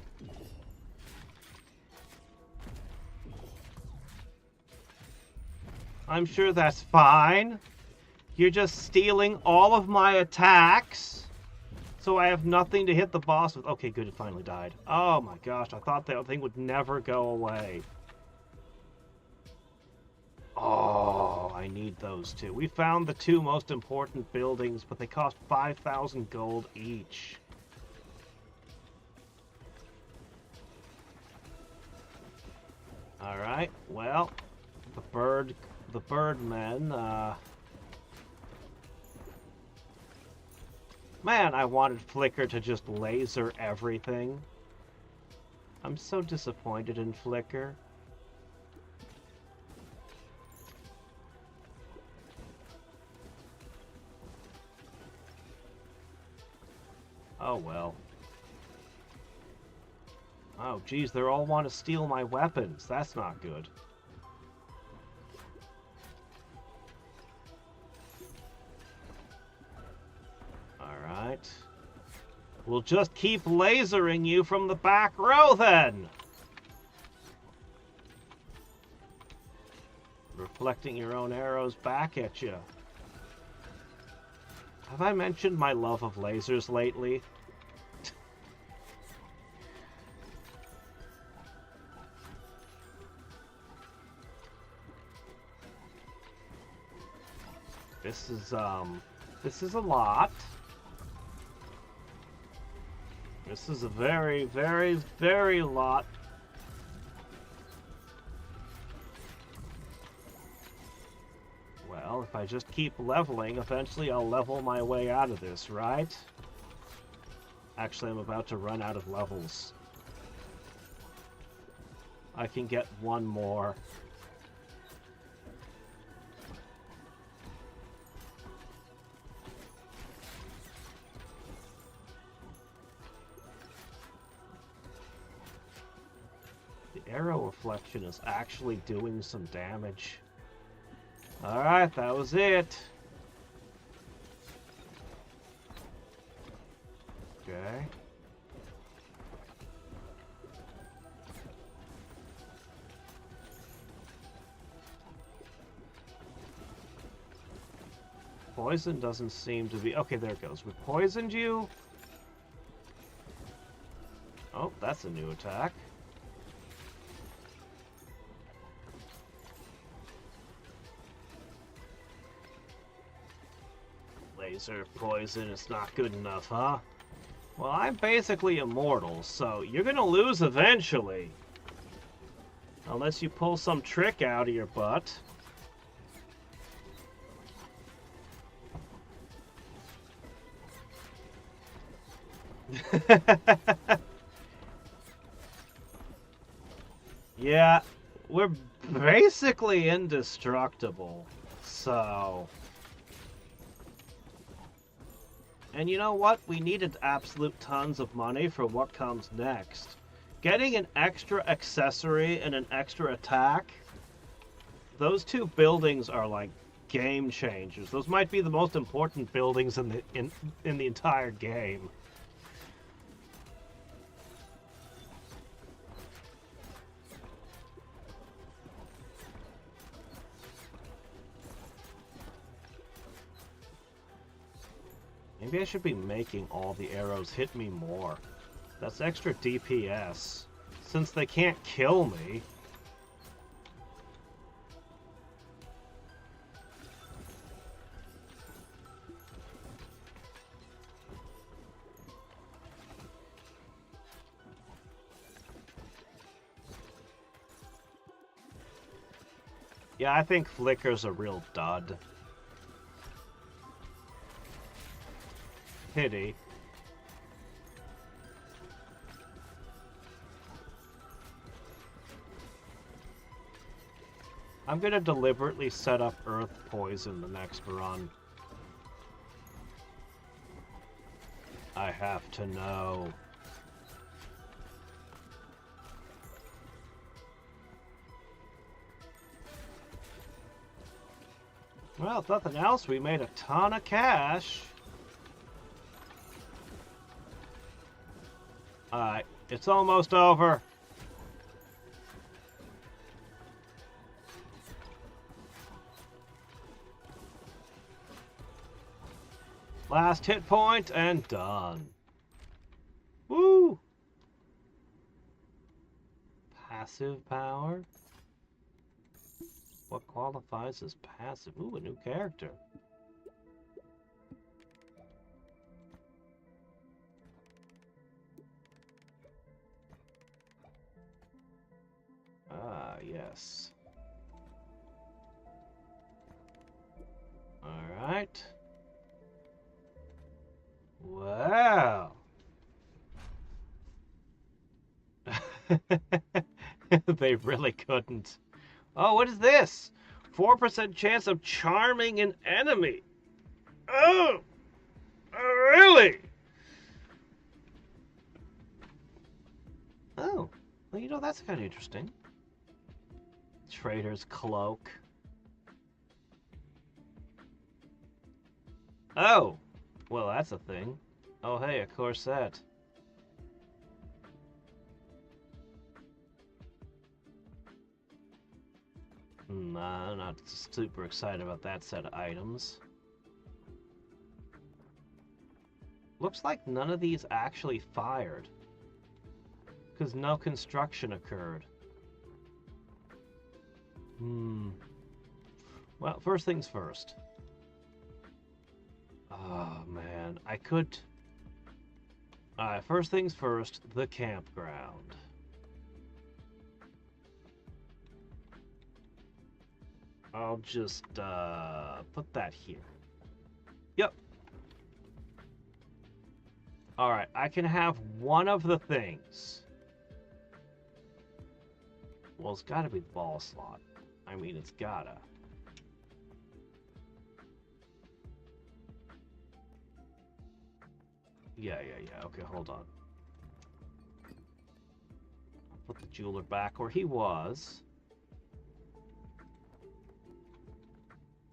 [SPEAKER 1] I'm sure that's fine. You're just stealing all of my attacks, so I have nothing to hit the boss with. Okay, good, it finally died. Oh my gosh, I thought that thing would never go away. Oh, I need those two. We found the two most important buildings, but they cost 5,000 gold each. Alright, well, the birdmen, man, I wanted Flicker to just laser everything. I'm so disappointed in Flicker. Oh, well. Oh, geez, they all want to steal my weapons. That's not good. Alright. We'll just keep lasering you from the back row, then! Reflecting your own arrows back at you. Have I mentioned my love of lasers lately? This is a lot. This is a very, very, very lot. Well, if I just keep leveling, eventually I'll level my way out of this, right? Actually, I'm about to run out of levels. I can get one more. The arrow reflection is actually doing some damage. Alright, that was it. Okay. Poison doesn't seem to be... Okay, there it goes. We poisoned you. Oh, that's a new attack. Laser poison is not good enough, huh? Well, I'm basically immortal, so you're gonna lose eventually. Unless you pull some trick out of your butt. Yeah, we're basically indestructible, so... And you know what? We needed absolute tons of money for what comes next. Getting an extra accessory and an extra attack, those two buildings are like game changers. Those might be the most important buildings in the entire game. Maybe I should be making all the arrows hit me more. That's extra DPS. Since they can't kill me. Yeah, I think Flicker's a real dud. Pity. I'm gonna deliberately set up Earth Poison the next run. I have to know. Well, if nothing else, we made a ton of cash. Alright, it's almost over. Last hit point and done. Woo! Passive power? What qualifies as passive? Ooh, a new character. Ah, yes. Alright. Wow. They really couldn't. Oh, what is this? 4% chance of charming an enemy. Oh! Really? Oh. Well, you know, that's kind of interesting. Trader's Cloak. Oh! Well, that's a thing. Oh, hey, a corset. Nah, I'm not super excited about that set of items. Looks like none of these actually fired. Because no construction occurred. Well, first things first. Oh, man. I could... Alright, first things first, the campground. I'll just put that here. Yep. Alright, I can have one of the things. Well, it's gotta be the ball slot. I mean, it's gotta. Yeah. Okay, hold on. I'll put the jeweler back where he was.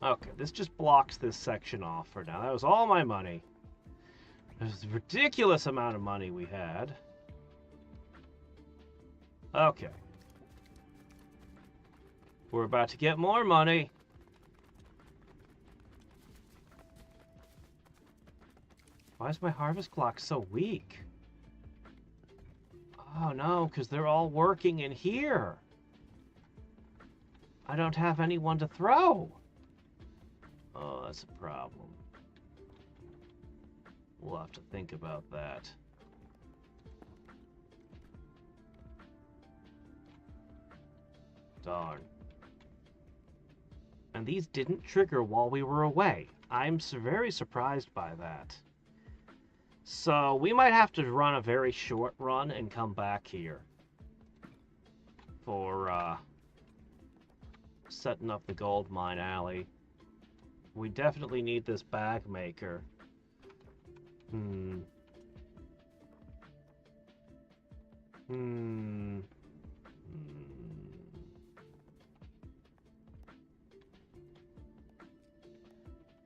[SPEAKER 1] Okay, this just blocks this section off for now. That was all my money. There's a ridiculous amount of money we had. Okay. We're about to get more money. Why is my harvest clock so weak? Oh no, because they're all working in here. I don't have anyone to throw. Oh, that's a problem. We'll have to think about that. Darn. And these didn't trigger while we were away. I'm very surprised by that. So we might have to run a very short run and come back here for setting up the gold mine alley. We definitely need this bag maker.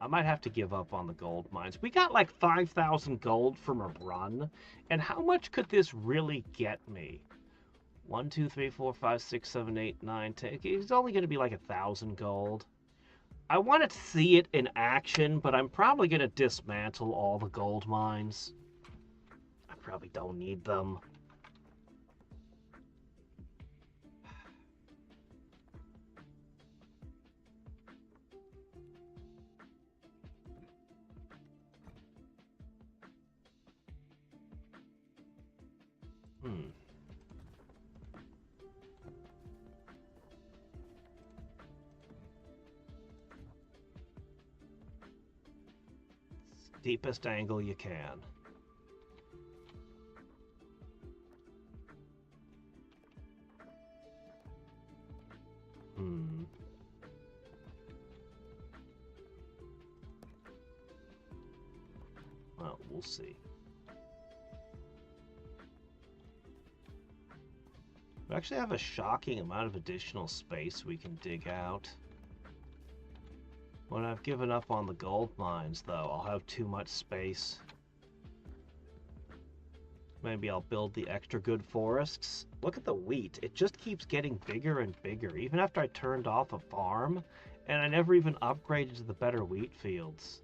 [SPEAKER 1] I might have to give up on the gold mines. We got like 5,000 gold from a run. And how much could this really get me? 1, 2, 3, 4, 5, 6, 7, 8, 9, 10. It's only going to be like 1,000 gold. I want to see it in action, but I'm probably going to dismantle all the gold mines. I probably don't need them. Deepest angle you can. Well, we'll see. We actually have a shocking amount of additional space we can dig out. When I've given up on the gold mines, though, I'll have too much space. Maybe I'll build the extra good forests. Look at the wheat. It just keeps getting bigger and bigger, even after I turned off a farm, and I never even upgraded to the better wheat fields.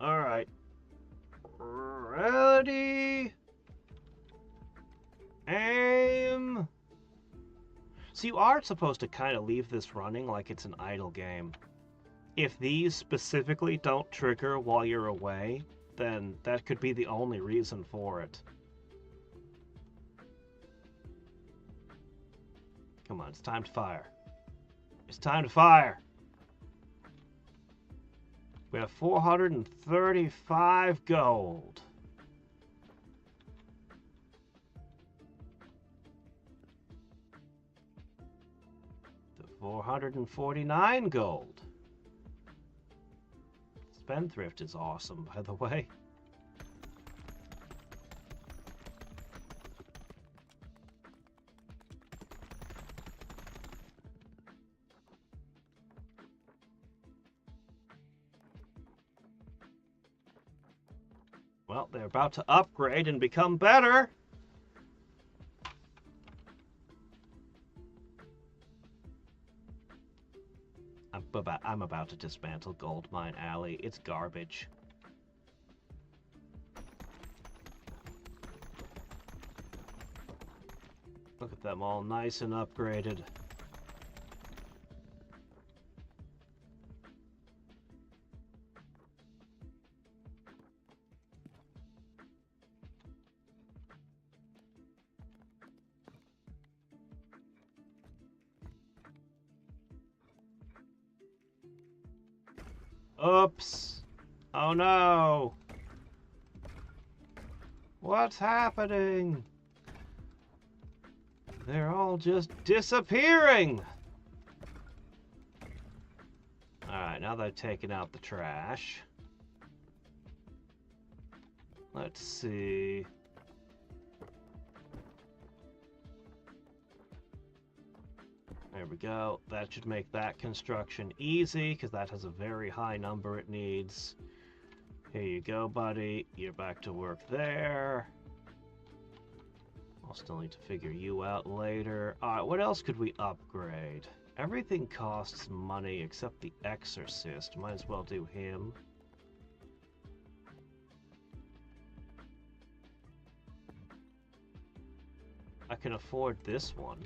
[SPEAKER 1] All right. Ready. Aim. So you are supposed to kind of leave this running like it's an idle game. If these specifically don't trigger while you're away, then that could be the only reason for it. Come on, it's time to fire. It's time to fire. We have 435 gold. To 449 gold. Spendthrift is awesome, by the way. Well, they're about to upgrade and become better. I'm about to dismantle Gold Mine Alley. It's garbage. Look at them all nice and upgraded. Oops. Oh no. What's happening? They're all just disappearing. Alright, now they've taken out the trash. Let's see. There we go. That should make that construction easy, because that has a very high number it needs. Here you go, buddy. You're back to work there. I'll still need to figure you out later. Alright, what else could we upgrade? Everything costs money except the Exorcist. Might as well do him. I can afford this one.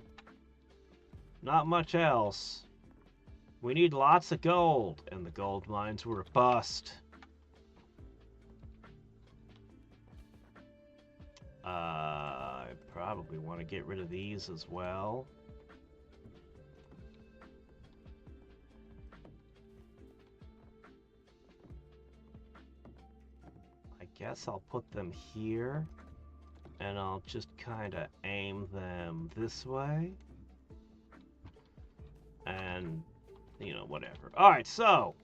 [SPEAKER 1] Not much else. We need lots of gold, and the gold mines were a bust. I probably want to get rid of these as well. I guess I'll put them here, and I'll just kind of aim them this way. And, you know, whatever. Alright, so.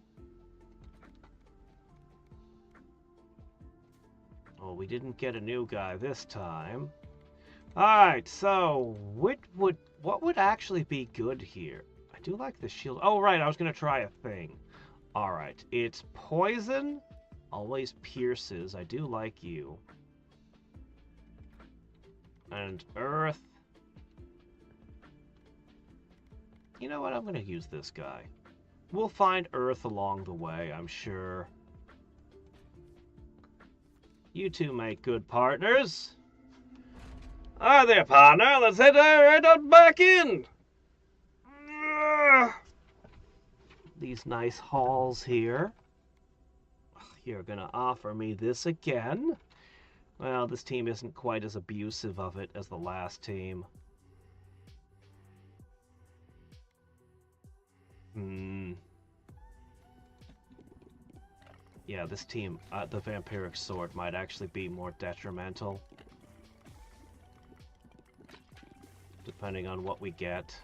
[SPEAKER 1] Well, we didn't get a new guy this time. Alright, so what would actually be good here? I do like the shield. Oh, right, I was going to try a thing. Alright, it's poison Always pierces. I do like you. And earth. You know what? I'm going to use this guy. We'll find earth along the way, I'm sure. You two make good partners. Hi there, partner. Let's head right on back in. These nice halls here. You're going to offer me this again? Well, this team isn't quite as abusive of it as the last team. Yeah, this team, the vampiric sword might actually be more detrimental. Depending on what we get.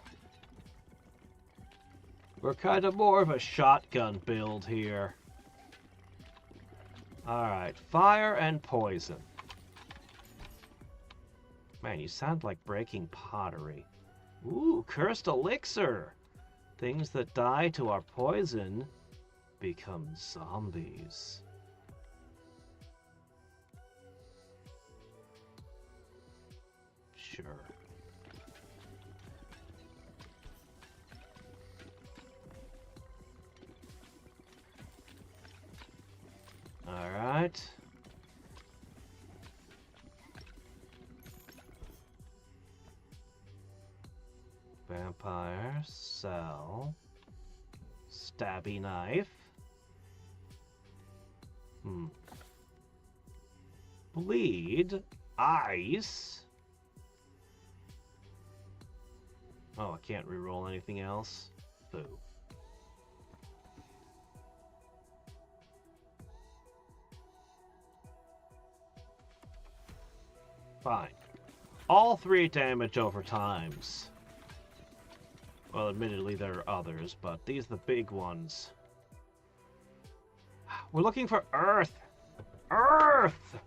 [SPEAKER 1] We're kind of more of a shotgun build here. Alright, fire and poison. Man, you sound like breaking pottery. Ooh, cursed elixir! Things that die to our poison become zombies. Sure. Alright. Vampire, cell, stabby knife. Bleed, ice. Oh, I can't reroll anything else? Boo. Fine. All 3 damage over times. Well, admittedly there are others, but these are the big ones. We're looking for Earth! Earth!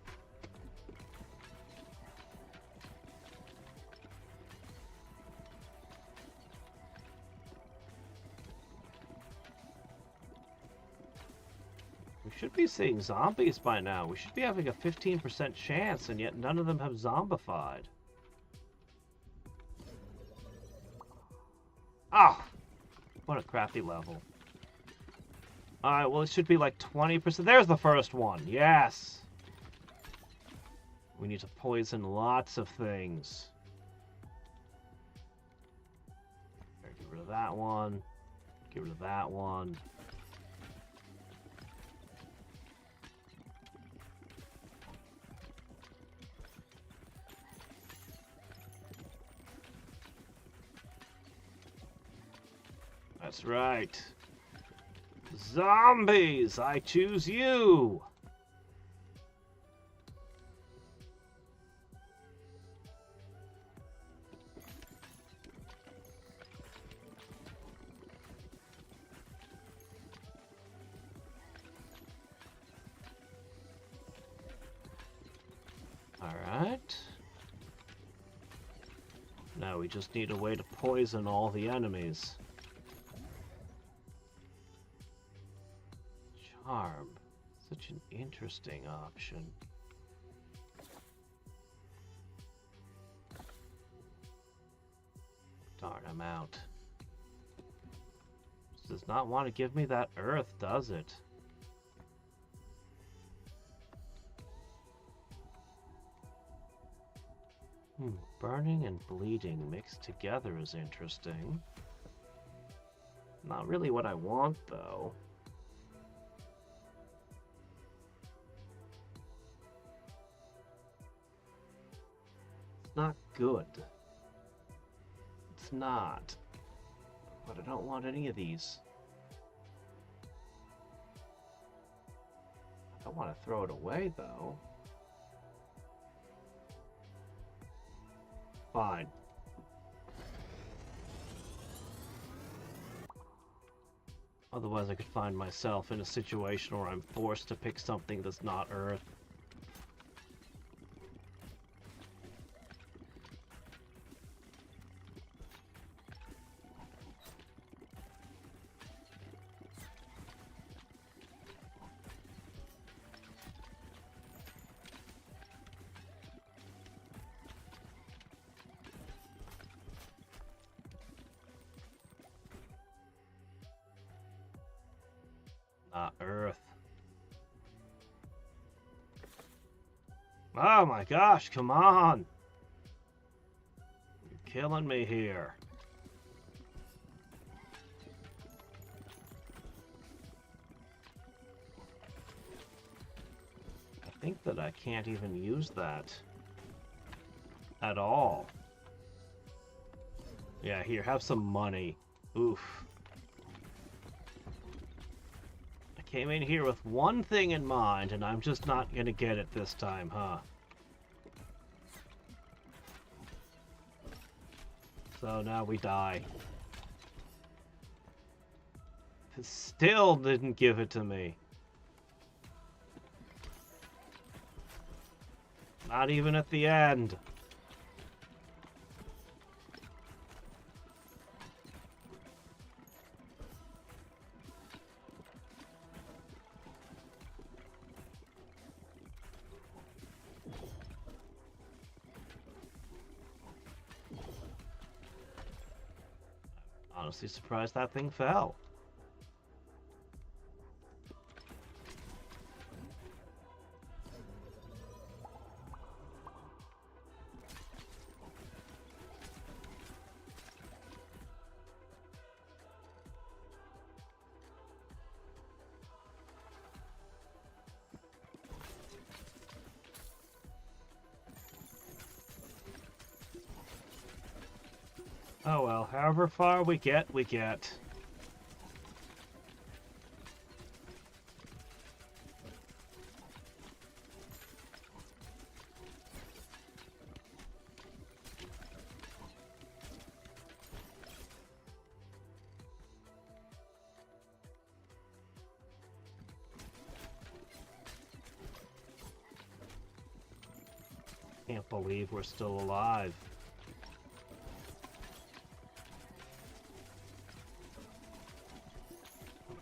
[SPEAKER 1] We should be seeing zombies by now. We should be having a 15% chance, and yet none of them have zombified. Oh! What a crappy level. Alright, well it should be like 20%. There's the first one. Yes! We need to poison lots of things. Get rid of that one. Get rid of that one. That's right. Zombies! I choose you! Alright. Now we just need a way to poison all the enemies. Charm. Such an interesting option. Darn, I'm out. This does not want to give me that earth, does it? Burning and bleeding mixed together is interesting. Not really what I want, though. It's not good. It's not. But I don't want any of these. I don't want to throw it away, though. Fine. Otherwise I could find myself in a situation where I'm forced to pick something that's not Earth. Earth. Oh my gosh, come on! You're killing me here. I think that I can't even use that at all. Yeah, here, have some money. Oof. I came in here with one thing in mind, and I'm just not gonna get it this time, huh? So now we die. It still didn't give it to me. Not even at the end. Honestly surprised that thing fell. Oh well, however far we get, we get. Can't believe we're still alive.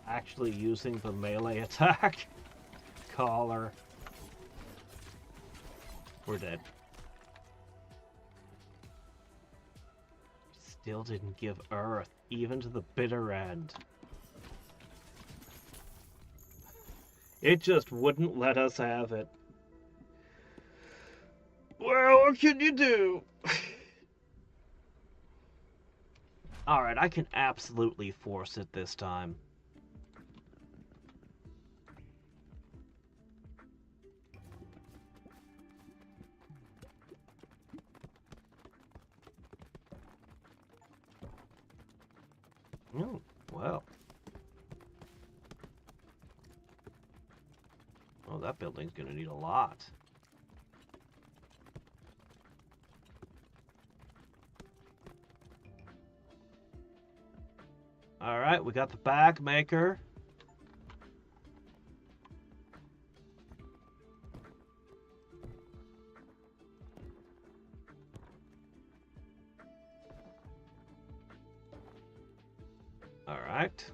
[SPEAKER 1] Actually using the melee attack. Collar. We're dead. Still didn't give Earth, even to the bitter end. It just wouldn't let us have it. Well, what can you do? Alright, I can absolutely force it this time. Oh, well. Oh, that building's gonna need a lot. Alright, we got the bag maker. Alright.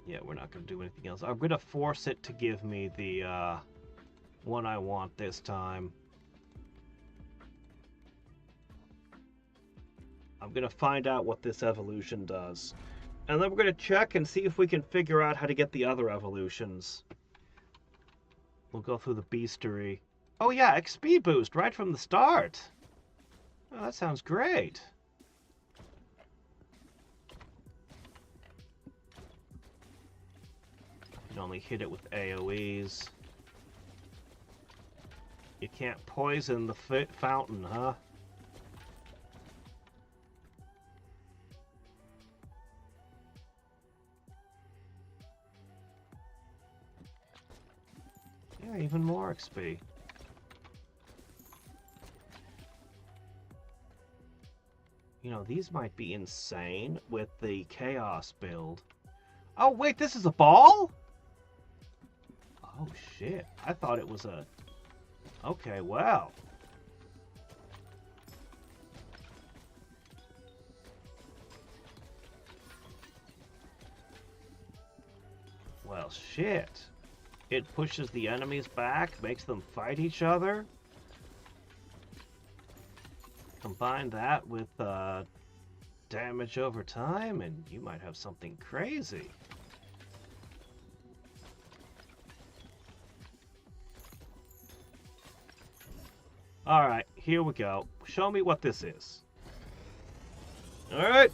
[SPEAKER 1] Yeah, we're not going to do anything else. I'm going to force it to give me the one I want this time. I'm going to find out what this evolution does. And then we're going to check and see if we can figure out how to get the other evolutions. We'll go through the beastery. Oh yeah, XP boost right from the start. Oh, that sounds great. You can only hit it with AoEs. You can't poison the fountain, huh? Yeah, even more XP. You know, these might be insane with the Chaos build. Oh, wait, this is a ball? Oh, shit. I thought it was a... Okay, well. Well, shit. It pushes the enemies back, makes them fight each other. Combine that with damage over time, and you might have something crazy. Alright, here we go. Show me what this is. Alright,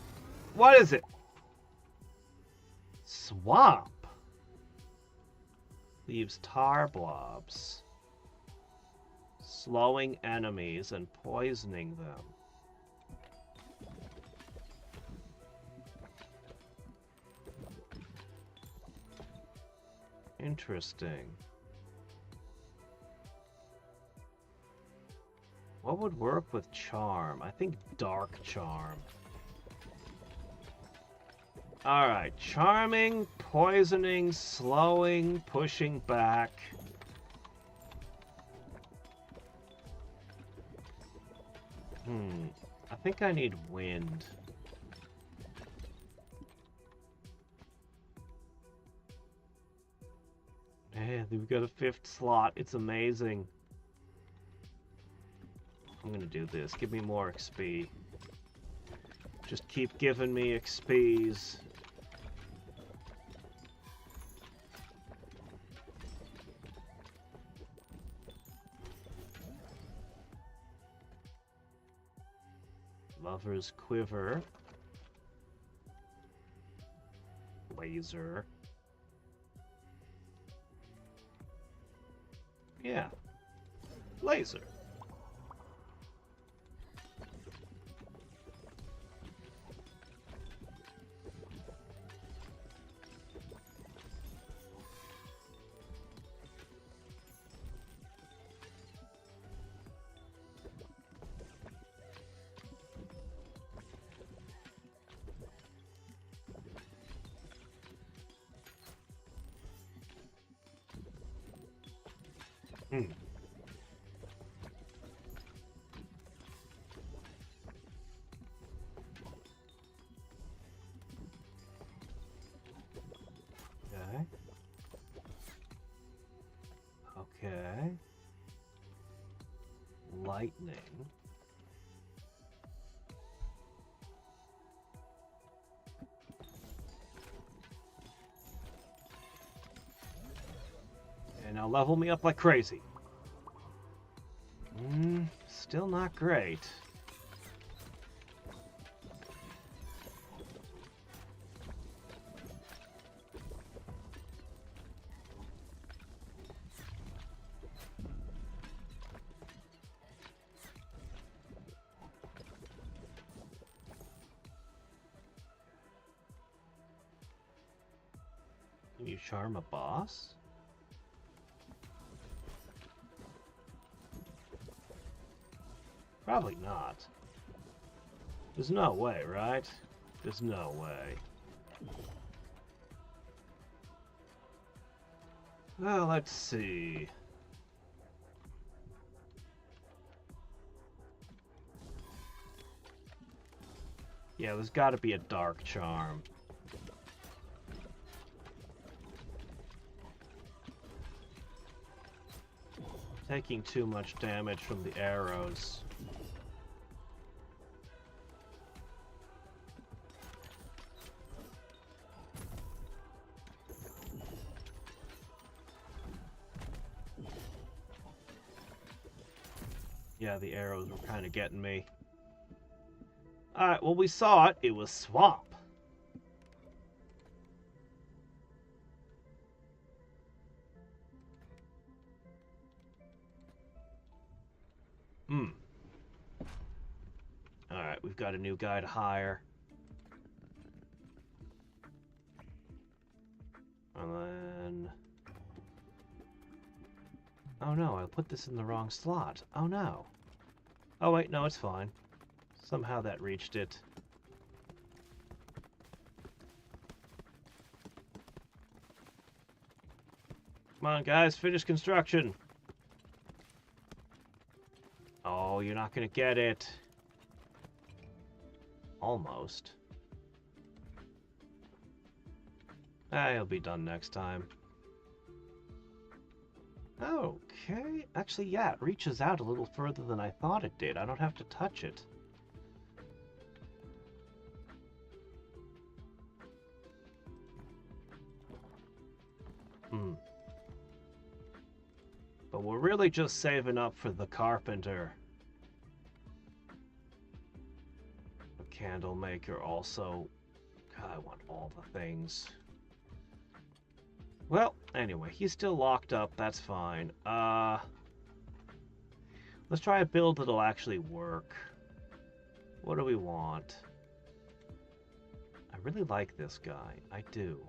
[SPEAKER 1] what is it? Swamp. Leaves tar blobs. Slowing enemies and poisoning them. Interesting. What would work with charm? I think dark charm. Alright, charming, poisoning, slowing, pushing back. I think I need wind. Man, we've got a 5th slot. It's amazing. I'm gonna do this. Give me more XP. Just keep giving me XPs. Lover's Quiver. Laser. Yeah. Laser. Okay. Lightning. And now level me up like crazy. Still not great. Can you charm a boss? Probably not. There's no way, right? There's no way. Well, let's see. Yeah, there's got to be a dark charm. Taking too much damage from the arrows. Yeah, the arrows were kind of getting me. Alright, well, we saw it. It was swamp. Alright, we've got a new guy to hire. And then... Oh no, I put this in the wrong slot. Oh no. Oh wait, no, it's fine. Somehow that reached it. Come on, guys, finish construction. Oh, you're not gonna get it. Almost. He'll be done next time. Okay. Actually, yeah, it reaches out a little further than I thought it did. I don't have to touch it. But we're really just saving up for the carpenter. The candle maker also. God, I want all the things. Well, anyway, he's still locked up. That's fine. Let's try a build that'll actually work. What do we want? I really like this guy. I do.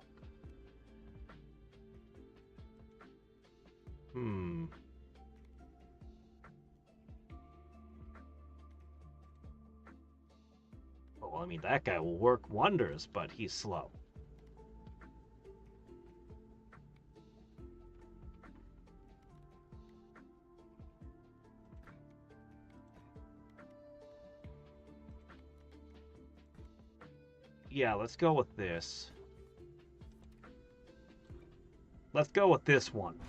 [SPEAKER 1] Well, I mean, that guy will work wonders, but he's slow. Yeah, let's go with this. Let's go with this one.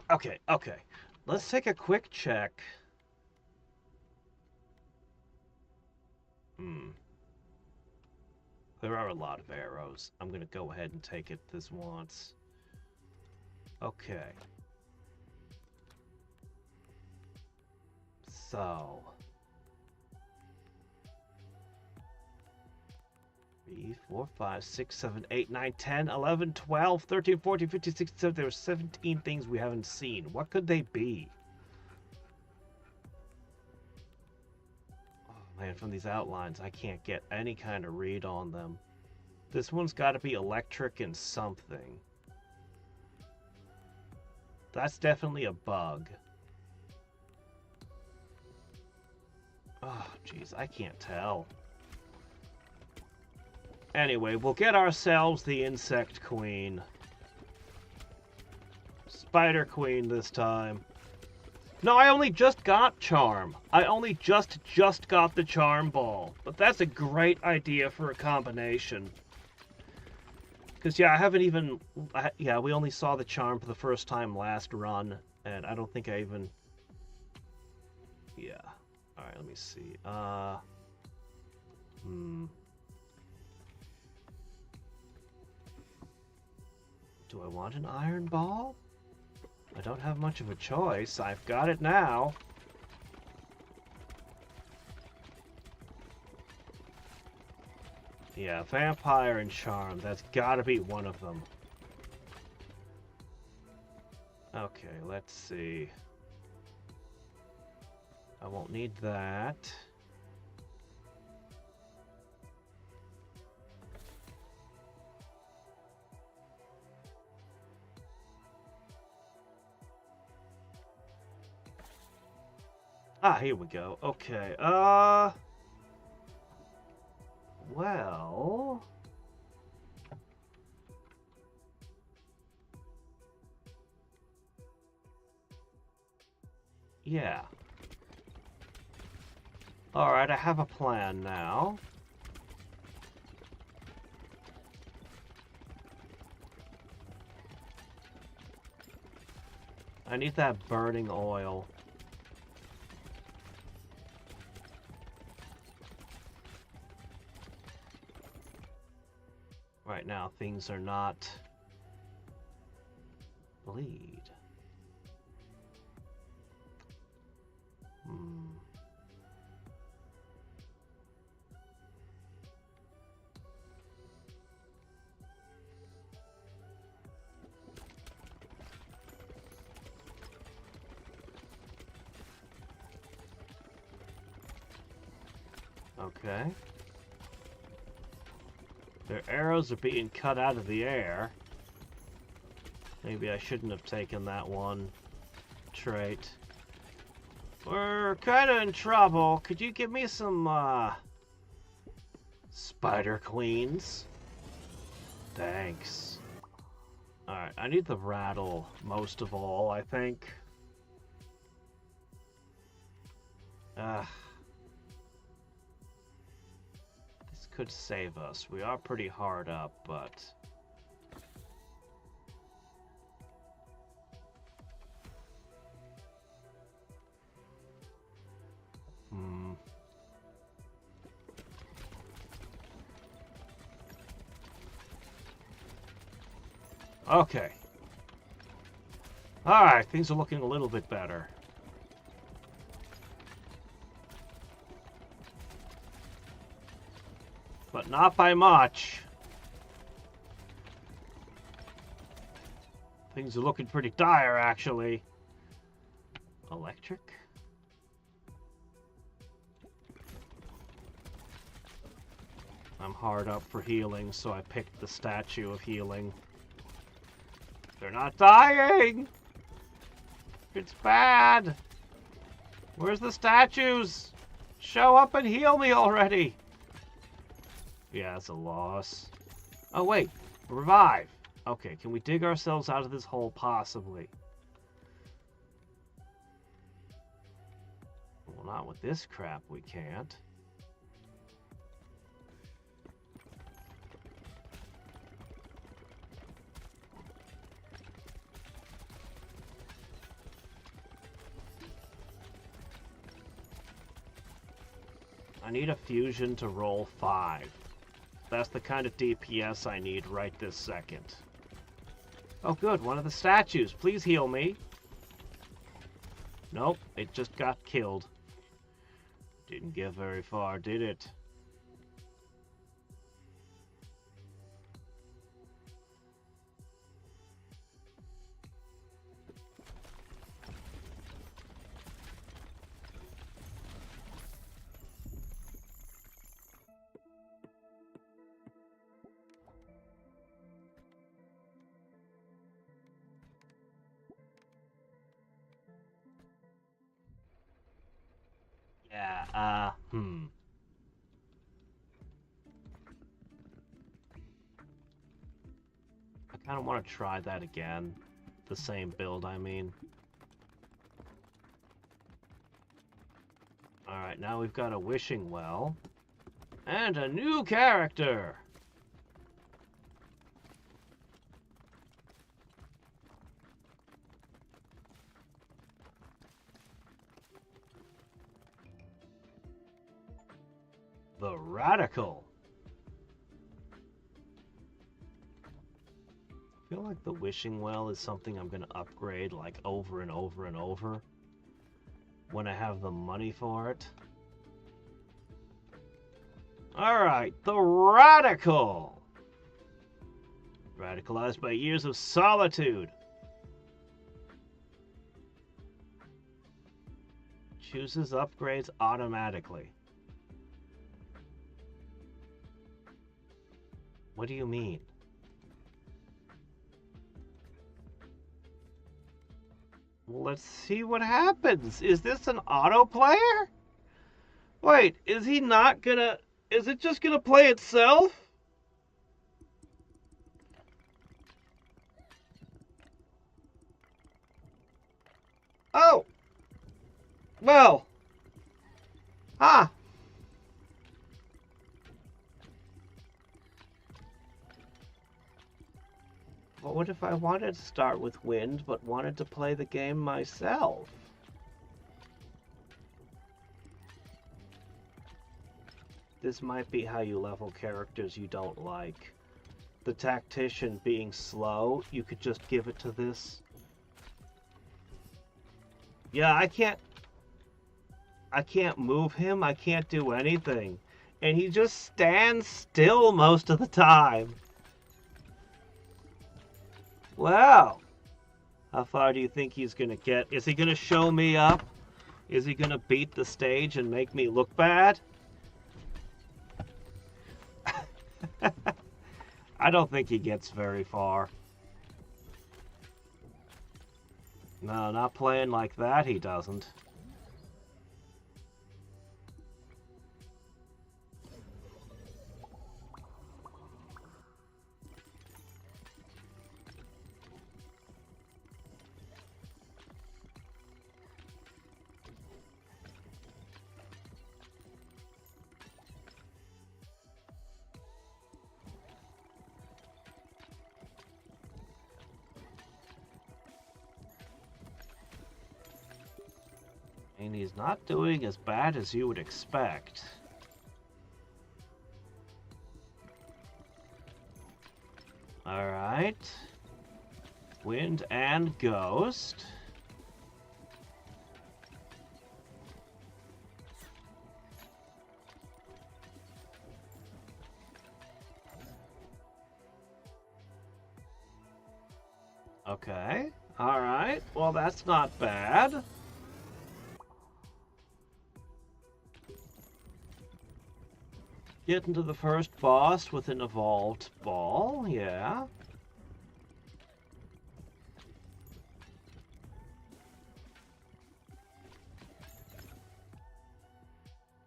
[SPEAKER 1] Okay. Let's take a quick check. There are a lot of arrows. I'm going to go ahead and take it this once. Okay. So. 3, 4, 5, 6, 7, 8, 9, 10, 11, 12, 13, 14, 15, 16, 17. There are 17 things we haven't seen. What could they be? Oh man, from these outlines, I can't get any kind of read on them. This one's got to be electric and something. That's definitely a bug. Oh, jeez, I can't tell. Anyway, we'll get ourselves the Insect Queen. Spider Queen this time. No, I only just got Charm. I only just got the Charm Ball. But that's a great idea for a combination. Because, yeah, I haven't even... yeah, we only saw the Charm for the first time last run. And I don't think I even... Yeah. Alright, let me see. Do I want an iron ball? I don't have much of a choice. I've got it now. Yeah, vampire and charm. That's gotta be one of them. Okay, let's see. I won't need that. Ah, here we go. Okay, well... yeah. Alright, I have a plan now. I need that burning oil. Right now, things are not... bleed. Okay. Their arrows are being cut out of the air. Maybe I shouldn't have taken that one trait. We're kind of in trouble. Could you give me some, Spider Queens? Thanks. Alright, I need the rattle most of all, I think. This could save us. We are pretty hard up, but... Okay. Alright, things are looking a little bit better. But not by much. Things are looking pretty dire, actually. Electric? I'm hard up for healing, so I picked the statue of healing. They're not dying! It's bad! Where's the statues? Show up and heal me already! Yeah, it's a loss. Oh, wait. Revive. Okay, can we dig ourselves out of this hole? Possibly. Well, not with this crap, we can't. I need a fusion to roll 5. That's the kind of DPS I need right this second. Oh good, one of the statues. Please heal me. Nope, it just got killed. Didn't get very far, did it? Yeah, I kind of want to try that again. The same build, I mean. Alright, now we've got a wishing well. And a new character! The Radical. I feel like the wishing well is something I'm going to upgrade like over and over and over when I have the money for it. Alright, the Radical. Radicalized by years of solitude. Chooses upgrades automatically. What do you mean? Well, let's see what happens. Is this an auto player? Wait, is he not gonna... Is it just gonna play itself? Oh! Well... Huh. But what if I wanted to start with wind, but wanted to play the game myself? This might be how you level characters you don't like. The tactician being slow, you could just give it to this. Yeah, I can't move him, I can't do anything. And he just stands still most of the time. Wow. How far do you think he's gonna get? Is he gonna show me up? Is he gonna beat the stage and make me look bad? I don't think he gets very far. No, not playing like that, he doesn't. And he's not doing as bad as you would expect. Alright. Wind and Ghost. Okay. Alright. Well, that's not bad. Get into the first boss with an evolved ball. Yeah.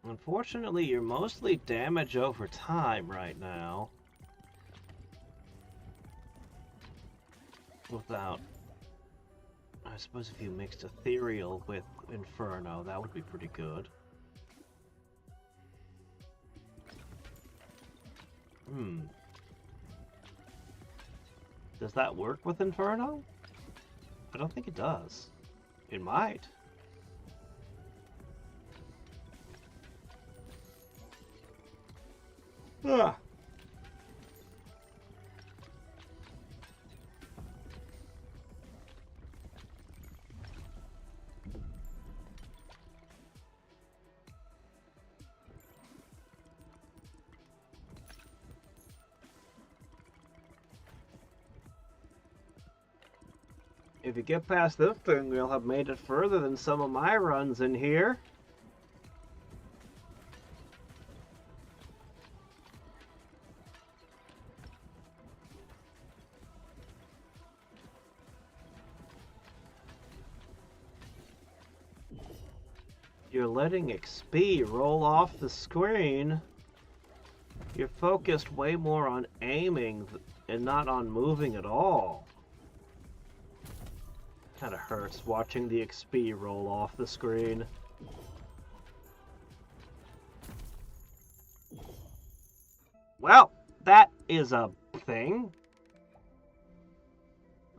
[SPEAKER 1] Unfortunately, you're mostly damage over time right now. Without... I suppose if you mixed Ethereal with Inferno, that would be pretty good. Does that work with Inferno? I don't think it does. It might. Ah. If you get past this thing, you'll have made it further than some of my runs in here. You're letting XP roll off the screen. You're focused way more on aiming and not on moving at all. Kinda hurts watching the XP roll off the screen. Well, that is a thing.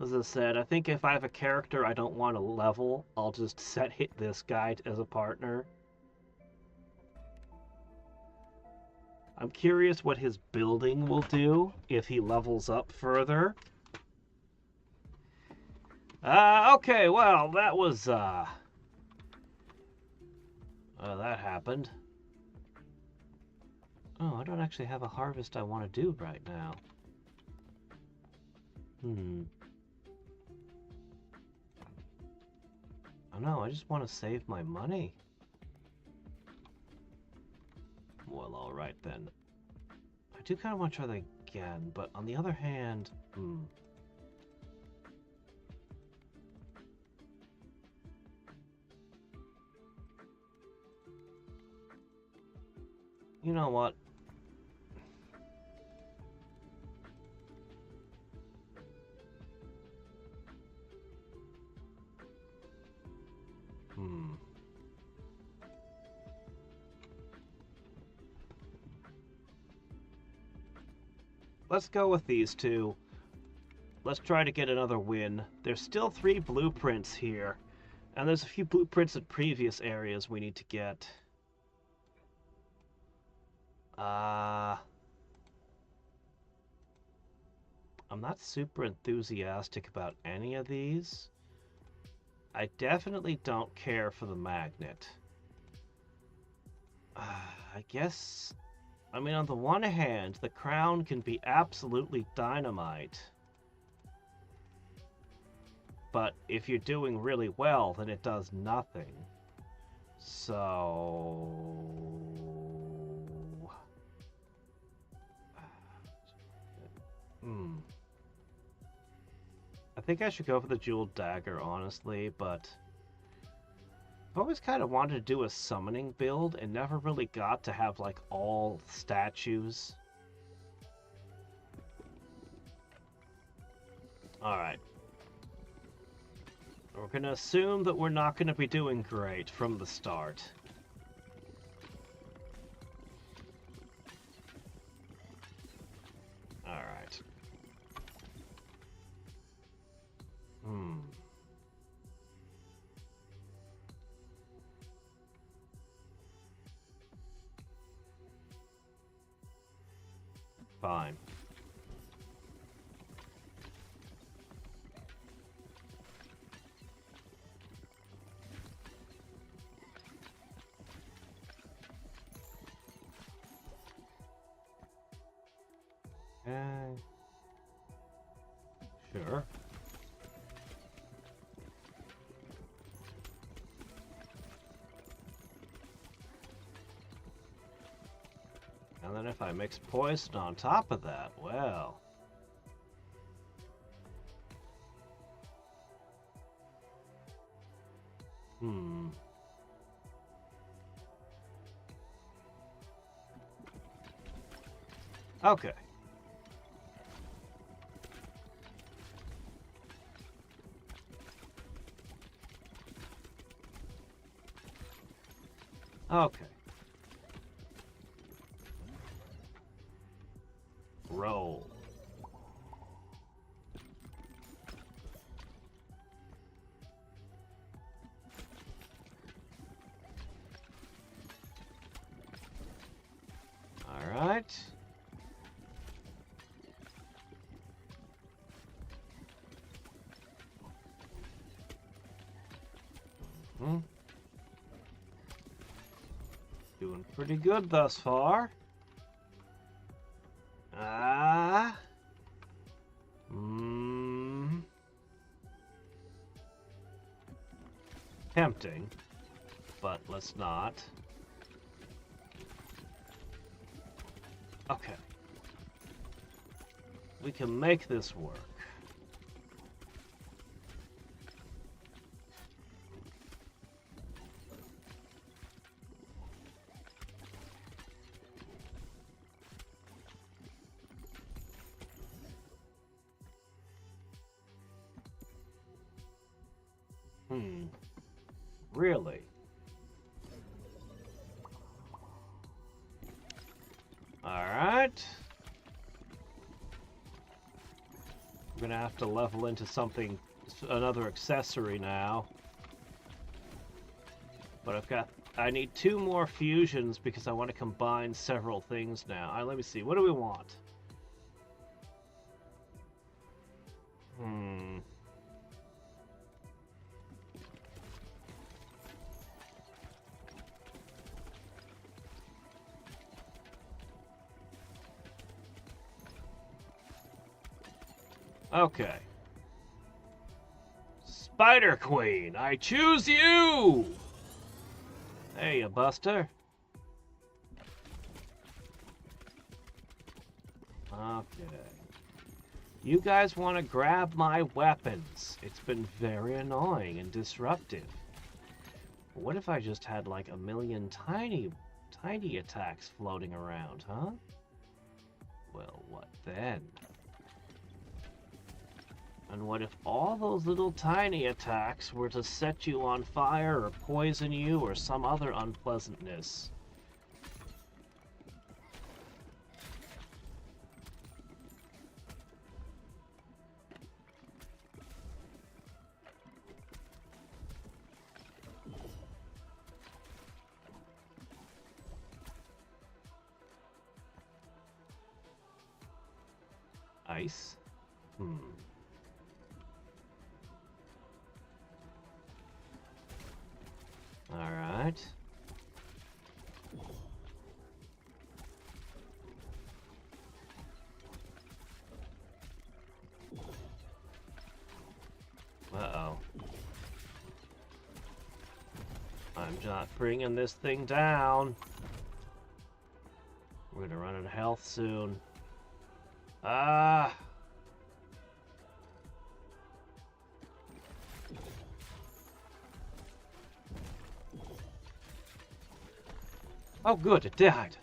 [SPEAKER 1] As I said, I think if I have a character I don't want to level, I'll just hit this guy as a partner. I'm curious what his building will do if he levels up further. Okay, well, that was, that happened. Oh, I don't actually have a harvest I want to do right now. Oh no, I just want to save my money. Well, alright then. I do kind of want to try that again, but on the other hand, you know what? Let's go with these two. Let's try to get another win. There's still 3 blueprints here. And there's a few blueprints in previous areas we need to get. I'm not super enthusiastic about any of these. I definitely don't care for the magnet. I guess... I mean, on the one hand, the crown can be absolutely dynamite. But if you're doing really well, then it does nothing. So... I think I should go for the jeweled dagger, honestly, but I've always kind of wanted to do a summoning build and never really got to have, like, all statues. Alright. We're gonna assume that we're not gonna be doing great from the start. Alright. Fine. Okay. Sure. And then if I mix poison on top of that, well... Okay. Okay. Roll. All right. Doing pretty good thus far. Tempting, but let's not. Okay. We can make this work. Really? Alright. I'm gonna have to level into something, another accessory now. But I need 2 more fusions because I want to combine several things now. Alright, let me see. What do we want? Okay. Spider Queen, I choose you! Hey, you buster. Okay. You guys want to grab my weapons. It's been very annoying and disruptive. What if I just had like a million tiny attacks floating around, huh? Well, what then? And what if all those little tiny attacks were to set you on fire or poison you or some other unpleasantness? Ice? Alright. Uh-oh. I'm not bringing this thing down. We're gonna run out of health soon. Oh, good, it died.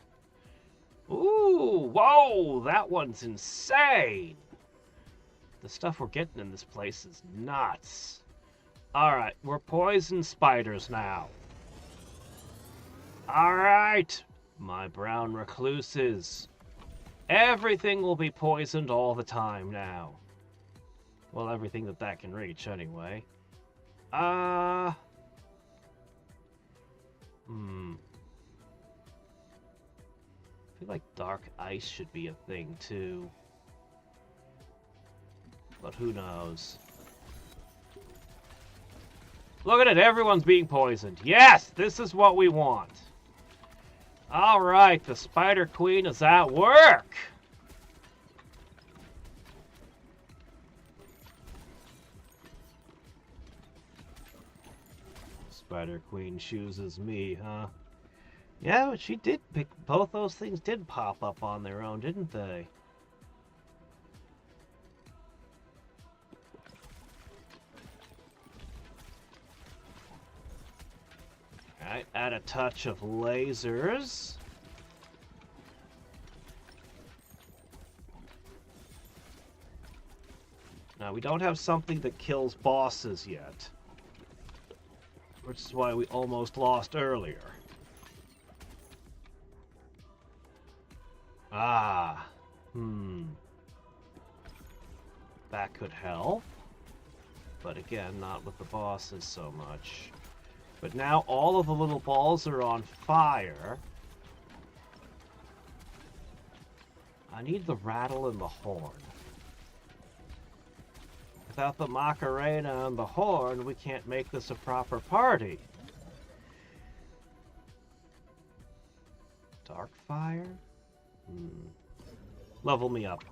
[SPEAKER 1] Ooh, whoa, that one's insane. The stuff we're getting in this place is nuts. Alright, we're poison spiders now. Alright, my brown recluses. Everything will be poisoned all the time now. Well, everything that can reach, anyway. I feel like dark ice should be a thing, too. But who knows? Look at it, everyone's being poisoned. Yes, this is what we want. Alright, the Spider Queen is at work. Spider Queen chooses me, huh? Yeah, but she did pick... Both those things did pop up on their own, didn't they? Alright, add a touch of lasers. Now, we don't have something that kills bosses yet. Which is why we almost lost earlier. Ah. That could help. But again, not with the bosses so much. But now all of the little balls are on fire. I need the rattle and the horn. Without the Macarena and the horn, we can't make this a proper party. Dark fire? Level me up.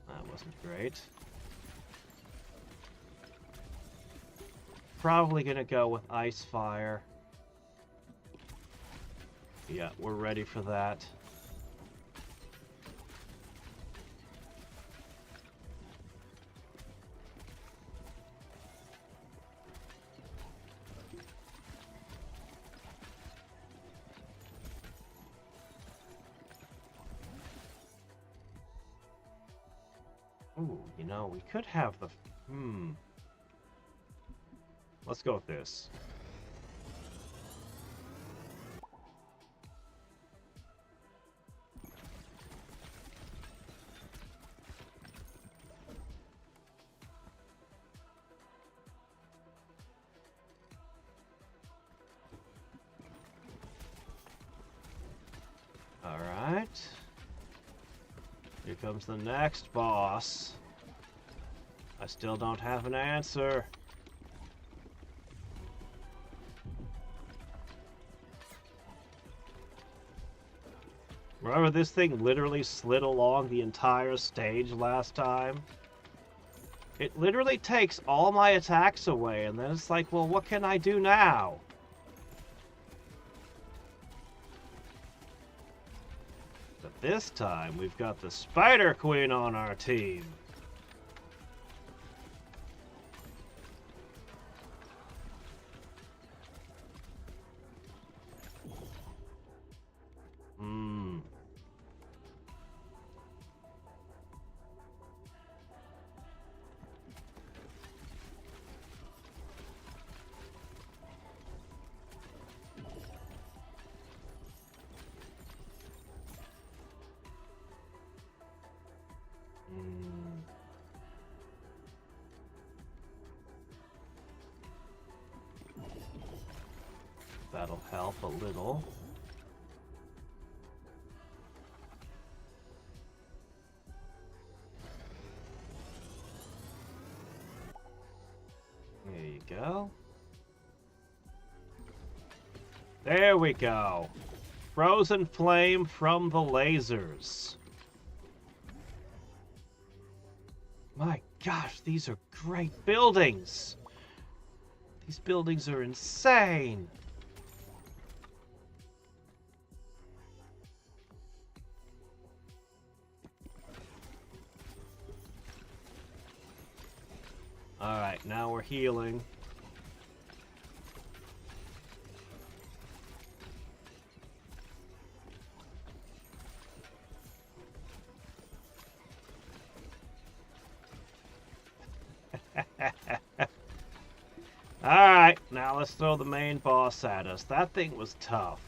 [SPEAKER 1] That wasn't great. Probably gonna go with ice fire. Yeah, we're ready for that. Ooh, you know, we could have the... Let's go with this. All right. Here comes the next boss. I still don't have an answer. Remember this thing literally slid along the entire stage last time? It literally takes all my attacks away, and then it's like, well, what can I do now? But this time, we've got the Spider Queen on our team. That'll help a little. There you go. There we go. Frozen flame from the lasers. My gosh, these are great buildings. These buildings are insane. Alright, now we're healing. Alright, now let's throw the main boss at us. That thing was tough.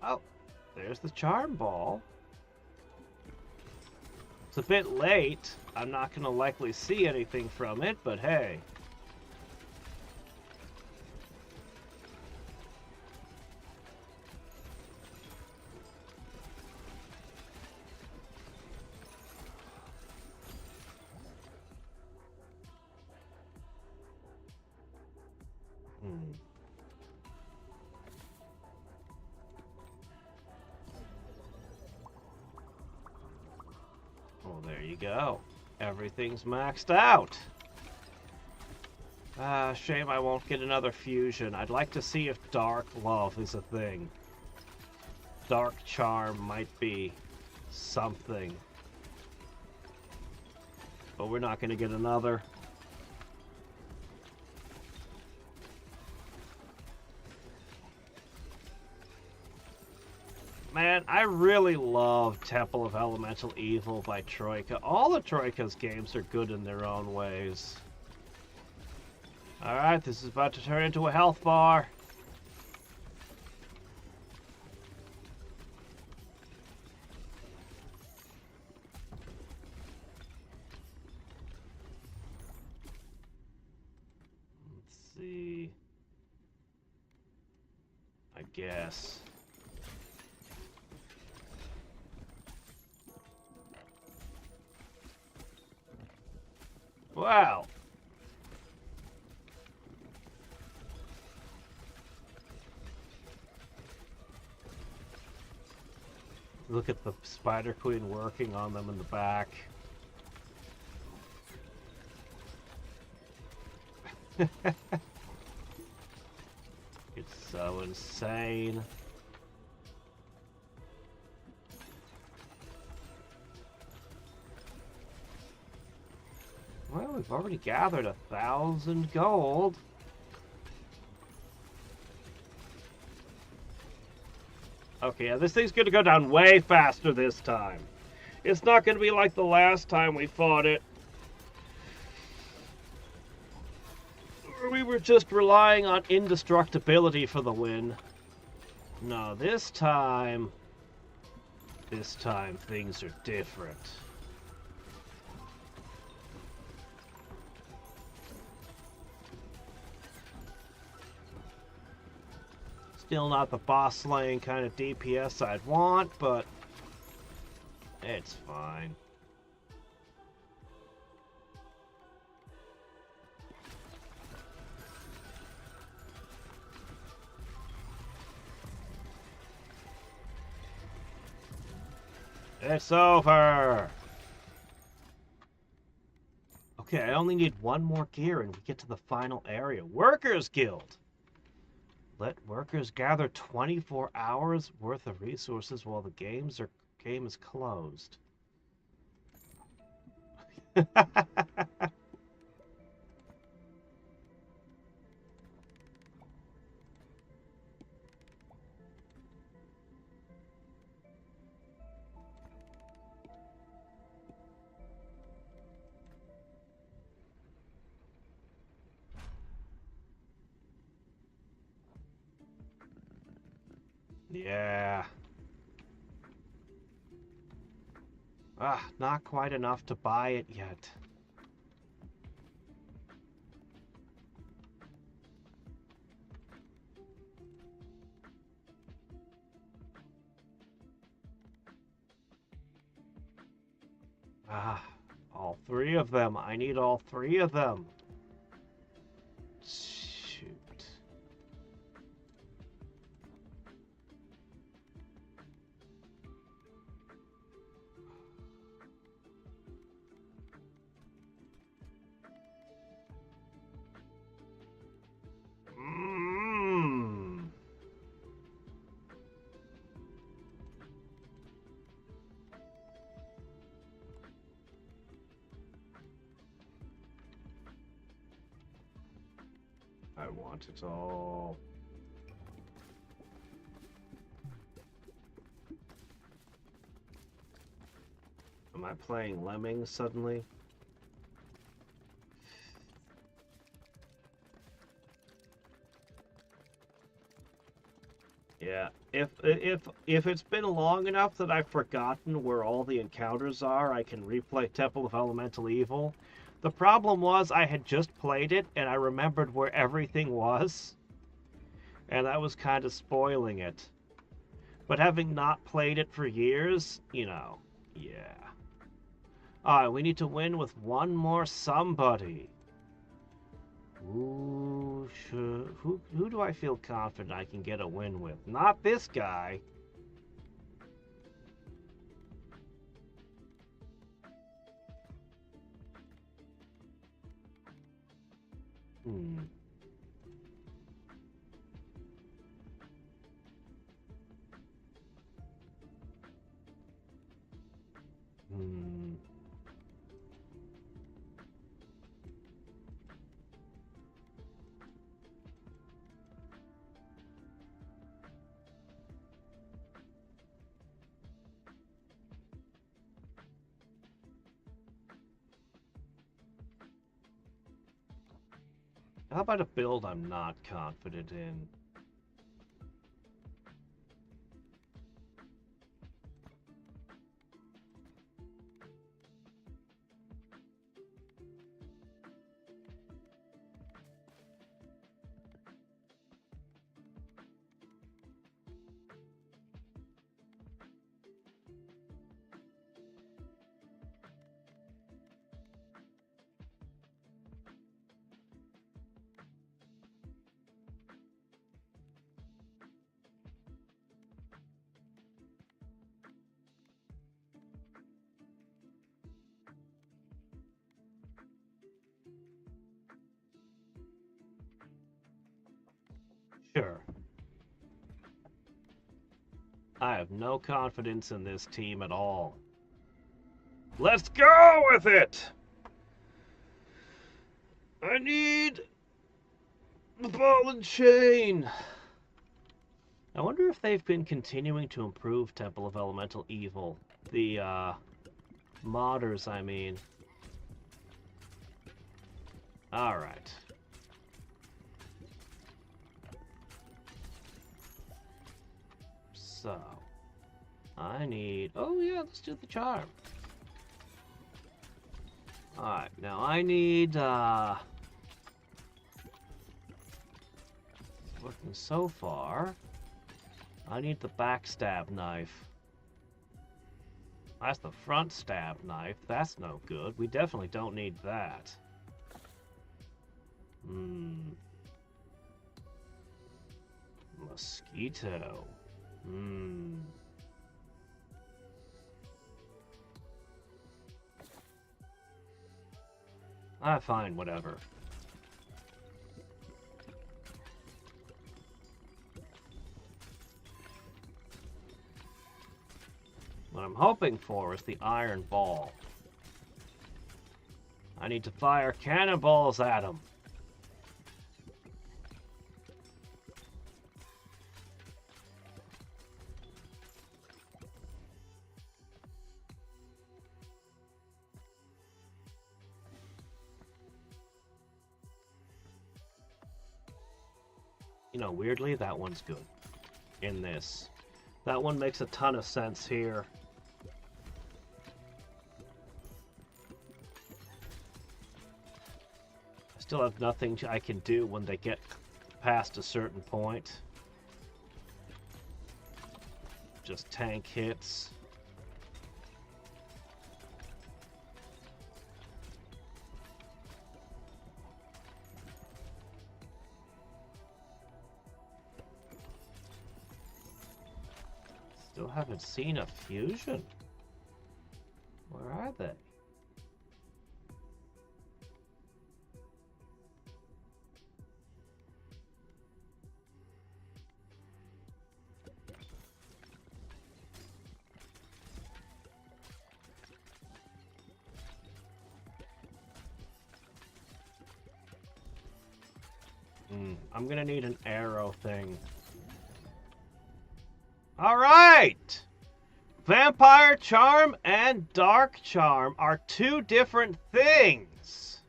[SPEAKER 1] Oh, there's the charm ball. It's a bit late. I'm not going to likely see anything from it, but hey. you go. Everything's maxed out. Shame I won't get another fusion. I'd like to see if Dark Love is a thing. Dark Charm might be something. But we're not going to get another. Man, I really love Temple of Elemental Evil by Troika. All the Troika's games are good in their own ways. Alright, this is about to turn into a health bar. Let's see. I guess. Wow. Look at the Spider Queen working on them in the back. It's so insane. Well, we've already gathered 1,000 gold. Okay, yeah, this thing's gonna go down way faster this time. It's not gonna be like the last time we fought it, where we were just relying on indestructibility for the win. No, this time things are different. Still not the boss slaying kind of DPS I'd want, but it's fine. It's over! Okay, I only need one more gear and we get to the final area. Workers Guild! Let workers gather 24 hours worth of resources while the game is closed. Yeah. Not quite enough to buy it yet. All three of them. I need all three of them. Shoot. I want it all. Am I playing Lemmings suddenly? Yeah, if it's been long enough that I've forgotten where all the encounters are, I can replay Temple of Elemental Evil. The problem was I had just played it and I remembered where everything was, and that was kind of spoiling it. But having not played it for years, you know, yeah. Alright, we need to win with one more somebody. Who do I feel confident I can get a win with? Not this guy. Hmm. Hmm. How about a build I'm not confident in? Sure. I have no confidence in this team at all. Let's go with it! I need the ball and chain. I wonder if they've been continuing to improve Temple of Elemental Evil. The, modders, I mean. Alright. So, I need... Oh yeah, let's do the charm. Alright, now I need, working so far. I need the backstab knife. That's the front stab knife. That's no good. We definitely don't need that. Mosquito. Fine, whatever. What I'm hoping for is the iron ball. I need to fire cannonballs at him. You know, weirdly, that one's good in this. That one makes a ton of sense here. I still have nothing I can do when they get past a certain point. Just tank hits. Still haven't seen a fusion. Where are they? I'm gonna need an arrow thing. Alright! Vampire Charm and Dark Charm are two different things.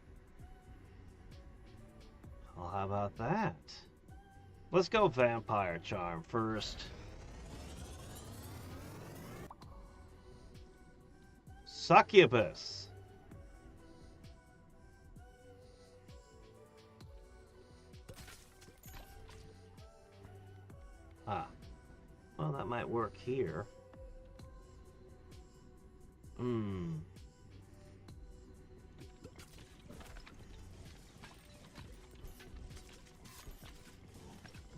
[SPEAKER 1] Well, how about that? Let's go Vampire Charm first. Succubus. Ah. Well, that might work here.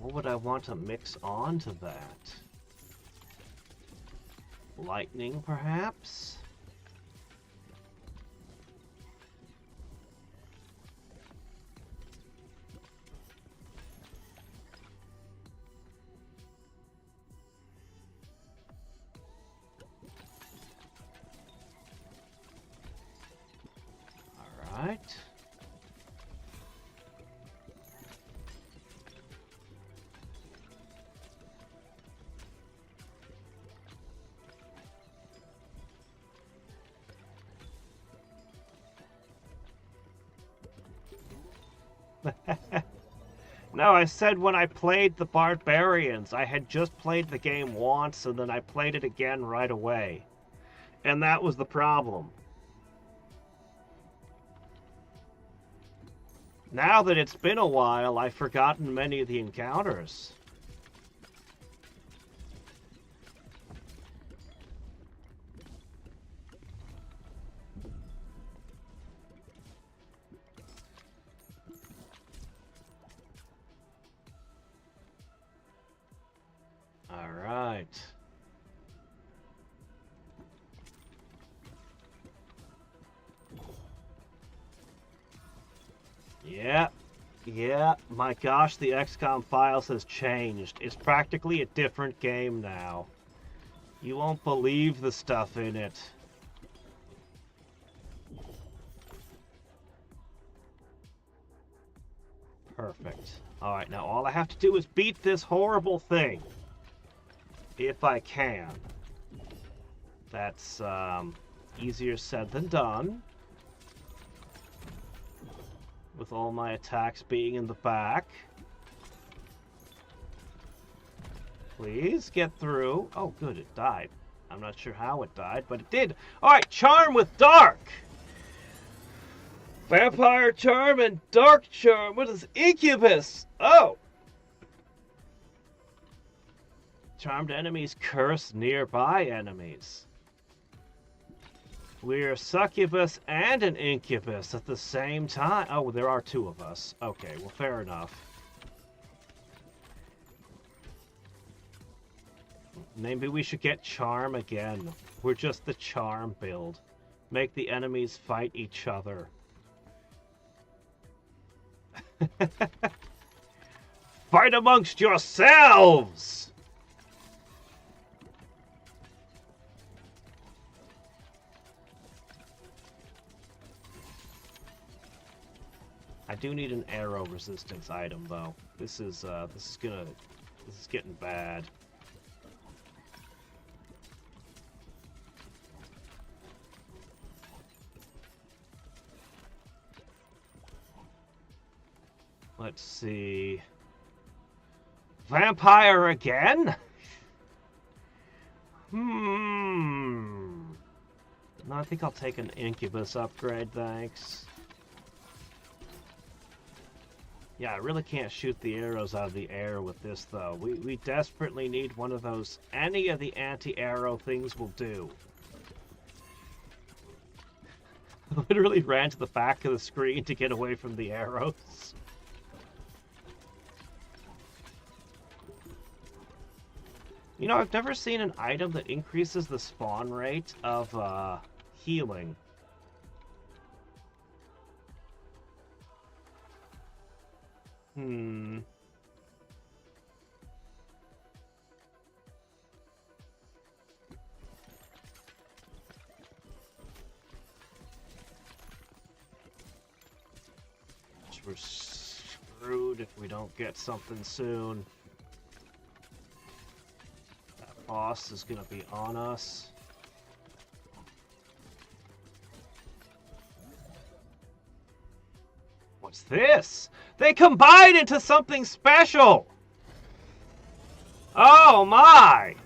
[SPEAKER 1] What would I want to mix onto that? Lightning, perhaps? No, I said when I played the Barbarians, I had just played the game once and then I played it again right away. And that was the problem. Now that it's been a while, I've forgotten many of the encounters. All right. Yeah, my gosh, the XCOM files has changed. It's practically a different game now. You won't believe the stuff in it. Perfect. Alright, now all I have to do is beat this horrible thing. If I can. That's, easier said than done. With all my attacks being in the back. Please get through. Oh, good, it died. I'm not sure how it died, but it did. Alright, Charm with Dark. Vampire Charm and Dark Charm. What is Incubus? Oh. Charmed enemies curse nearby enemies. We're succubus and an incubus at the same time. Oh, there are two of us. Okay, well, fair enough. Maybe we should get charm again. We're just the charm build. Make the enemies fight each other. Fight amongst yourselves! I do need an arrow resistance item though. This is getting bad. Let's see. Vampire again? No, I think I'll take an Incubus upgrade, thanks. Yeah, I really can't shoot the arrows out of the air with this, though. We desperately need one of those. Any of the anti-arrow things will do. I literally ran to the back of the screen to get away from the arrows. You know, I've never seen an item that increases the spawn rate of healing. We're screwed if we don't get something soon. That boss is gonna be on us. What's this? They combine into something special! Oh my!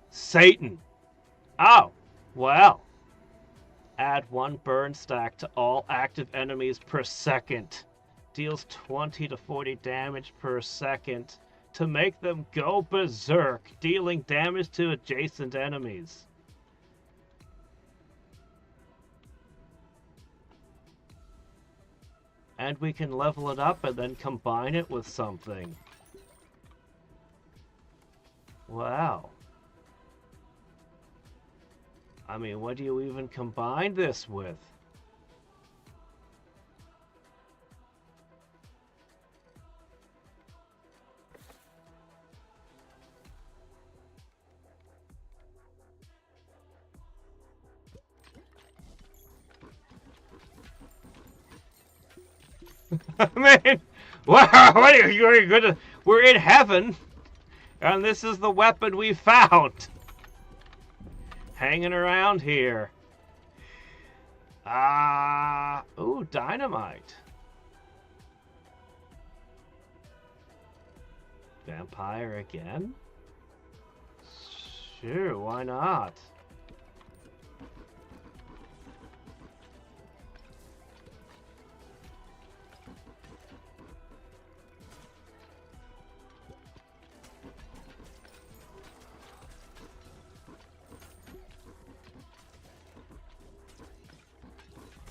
[SPEAKER 1] Satan. Oh, well. Add 1 burn stack to all active enemies per second. Deals 20 to 40 damage per second to make them go berserk, dealing damage to adjacent enemies. And we can level it up and then combine it with something. Wow. I mean, what do you even combine this with? I mean, what are you gonna? We're in heaven, and this is the weapon we found. Hanging around here. Ooh, dynamite. Vampire again? Sure, why not?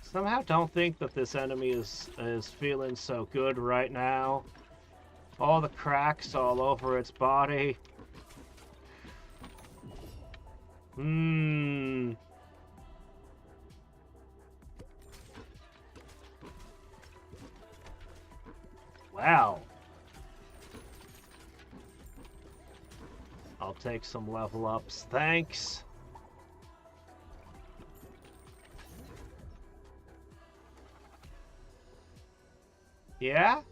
[SPEAKER 1] Somehow don't think that this enemy is feeling so good right now. All the cracks all over its body. Wow. I'll take some level ups, thanks. Yeah?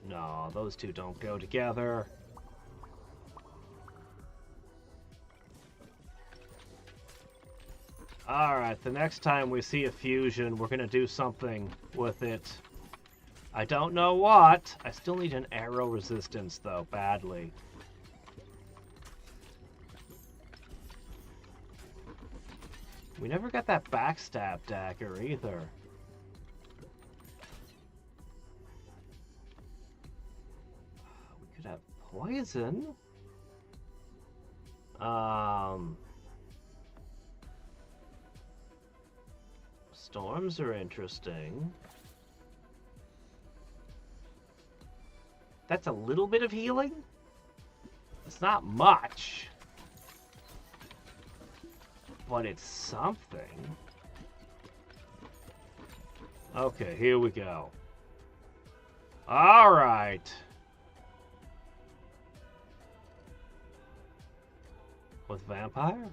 [SPEAKER 1] No, those two don't go together. Alright, the next time we see a fusion, we're gonna do something with it. I don't know what. I still need an arrow resistance, though, badly. We never got that backstab dagger, either. We could have poison. Storms are interesting. That's a little bit of healing? It's not much. But it's something. Okay, here we go. Alright. With vampire?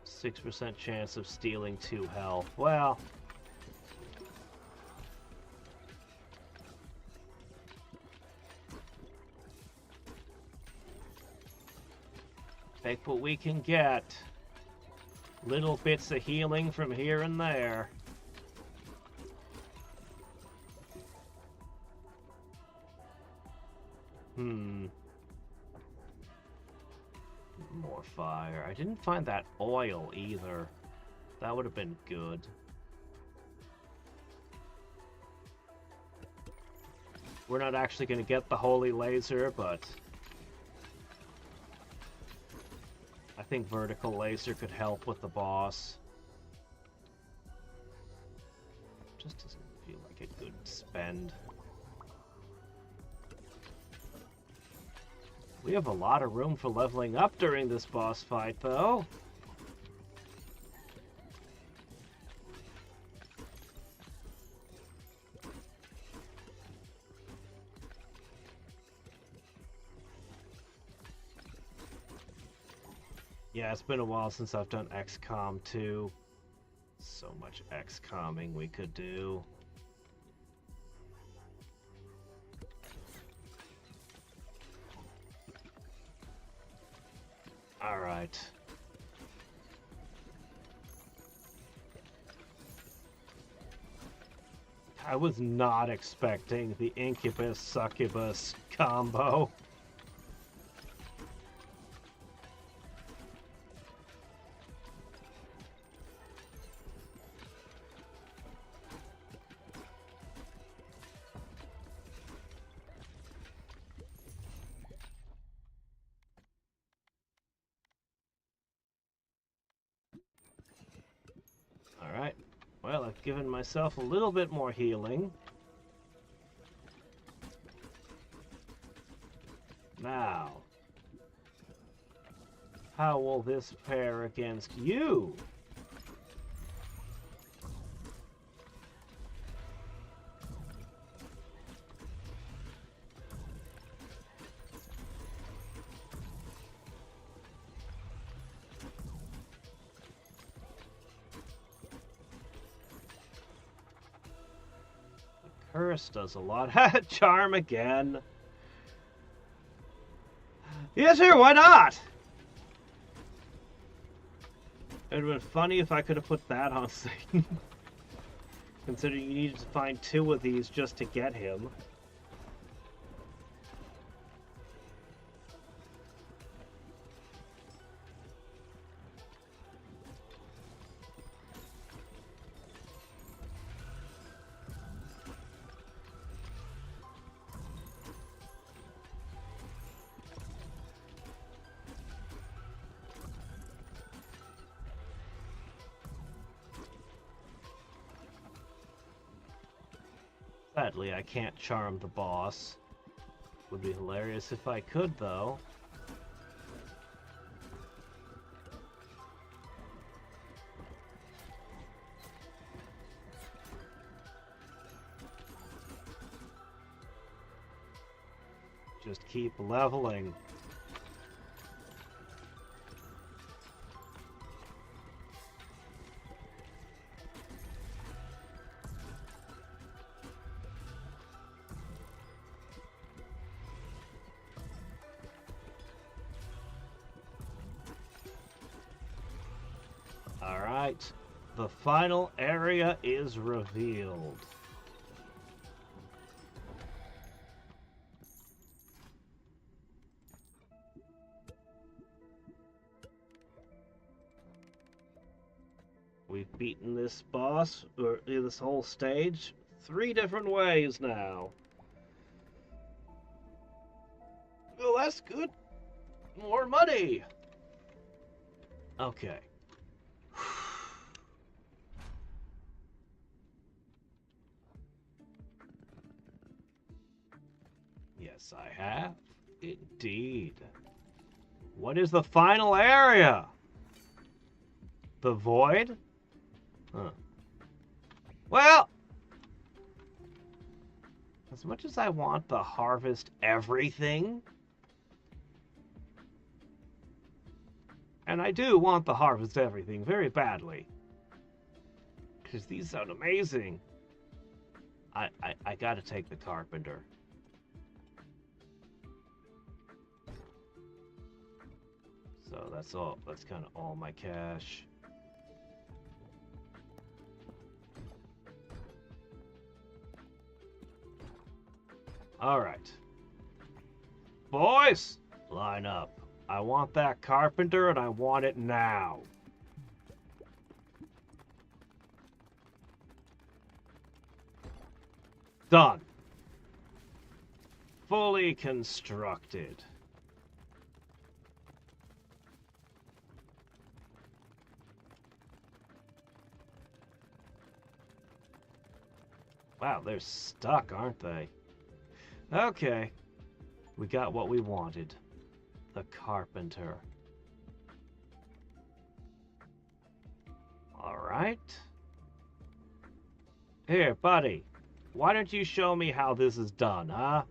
[SPEAKER 1] %6 chance of stealing 2 health. Well, take what we can get. Little bits of healing from here and there. More fire. I didn't find that oil either. That would have been good. We're not actually going to get the holy laser, but I think vertical laser could help with the boss. Just doesn't feel like a good spend. We have a lot of room for leveling up during this boss fight, though. Yeah, it's been a while since I've done XCOM 2. So much XCOMing we could do. Alright. I was not expecting the Incubus-Succubus combo. Alright, well, I've given myself a little bit more healing. Now, how will this fare against you? Curse does a lot. Charm again. Yeah, sure, why not? It would have been funny if I could have put that on Satan. Considering you needed to find 2 of these just to get him. Sadly, I can't charm the boss. Would be hilarious if I could, though. Just keep leveling. Alright, the final area is revealed. We've beaten this boss, or this whole stage, 3 different ways now. Well, that's good. More money! Okay. Yes, I have. Indeed. What is the final area? The void? Huh. Well, as much as I want to harvest everything, and I do want to harvest everything very badly, because these sound amazing, I gotta take the carpenter. So that's all. That's kind of all my cash. All right, boys, line up. I want that carpenter, and I want it now. Done. Fully constructed. Wow, they're stuck, aren't they? Okay. We got what we wanted. The carpenter. Alright. Here, buddy. Why don't you show me how this is done, huh?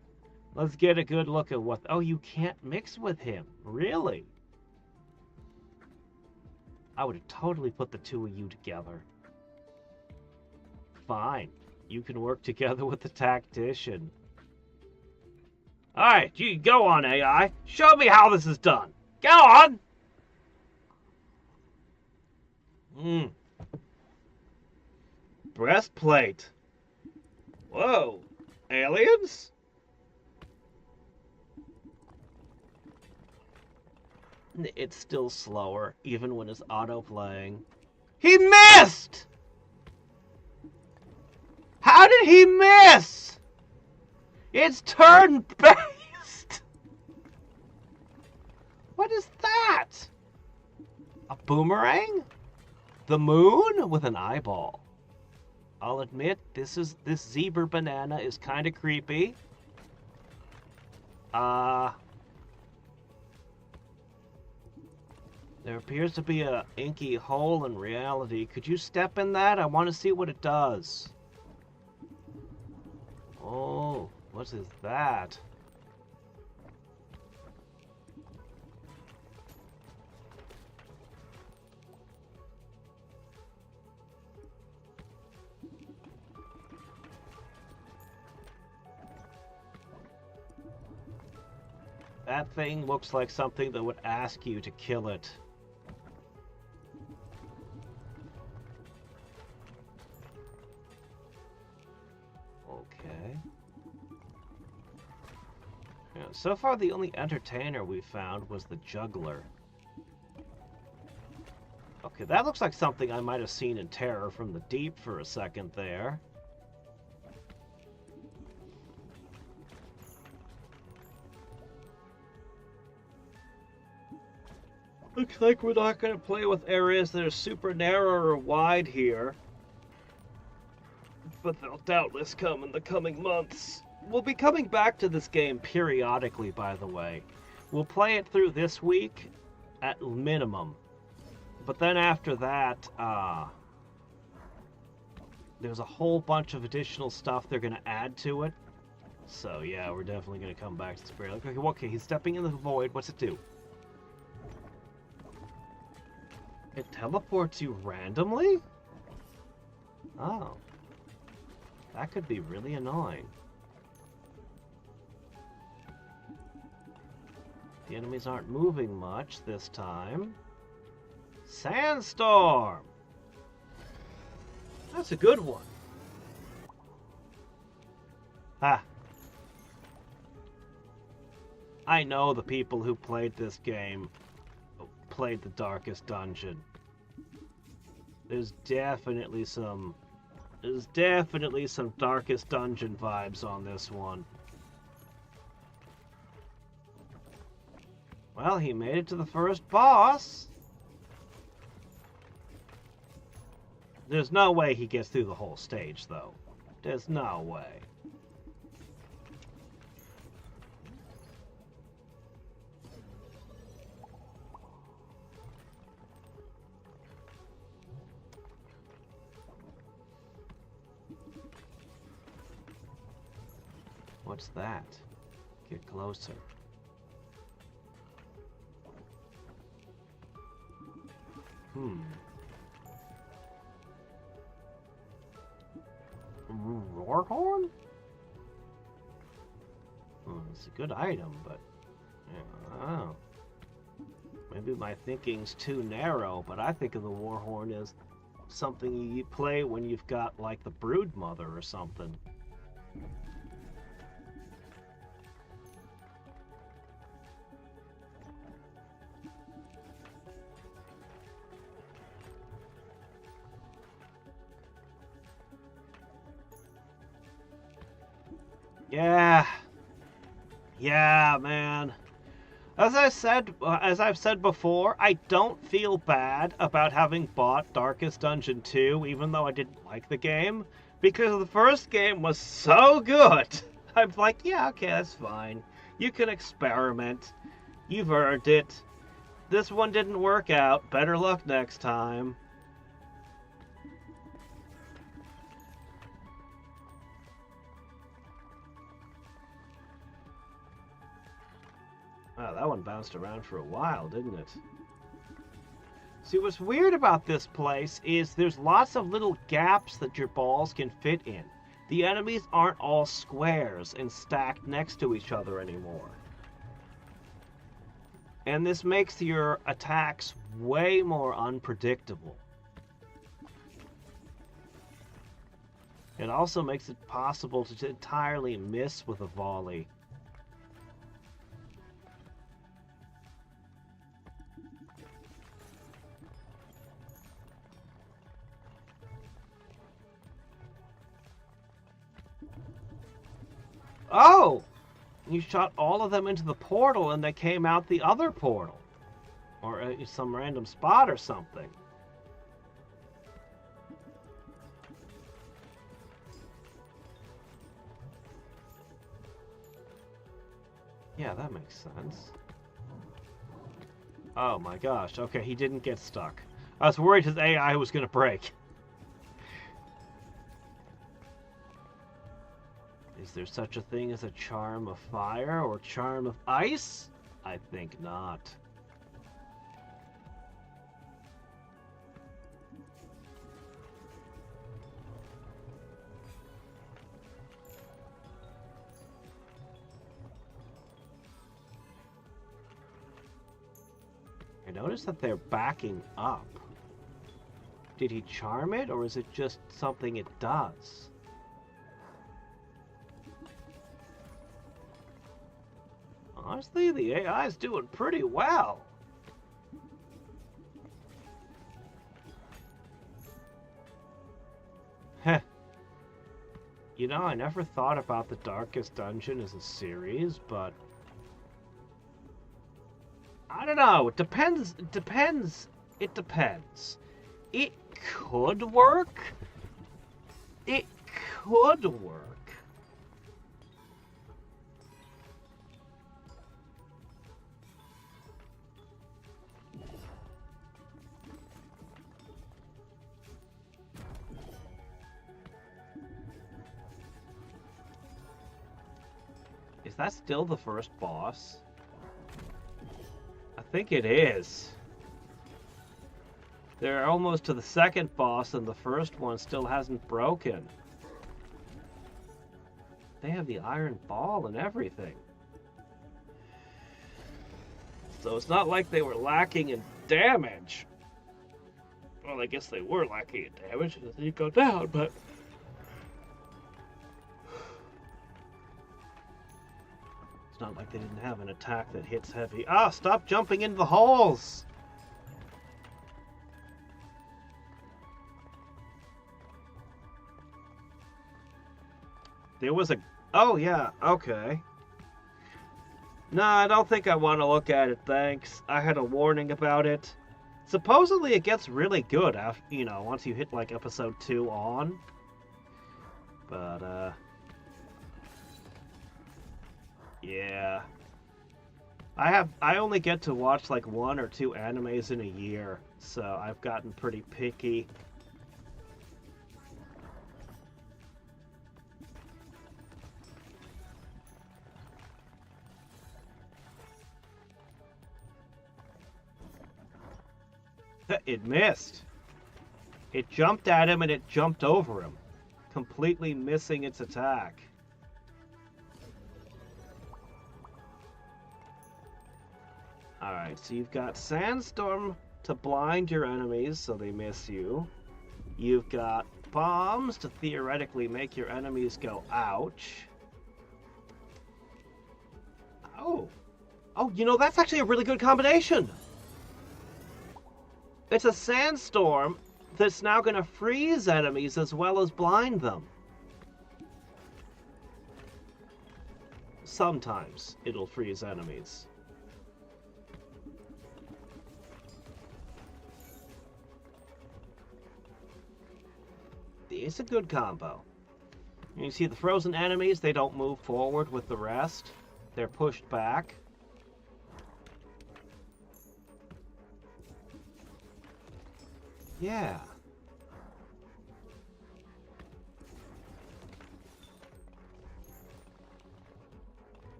[SPEAKER 1] Let's get a good look at what... Oh, you can't mix with him. Really? I would have totally put the 2 of you together. Fine. You can work together with the tactician. Alright, you go on, AI. Show me how this is done. Go on! Breastplate. Whoa. Aliens? It's still slower, even when it's auto-playing. He missed! How did he miss? It's turn-based! What is that? A boomerang? The moon with an eyeball. I'll admit, this zebra banana is kind of creepy. There appears to be a inky hole in reality. Could you step in that? I want to see what it does. Oh, what is that? That thing looks like something that would ask you to kill it. Okay. Yeah, so far the only entertainer we found was the juggler. Okay, that looks like something I might have seen in Terror from the Deep for a second there. Looks like we're not going to play with areas that are super narrow or wide here. But they'll doubtless come in the coming months. We'll be coming back to this game periodically, by the way. We'll play it through this week at minimum. But then after that, there's a whole bunch of additional stuff they're going to add to it. So yeah, we're definitely going to come back to this periodically. Okay, he's stepping in the void. What's it do? It teleports you randomly? Oh. That could be really annoying. The enemies aren't moving much this time. Sandstorm! That's a good one. Ah. I know the people who played this game played the Darkest Dungeon. There's definitely some Darkest Dungeon vibes on this one. Well, he made it to the first boss. There's no way he gets through the whole stage, though. There's no way. What's that? Get closer. Roar horn? It's a good item, but I don't know. Maybe my thinking's too narrow, but I think of the war horn as something you play when you've got like the Brood Mother or something. Yeah, man. As I've said before, I don't feel bad about having bought Darkest Dungeon 2, even though I didn't like the game, because the first game was so good. I'm like, yeah, okay, that's fine. You can experiment. You've earned it. This one didn't work out. Better luck next time. Wow, that one bounced around for a while, didn't it? See, what's weird about this place is there's lots of little gaps that your balls can fit in. The enemies aren't all squares and stacked next to each other anymore. And this makes your attacks way more unpredictable. It also makes it possible to entirely miss with a volley. Oh! You shot all of them into the portal and they came out the other portal. Or some random spot or something. Yeah, that makes sense. Oh my gosh, okay, he didn't get stuck. I was worried his AI was going to break. Is there such a thing as a charm of fire or charm of ice? I think not. notice that they're backing up. Did he charm it, or is it just something it does? Honestly, the AI is doing pretty well. Heh. You know, I never thought about the Darkest Dungeon as a series, but I don't know. It depends. It depends. It depends. It could work. It could work. Is that still the first boss? I think it is. They're almost to the second boss, and the first one still hasn't broken. They have the iron ball and everything. So it's not like they were lacking in damage. Well, I guess they were lacking in damage as you go down, but... It's not like they didn't have an attack that hits heavy. Ah, stop jumping into the holes! There was a... Oh, yeah, okay. No, I don't think I want to look at it, thanks. I had a warning about it. Supposedly it gets really good after, you know, once you hit, like, episode 2 on. But, yeah. I only get to watch, like, 1 or 2 animes in a year, so I've gotten pretty picky. It missed. It jumped at him and it jumped over him, completely missing its attack. Alright, so you've got Sandstorm to blind your enemies so they miss you. You've got bombs to theoretically make your enemies go ouch. Oh. Oh, you know, that's actually a really good combination. It's a sandstorm that's now going to freeze enemies as well as blind them. Sometimes it'll freeze enemies. It's a good combo. You see the frozen enemies, they don't move forward with the rest. They're pushed back. Yeah.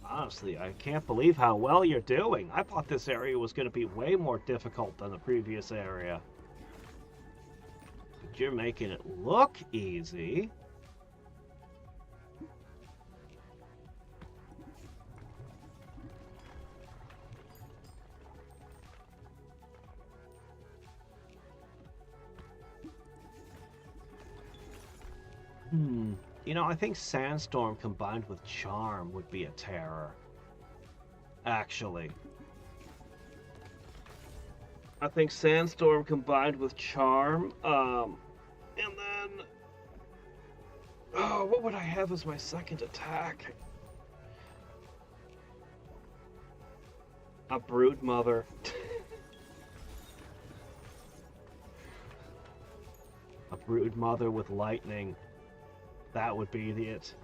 [SPEAKER 1] Honestly, I can't believe how well you're doing. I thought this area was going to be way more difficult than the previous area. But you're making it look easy. You know, I think Sandstorm combined with Charm would be a terror. Actually. I think Sandstorm combined with Charm, and then... Oh, what would I have as my second attack? A Brood Mother. A Brood Mother with lightning. That would be it.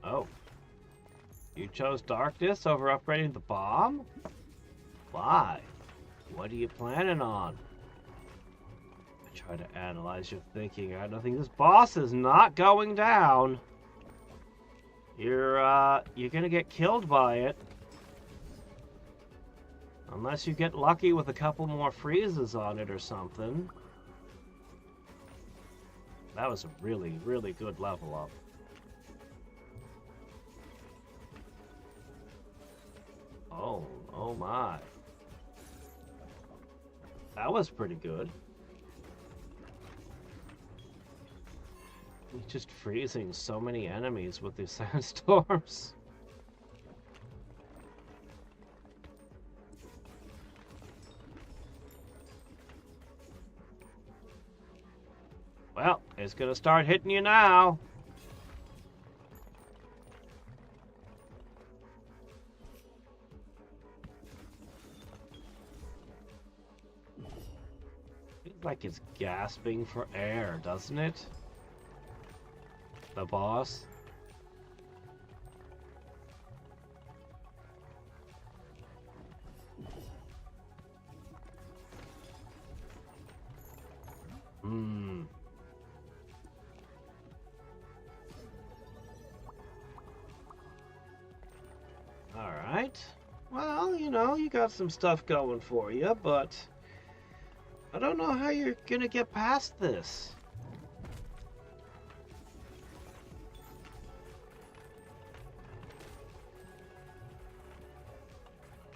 [SPEAKER 1] Oh. You chose darkness over upgrading the bomb? Why? What are you planning on? A Try to analyze your thinking. I don't think this boss is not going down. You're gonna get killed by it. Unless you get lucky with a couple more freezes on it or something. That was a really, really good level up. Oh my. That was pretty good. He's just freezing so many enemies with these sandstorms. Well, it's gonna start hitting you now. Feels like it's gasping for air, doesn't it? The boss. Alright. Well, you know, you got some stuff going for you, but I don't know how you're gonna get past this.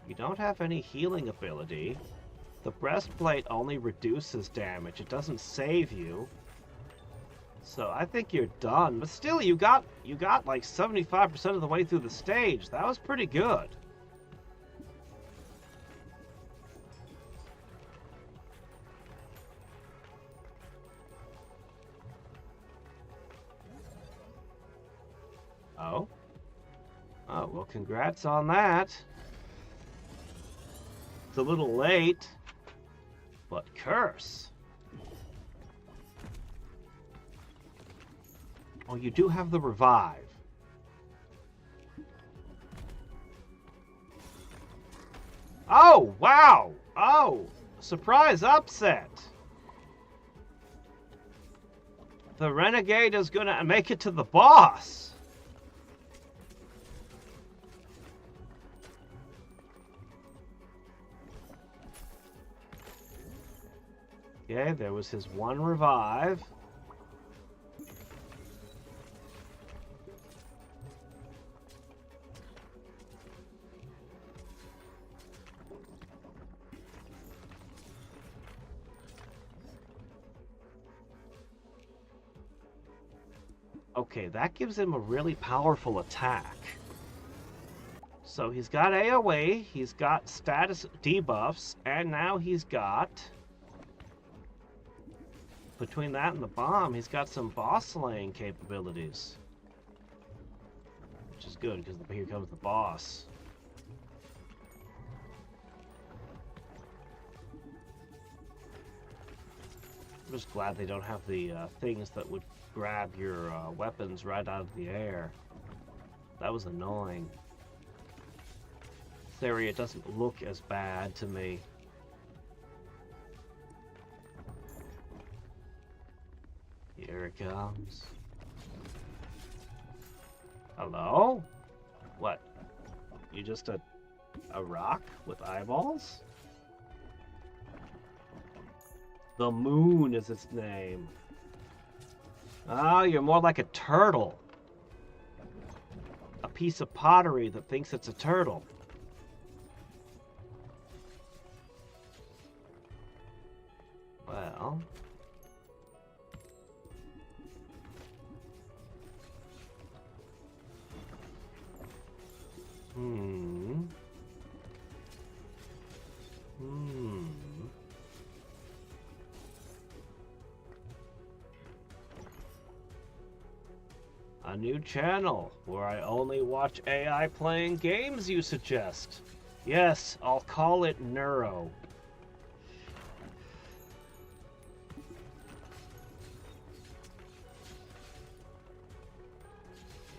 [SPEAKER 1] You don't have any healing ability. The breastplate only reduces damage. It doesn't save you. So I think you're done. But still, you got like 75% of the way through the stage. That was pretty good. Oh. Oh, well, congrats on that. It's a little late, but curse. Oh, you do have the revive. Oh, wow. Oh, surprise upset. The renegade is gonna make it to the boss. Okay, there was his one revive. Okay, that gives him a really powerful attack. So he's got AoE, he's got status debuffs, and now he's got... Between that and the bomb, he's got some boss slaying capabilities. Which is good, because here comes the boss. I'm just glad they don't have the things that would grab your weapons right out of the air. That was annoying. This area doesn't look as bad to me. Here it comes. Hello? What? You just a rock with eyeballs? The moon is its name. Oh, you're more like a turtle. A piece of pottery that thinks it's a turtle. Well... A new channel where I only watch AI playing games, you suggest? Yes, I'll call it Neuro.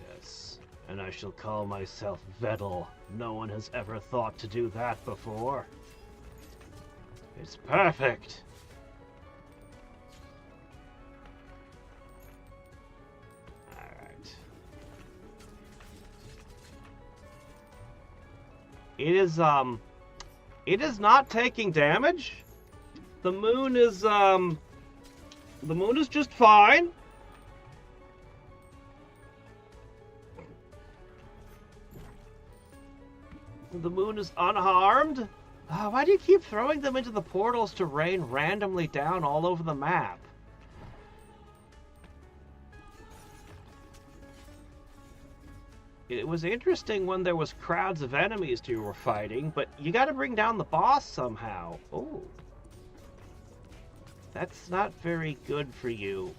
[SPEAKER 1] Yes, and I shall call myself Vettel. No one has ever thought to do that before. It's perfect. It is not taking damage. The moon is just fine. The moon is unharmed. Why do you keep throwing them into the portals to rain randomly down all over the map? It was interesting when there was crowds of enemies you were fighting, but you gotta bring down the boss somehow. Oh. That's not very good for you.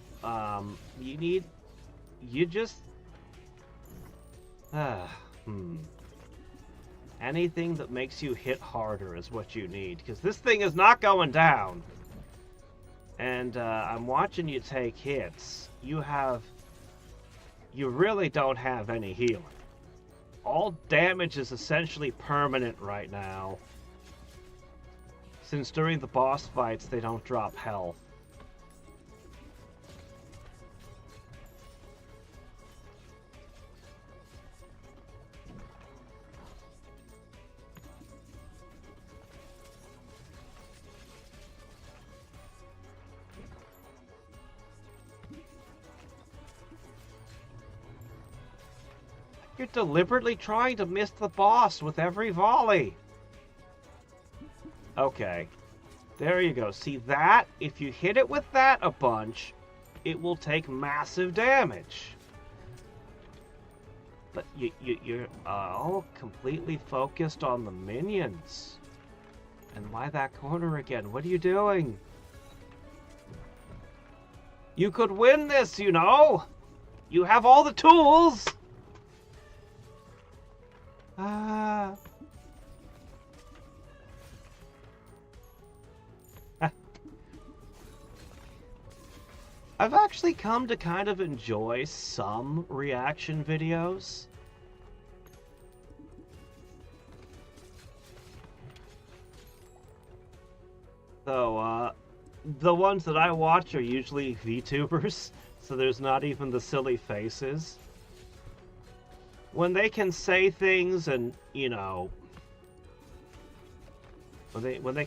[SPEAKER 1] Anything that makes you hit harder is what you need, because this thing is not going down. And I'm watching you take hits. You really don't have any healing. All damage is essentially permanent right now, since during the boss fights they don't drop health. You're deliberately trying to miss the boss with every volley. Okay. There you go. See that? If you hit it with that a bunch, it will take massive damage. But you're all completely focused on the minions. And why that corner again? What are you doing? You could win this, you know. You have all the tools. I've actually come to kind of enjoy some reaction videos. So, the ones that I watch are usually VTubers, so there's not even the silly faces. When they can say things and, you know, when they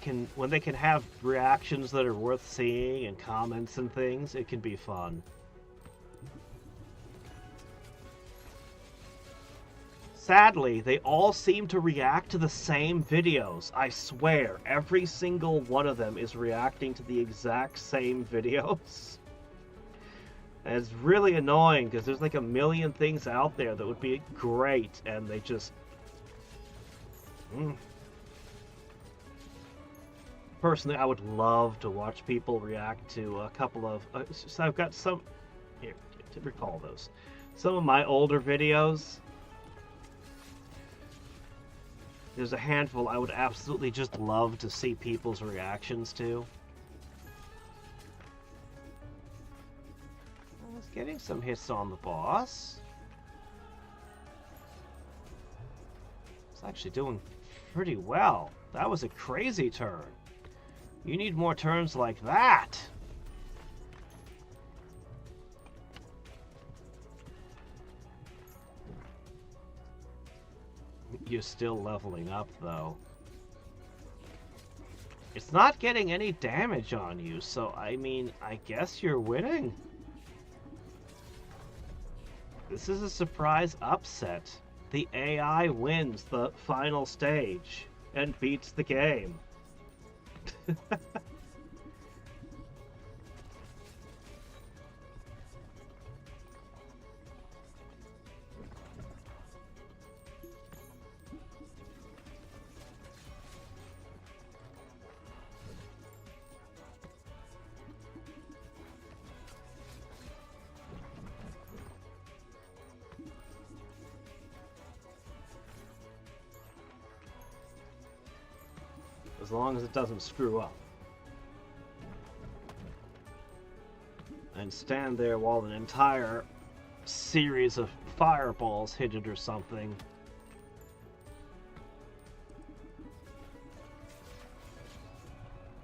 [SPEAKER 1] can have reactions that are worth seeing and comments and things, it can be fun. Sadly, they all seem to react to the same videos. I swear, every single one of them is reacting to the exact same videos. And it's really annoying because there's like a million things out there that would be great, and they just... Personally, I would love to watch people react to a couple of... so I've got some... Here, to recall those. Some of my older videos. There's a handful I would absolutely just love to see people's reactions to. I was getting some hits on the boss. It's actually doing pretty well. That was a crazy turn. You need more turns like that. You're still leveling up, though. It's not getting any damage on you, so, I mean, I guess you're winning. This is a surprise upset. The AI wins the final stage and beats the game. As long as it doesn't screw up. And stand there while an entire series of fireballs hit it or something.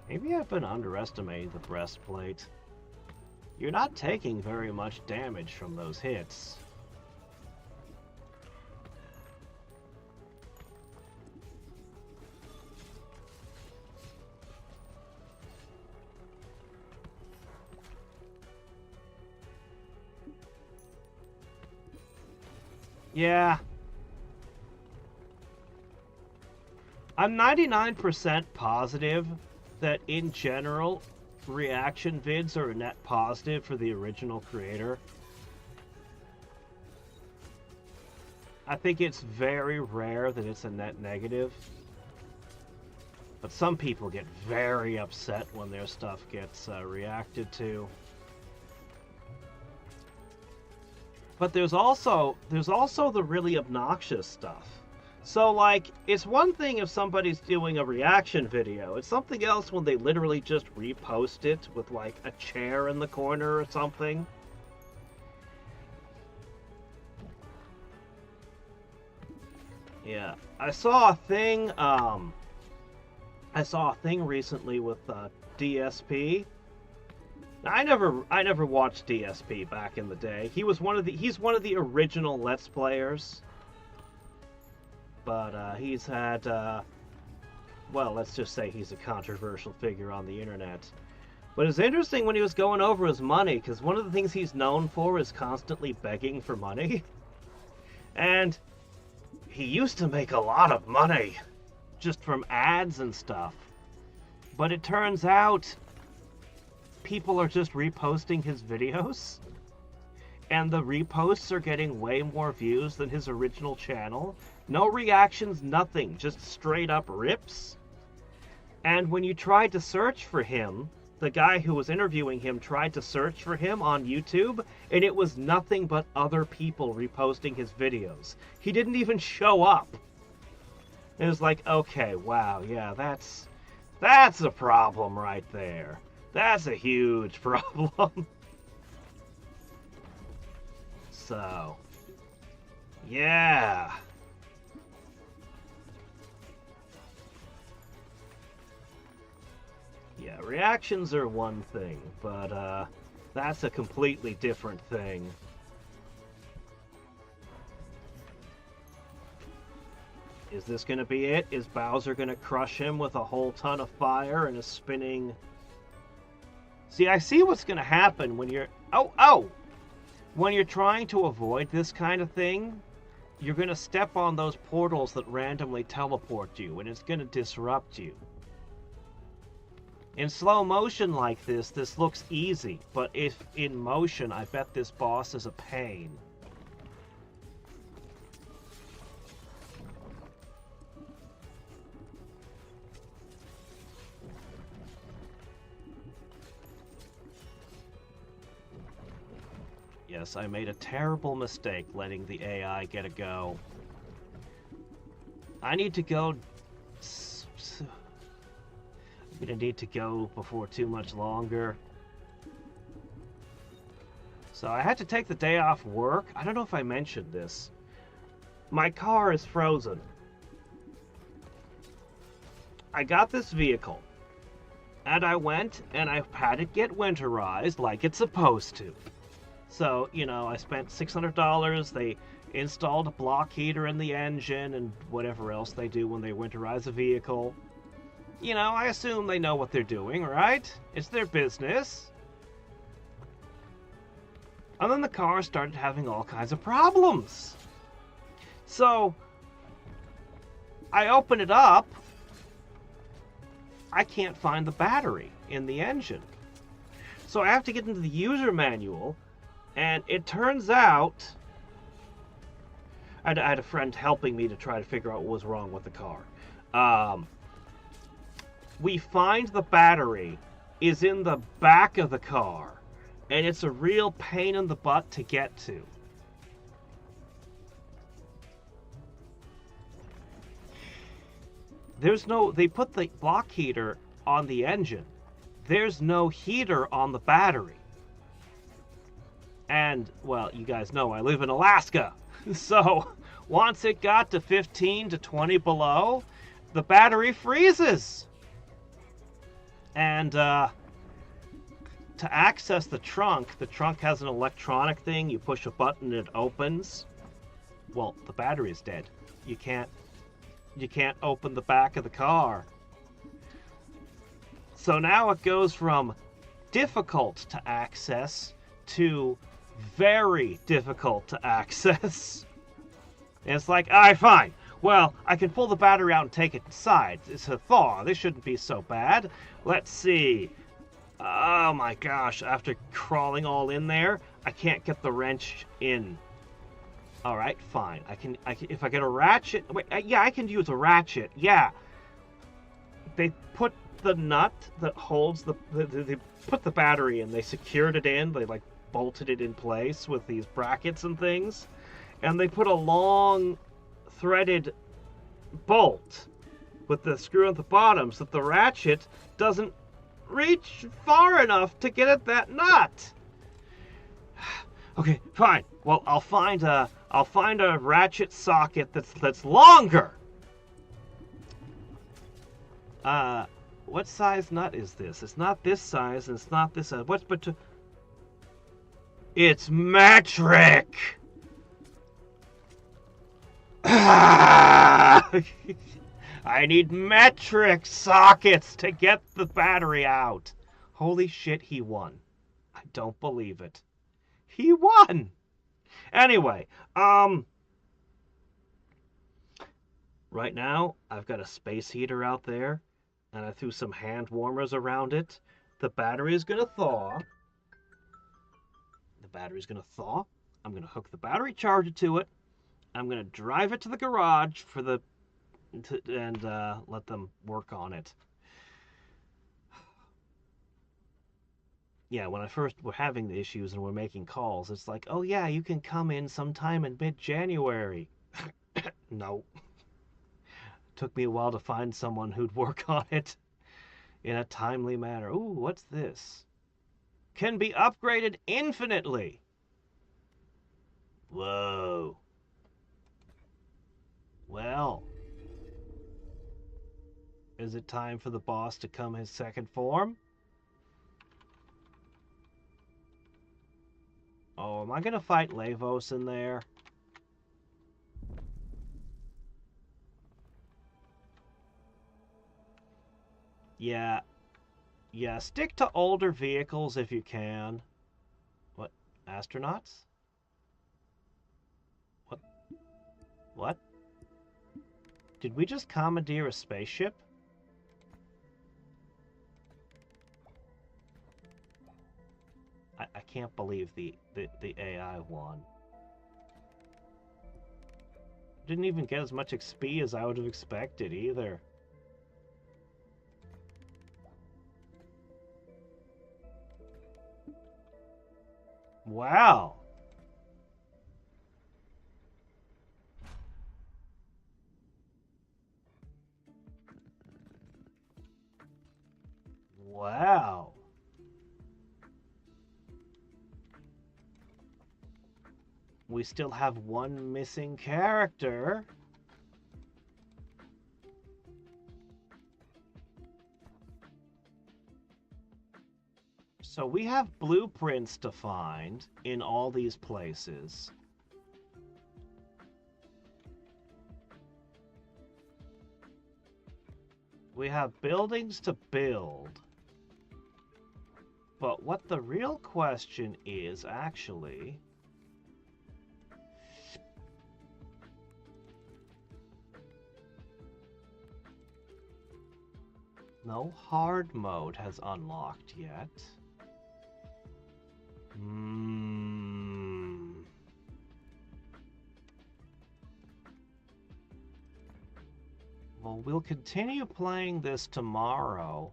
[SPEAKER 1] Maybe I've been underestimating the breastplate. You're not taking very much damage from those hits. Yeah. I'm 99% positive that in general, reaction vids are a net positive for the original creator. I think it's very rare that it's a net negative. But some people get very upset when their stuff gets reacted to. But there's also the really obnoxious stuff. So, like, it's one thing if somebody's doing a reaction video. It's something else when they literally just repost it with, like, a chair in the corner or something. Yeah, I saw a thing recently with DSP. Now, I never watched DSP back in the day. He's one of the original Let's Players. But he's had well, let's just say he's a controversial figure on the internet. But it's interesting when he was going over his money, because one of the things he's known for is constantly begging for money. And he used to make a lot of money just from ads and stuff. But it turns out people are just reposting his videos. And the reposts are getting way more views than his original channel. No reactions, nothing. Just straight up rips. And when you tried to search for him, the guy who was interviewing him tried to search for him on YouTube, and it was nothing but other people reposting his videos. He didn't even show up. It was like, okay, wow, yeah, that's a problem right there. That's a huge problem. So, yeah. Yeah, reactions are one thing, but that's a completely different thing. Is this gonna be it? Is Bowser gonna crush him with a whole ton of fire and a spinning... See, I see what's gonna happen when you're... Oh! When you're trying to avoid this kind of thing, you're gonna step on those portals that randomly teleport you, and it's gonna disrupt you. In slow motion like this looks easy, but if in motion, I bet this boss is a pain. Yes, I made a terrible mistake letting the AI get a go. I need to go... I'm gonna need to go before too much longer. So I had to take the day off work. I don't know if I mentioned this. My car is frozen. I got this vehicle. And I went and I had it get winterized like it's supposed to. So, you know, I spent $600. They installed a block heater in the engine and whatever else they do when they winterize a vehicle. You know, I assume they know what they're doing, right? It's their business. And then the car started having all kinds of problems. So, I open it up. I can't find the battery in the engine. So I have to get into the user manual, and it turns out... I had a friend helping me to try to figure out what was wrong with the car. We find the battery is in the back of the car, and it's a real pain in the butt to get to. They put the block heater on the engine. There's no heater on the battery. And, well, you guys know I live in Alaska. So, once it got to 15 to 20 below, the battery freezes. And to access the trunk has an electronic thing. You push a button and it opens. Well, the battery is dead. You can't open the back of the car. So now it goes from difficult to access to very difficult to access. And it's like, alright, fine. Well, I can pull the battery out and take it inside. It's a thaw. This shouldn't be so bad. Let's see. Oh my gosh, after crawling all in there, I can't get the wrench in. Alright, fine. I can, if I get a ratchet... Wait, yeah, I can use a ratchet. Yeah. They put the nut that holds they put the battery in. They secured it in. They, like, bolted it in place with these brackets and things. And they put a long threaded bolt with the screw at the bottom so that the ratchet doesn't reach far enough to get at that nut. Okay, fine. Well, I'll find a ratchet socket that's longer. What size nut is this? It's not this size, and it's not this size. It's metric. I need metric sockets to get the battery out. Holy shit, he won. I don't believe it. He won! Anyway, right now, I've got a space heater out there, and I threw some hand warmers around it. The battery is gonna thaw. I'm gonna hook the battery charger to it. I'm gonna drive it to the garage and let them work on it. Yeah, when I first were having the issues and were making calls, it's like, oh yeah, you can come in sometime in mid-January. No. Took me a while to find someone who'd work on it in a timely manner. Ooh, what's this? Can be upgraded infinitely. Whoa. Well, is it time for the boss to come his second form? Oh, am I going to fight Lavos in there? Yeah. Yeah, stick to older vehicles if you can. What? Astronauts? What? What? Did we just commandeer a spaceship? I can't believe the AI won. Didn't even get as much XP as I would have expected either. Wow. Wow. We still have one missing character. So we have blueprints to find in all these places. We have buildings to build. But what the real question is, actually... No hard mode has unlocked yet. Well, we'll continue playing this tomorrow,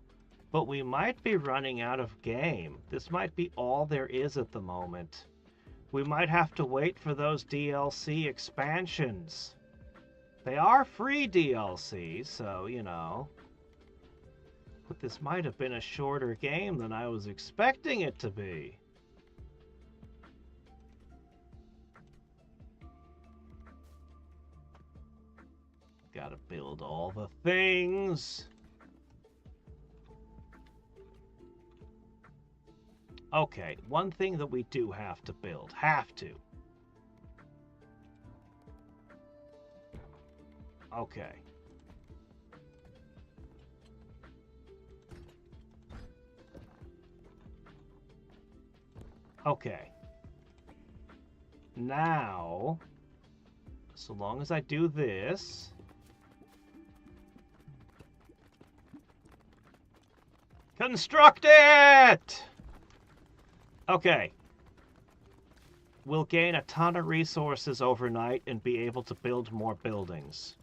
[SPEAKER 1] but we might be running out of game. This might be all there is at the moment. We might have to wait for those DLC expansions. They are free DLC, so, you know. But this might have been a shorter game than I was expecting it to be. Gotta build all the things. Okay, one thing that we do have to build. Have to. Okay. Okay. Now, So long as I do this... Construct it! Okay. We'll gain a ton of resources overnight and be able to build more buildings.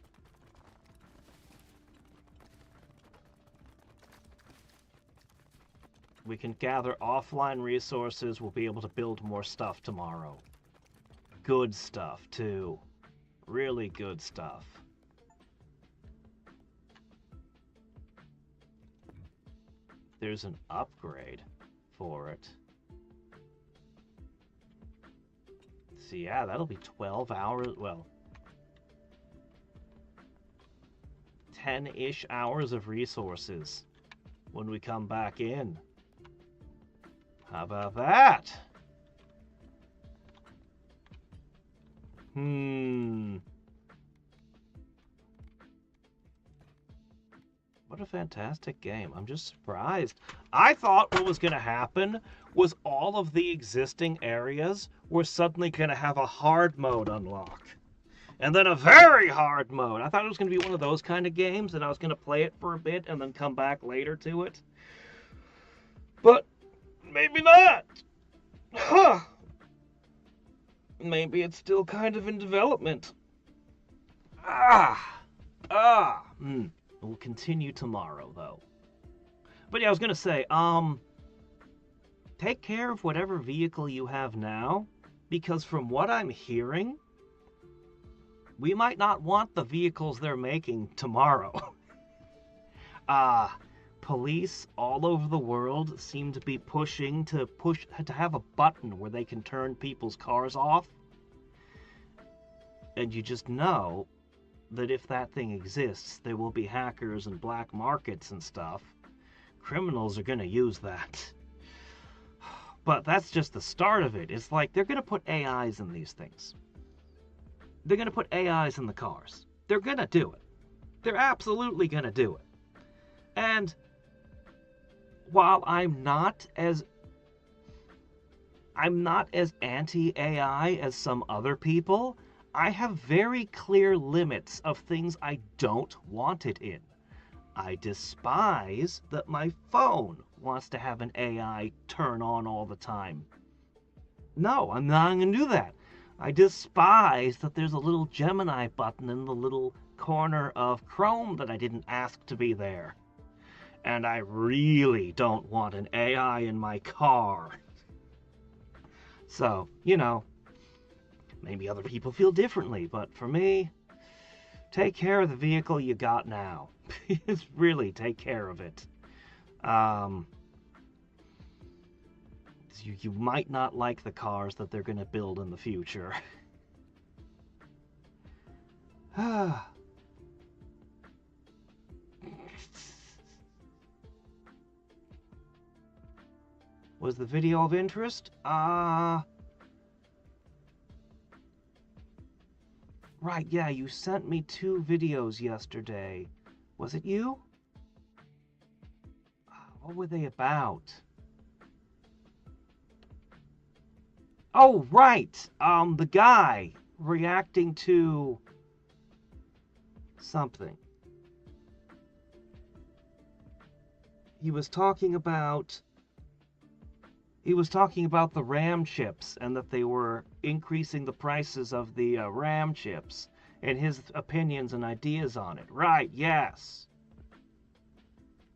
[SPEAKER 1] We can gather offline resources. We'll be able to build more stuff tomorrow. Good stuff, too. Really good stuff. There's an upgrade for it. So yeah, that'll be 12 hours, well, 10-ish hours of resources when we come back in. How about that? What a fantastic game. I'm just surprised. I thought what was going to happen was all of the existing areas were suddenly going to have a hard mode unlock. And then a very hard mode. I thought it was going to be one of those kind of games, and I was going to play it for a bit and then come back later to it. But maybe not. Huh. Maybe it's still kind of in development. We'll continue tomorrow, though. But yeah, I was going to say, take care of whatever vehicle you have now, because from what I'm hearing, we might not want the vehicles they're making tomorrow. Police all over the world seem to be pushing to have a button where they can turn people's cars off. And you just know that if that thing exists, there will be hackers and black markets and stuff. Criminals are going to use that. But that's just the start of it. It's like they're going to put AIs in these things. They're going to put AIs in the cars. They're going to do it. They're absolutely going to do it. And while I'm not as anti-AI as some other people, I have very clear limits of things I don't want it in. I despise that my phone wants to have an AI turn on all the time. No, I'm not going to do that. I despise that there's a little Gemini button in the little corner of Chrome that I didn't ask to be there. And I really don't want an AI in my car. So, you know, maybe other people feel differently, but for me, take care of the vehicle you got now. Just really take care of it. You might not like the cars that they're going to build in the future. Was the video of interest? Right, yeah, you sent me 2 videos yesterday. Was it you? What were they about? Oh, right! The guy reacting to something. He was talking about the RAM chips and that they were increasing the prices of the RAM chips and his opinions and ideas on it. Right, yes.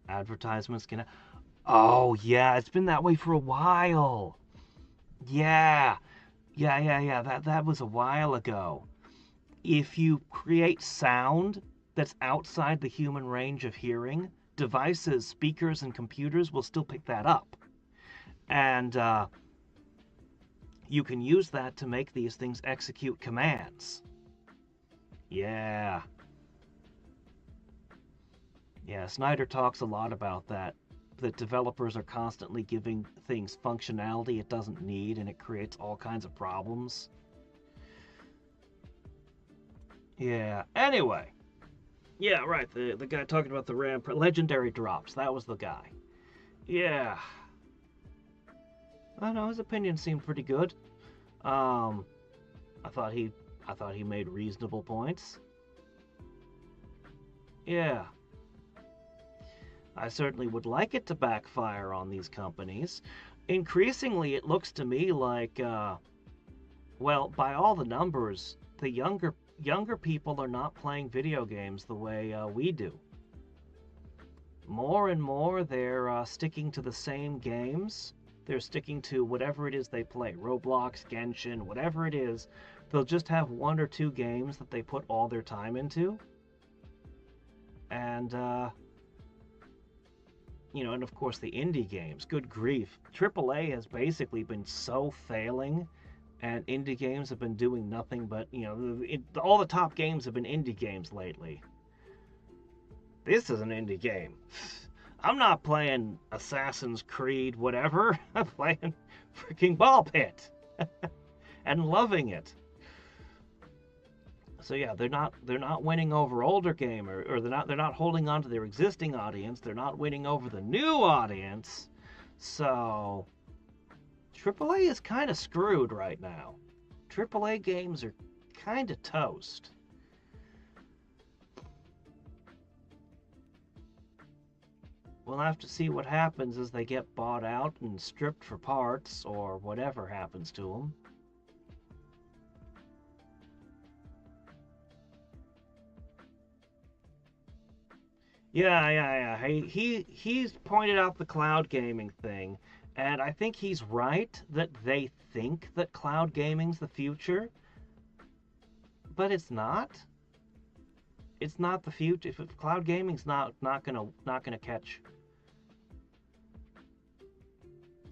[SPEAKER 1] Advertisements can... Oh, yeah, it's been that way for a while. Yeah. That was a while ago. If you create sound that's outside the human range of hearing, devices, speakers, and computers will still pick that up. And you can use that to make these things execute commands. Yeah. Yeah, Snyder talks a lot about that. That developers are constantly giving things functionality it doesn't need, and it creates all kinds of problems. Yeah, anyway. Yeah, right, the guy talking about the RAM, legendary drops, that was the guy. Yeah. I know, his opinion seemed pretty good. I thought he I thought he made reasonable points. Yeah. I certainly would like it to backfire on these companies. Increasingly, it looks to me like, well, by all the numbers, the younger people are not playing video games the way we do. More and more, they're sticking to the same games. They're sticking to whatever it is they play. Roblox, Genshin, whatever it is. They'll just have one or two games that they put all their time into. And, you know, and of course the indie games. Good grief. AAA has basically been so failing, and indie games have been doing nothing but, you know, all the top games have been indie games lately. This is an indie game. I'm not playing Assassin's Creed whatever. I'm playing freaking BallxPit and loving it. So yeah, they're not winning over older gamers, or they're not holding on to their existing audience. They're not winning over the new audience. So AAA is kind of screwed right now. AAA games are kind of toast. We'll have to see what happens as they get bought out and stripped for parts, or whatever happens to them. Yeah. He's pointed out the cloud gaming thing, and I think he's right that they think that cloud gaming's the future, but it's not. It's not the future. If cloud gaming's not gonna catch.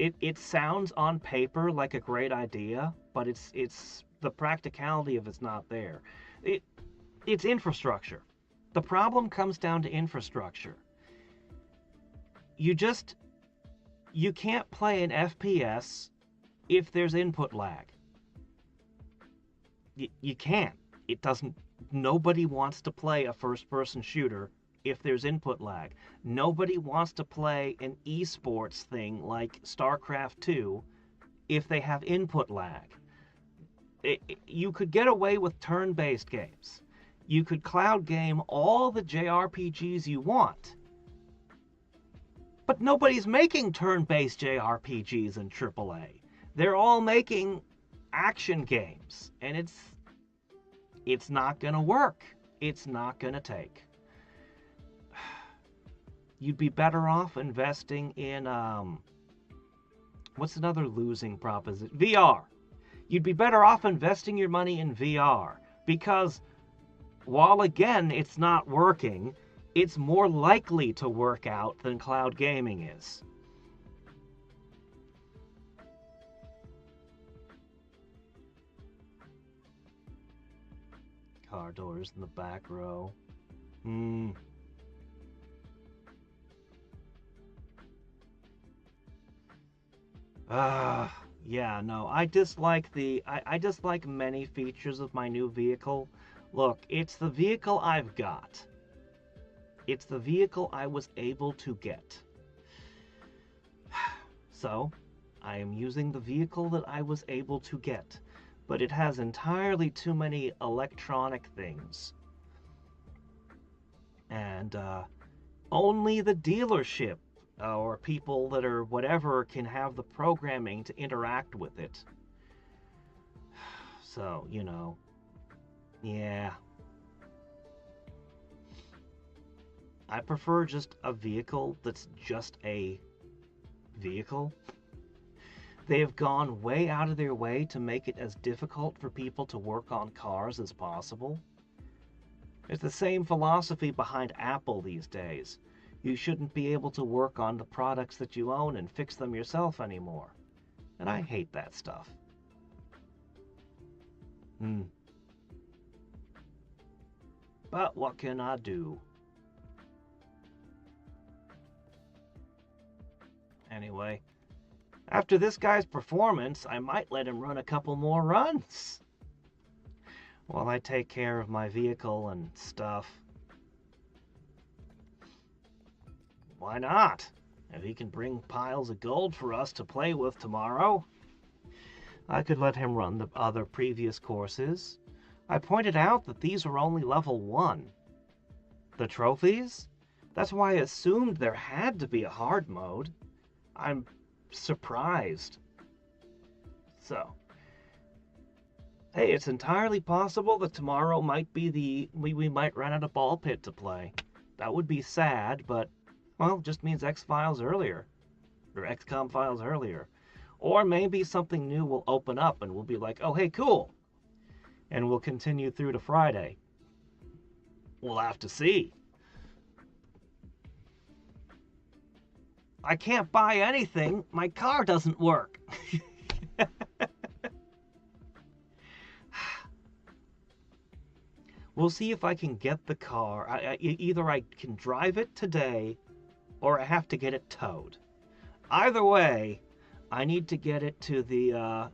[SPEAKER 1] It sounds on paper like a great idea, but it's the practicality of it's not there. It's infrastructure. The problem comes down to infrastructure. You can't play an FPS if there's input lag. You can't. It doesn't. Nobody wants to play a first-person shooter if there's input lag. Nobody wants to play an esports thing like StarCraft 2 if they have input lag. You could get away with turn-based games. You could cloud game all the JRPGs you want. But nobody's making turn-based JRPGs in AAA. They're all making action games, and it's not going to work. It's not going to take. You'd be better off investing in, what's another losing proposition? VR. You'd be better off investing your money in VR, because while again it's not working, it's more likely to work out than cloud gaming is. Car doors in the back row. Yeah, no, I dislike I dislike many features of my new vehicle. Look, it's the vehicle I've got. It's the vehicle I was able to get. So, I am using the vehicle that I was able to get. But it has entirely too many electronic things. And only the dealership or people that are whatever can have the programming to interact with it. So, you know, yeah. I prefer just a vehicle that's just a vehicle. They have gone way out of their way to make it as difficult for people to work on cars as possible. It's the same philosophy behind Apple these days. You shouldn't be able to work on the products that you own and fix them yourself anymore. And I hate that stuff. But what can I do? Anyway, after this guy's performance, I might let him run a couple more runs while I take care of my vehicle and stuff. Why not? If he can bring piles of gold for us to play with tomorrow, I could let him run the other previous courses. I pointed out that these are only level 1. The trophies? That's why I assumed there had to be a hard mode. I'm surprised. So, hey, it's entirely possible that tomorrow might be we might run out of BallxPit to play. That would be sad, but, well, just means X-Files earlier. Or XCOM files earlier. Or maybe something new will open up and we'll be like, oh, hey, cool. And we'll continue through to Friday. We'll have to see. I can't buy anything. My car doesn't work. We'll see if I can get the car. Either I can drive it today or I have to get it towed. Either way, I need to get it to the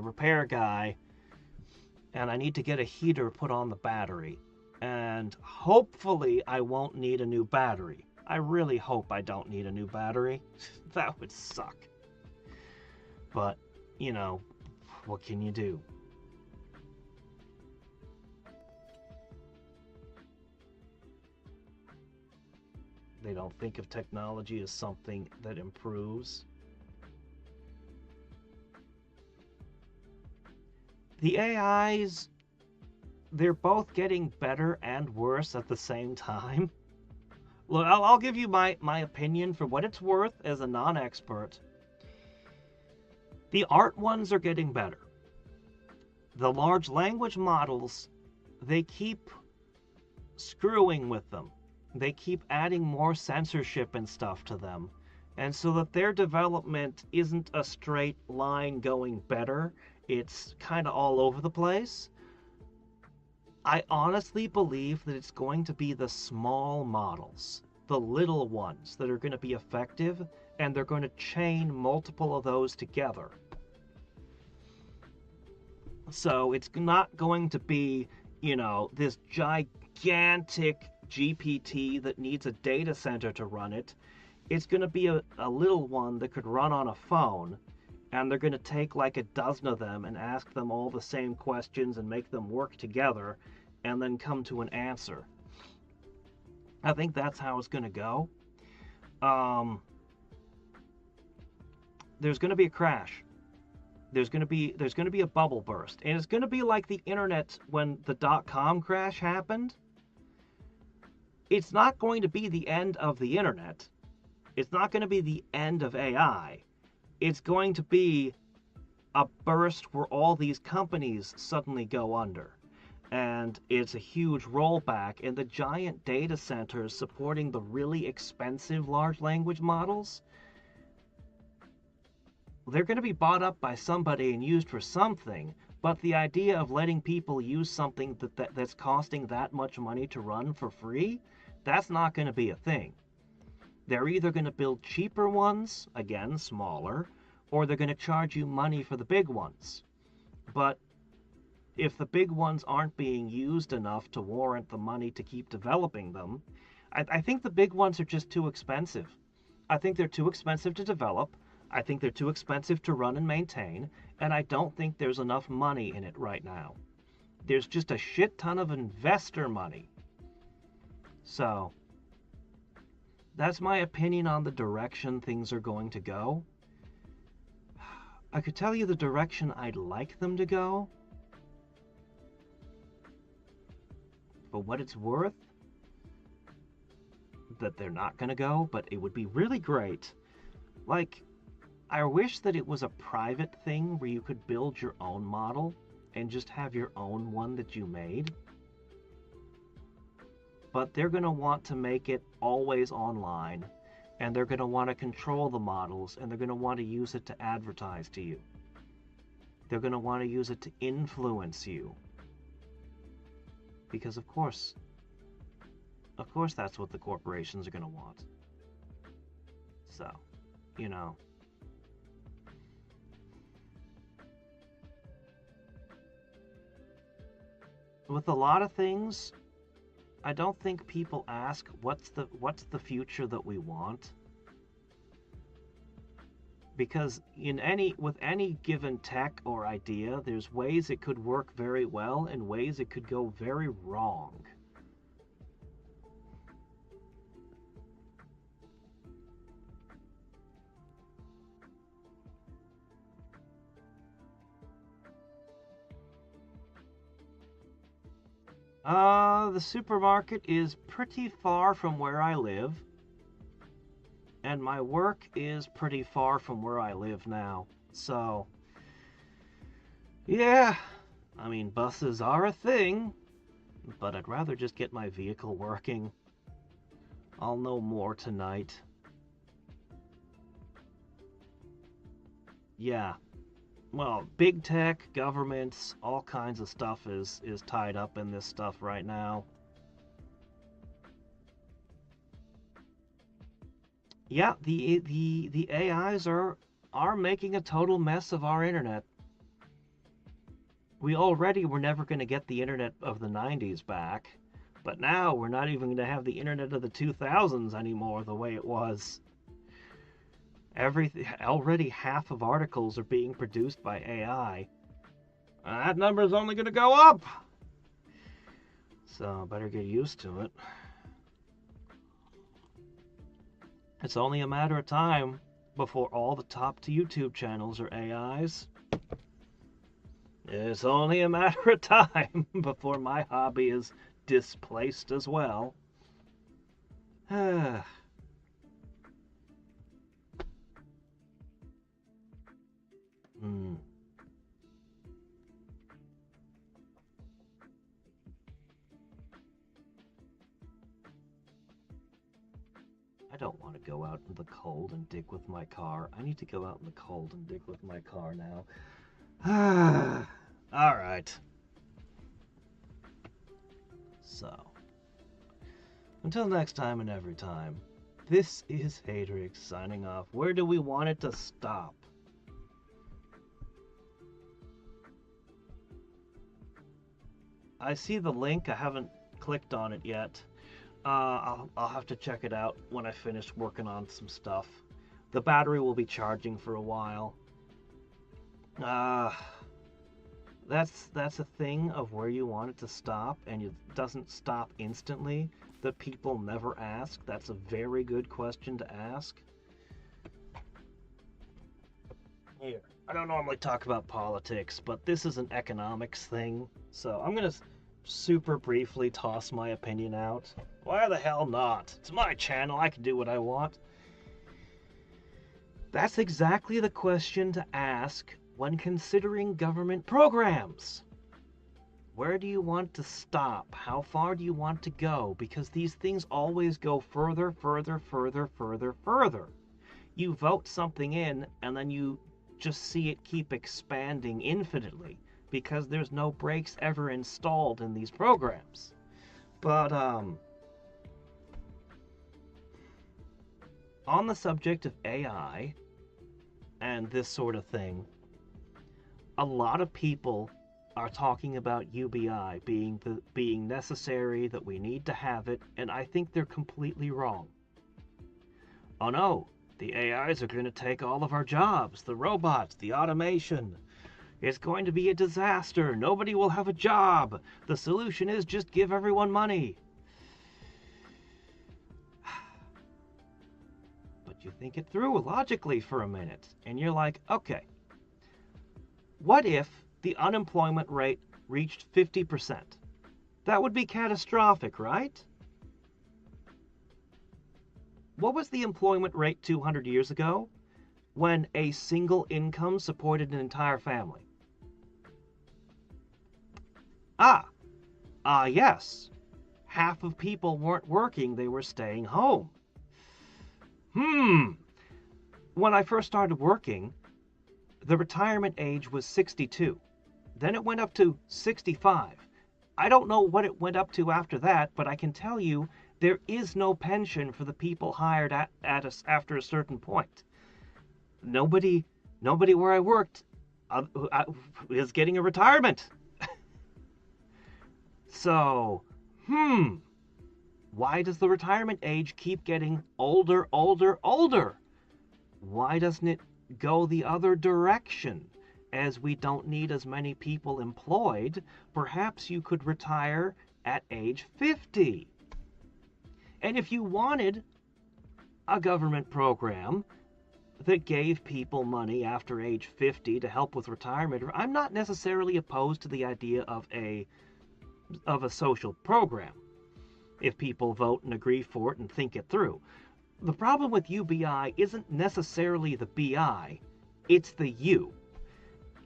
[SPEAKER 1] repair guy, and I need to get a heater put on the battery. And hopefully I won't need a new battery. I really hope I don't need a new battery. That would suck. But, you know, what can you do? They don't think of technology as something that improves. The AIs, they're both getting better and worse at the same time. Look, I'll give you my opinion for what it's worth as a non-expert. The art ones are getting better. The large language models, they keep screwing with them. They keep adding more censorship and stuff to them. And so that their development isn't a straight line going better. It's kind of all over the place. I honestly believe that it's going to be the small models, the little ones that are going to be effective, and they're going to chain multiple of those together. So it's not going to be, you know, this gigantic GPT that needs a data center to run it. It's going to be a little one that could run on a phone, and they're going to take like a dozen of them and ask them all the same questions and make them work together and then come to an answer. I think that's how it's going to go. There's going to be a crash. There's going to be a bubble burst, and it's going to be like the internet when the .com crash happened. It's not going to be the end of the internet. It's not going to be the end of AI. It's going to be a burst where all these companies suddenly go under. And it's a huge rollback, and the giant data centers supporting the really expensive large language models, they're going to be bought up by somebody and used for something, but the idea of letting people use something that's costing that much money to run for free, that's not going to be a thing. They're either going to build cheaper ones, again, smaller, or they're going to charge you money for the big ones. But if the big ones aren't being used enough to warrant the money to keep developing them, I think the big ones are just too expensive. I think they're too expensive to develop. I think they're too expensive to run and maintain, and I don't think there's enough money in it right now. There's just a shit ton of investor money. So, that's my opinion on the direction things are going to go. I could tell you the direction I'd like them to go. For what it's worth, that they're not going to go, but it would be really great. Like, I wish that it was a private thing where you could build your own model and just have your own one that you made. But they're going to want to make it always online, and they're going to want to control the models, and they're going to want to use it to advertise to you. They're going to want to use it to influence you. Because of course that's what the corporations are going to want. So, you know. With a lot of things, I don't think people ask what's the future that we want. Because with any given tech or idea, there's ways it could work very well and ways it could go very wrong. The supermarket is pretty far from where I live, and my work is pretty far from where I live now. So, yeah, I mean, buses are a thing, but I'd rather just get my vehicle working. I'll know more tonight. Yeah. Well, big tech, governments, all kinds of stuff is tied up in this stuff right now. Yeah, the AIs are making a total mess of our internet. We already were never going to get the internet of the 90s back, but now we're not even going to have the internet of the 2000s anymore the way it was. Already half of articles are being produced by AI. That number is only going to go up. So better get used to it. It's only a matter of time before all the top YouTube channels are AIs. It's only a matter of time before my hobby is displaced as well. Hmm. I don't want to go out in the cold and dig with my car. I need to go out in the cold and dig with my car now. All right. So, until next time and every time, this is Hadriex signing off. Where do we want it to stop? I see the link. I haven't clicked on it yet. I'll have to check it out when I finish working on some stuff. The battery will be charging for a while. That's a thing of where you want it to stop, and it doesn't stop instantly. That people never ask. That's a very good question to ask. Here, I don't normally talk about politics, but this is an economics thing, so I'm gonna super briefly toss my opinion out. Why the hell not? It's my channel, I can do what I want. That's exactly the question to ask when considering government programs. Where do you want to stop? How far do you want to go? Because these things always go further, further, further, further, further. You vote something in, and then you just see it keep expanding infinitely, because there's no brakes ever installed in these programs. But, on the subject of AI and this sort of thing, a lot of people are talking about UBI being necessary, that we need to have it, and I think they're completely wrong. Oh no, the AIs are going to take all of our jobs, the robots, the automation. It's going to be a disaster. Nobody will have a job. The solution is just give everyone money. But you think it through logically for a minute, and you're like, okay, what if the unemployment rate reached 50%? That would be catastrophic, right? What was the employment rate 200 years ago when a single income supported an entire family? Yes. Half of people weren't working, they were staying home. When I first started working, the retirement age was 62. Then it went up to 65. I don't know what it went up to after that, but I can tell you there is no pension for the people hired at us after a certain point. Nobody where I worked is getting a retirement. So, why does the retirement age keep getting older, older, older? Why doesn't it go the other direction. As we don't need as many people employed, perhaps you could retire at age 50. And if you wanted a government program that gave people money after age 50 to help with retirement, I'm not necessarily opposed to the idea of a social program if people vote and agree for it and think it through. The problem with UBI isn't necessarily the BI, it's the U.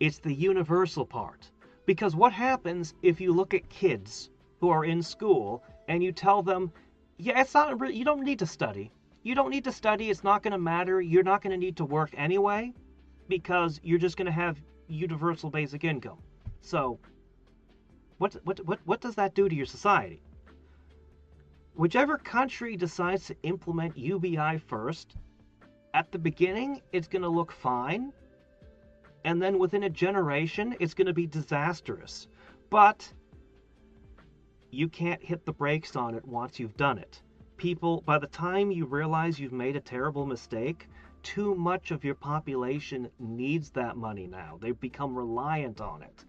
[SPEAKER 1] It's the universal part. Because what happens if you look at kids who are in school and you tell them, yeah, it's not, you don't need to study. You don't need to study. It's not going to matter. You're not going to need to work anyway because you're just going to have universal basic income. So what does that do to your society? Whichever country decides to implement UBI first, at the beginning, it's going to look fine. And then within a generation, it's going to be disastrous. But you can't hit the brakes on it once you've done it. People, by the time you realize you've made a terrible mistake, too much of your population needs that money now. They've become reliant on it.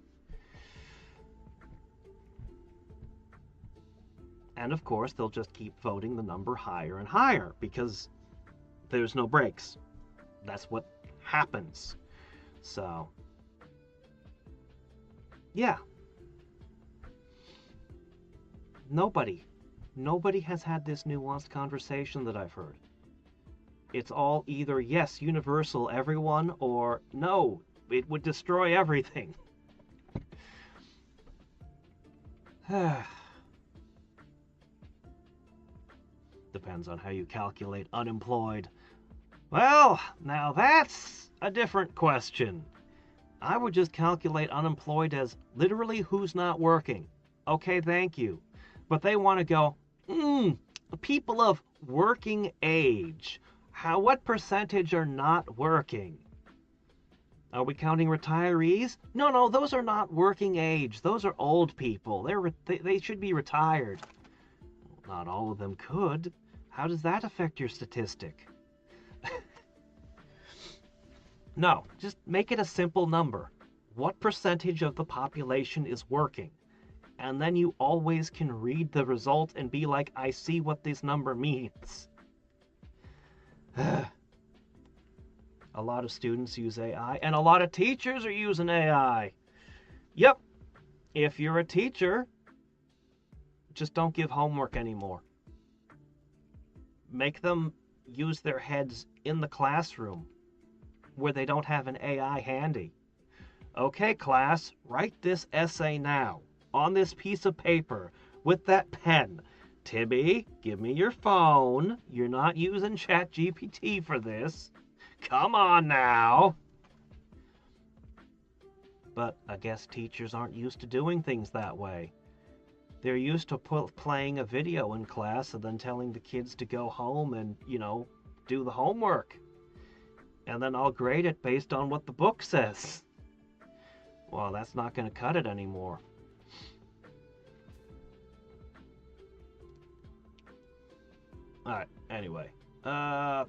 [SPEAKER 1] And of course, they'll just keep voting the number higher and higher because there's no brakes. That's what happens. So, yeah. Nobody has had this nuanced conversation that I've heard. It's all either yes, universal, everyone, or no, it would destroy everything. Depends on how you calculate unemployed. Well, now that's a different question. I would just calculate unemployed as literally who's not working. Okay, thank you. But they want to go, people of working age. What percentage are not working? Are we counting retirees? No, those are not working age. Those are old people. They should be retired. Not all of them could. How does that affect your statistic? No, just make it a simple number. What percentage of the population is working? And then you always can read the result and be like, I see what this number means. A lot of students use AI, and a lot of teachers are using AI. Yep. If you're a teacher, just don't give homework anymore. Make them use their heads in the classroom where they don't have an AI handy. Okay, class, write this essay now on this piece of paper with that pen. Tibby, give me your phone. You're not using ChatGPT for this. Come on now. But I guess teachers aren't used to doing things that way. They're used to playing a video in class and then telling the kids to go home and, do the homework. And then I'll grade it based on what the book says. Well, that's not going to cut it anymore. Alright, anyway. 90%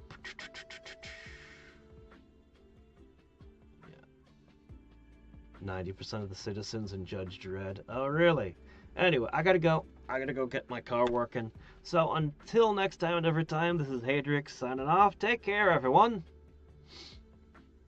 [SPEAKER 1] of the citizens in Judge Dredd. Oh, really? Anyway, I gotta go. I gotta go get my car working. So until next time and every time, this is Hadriex signing off. Take care, everyone.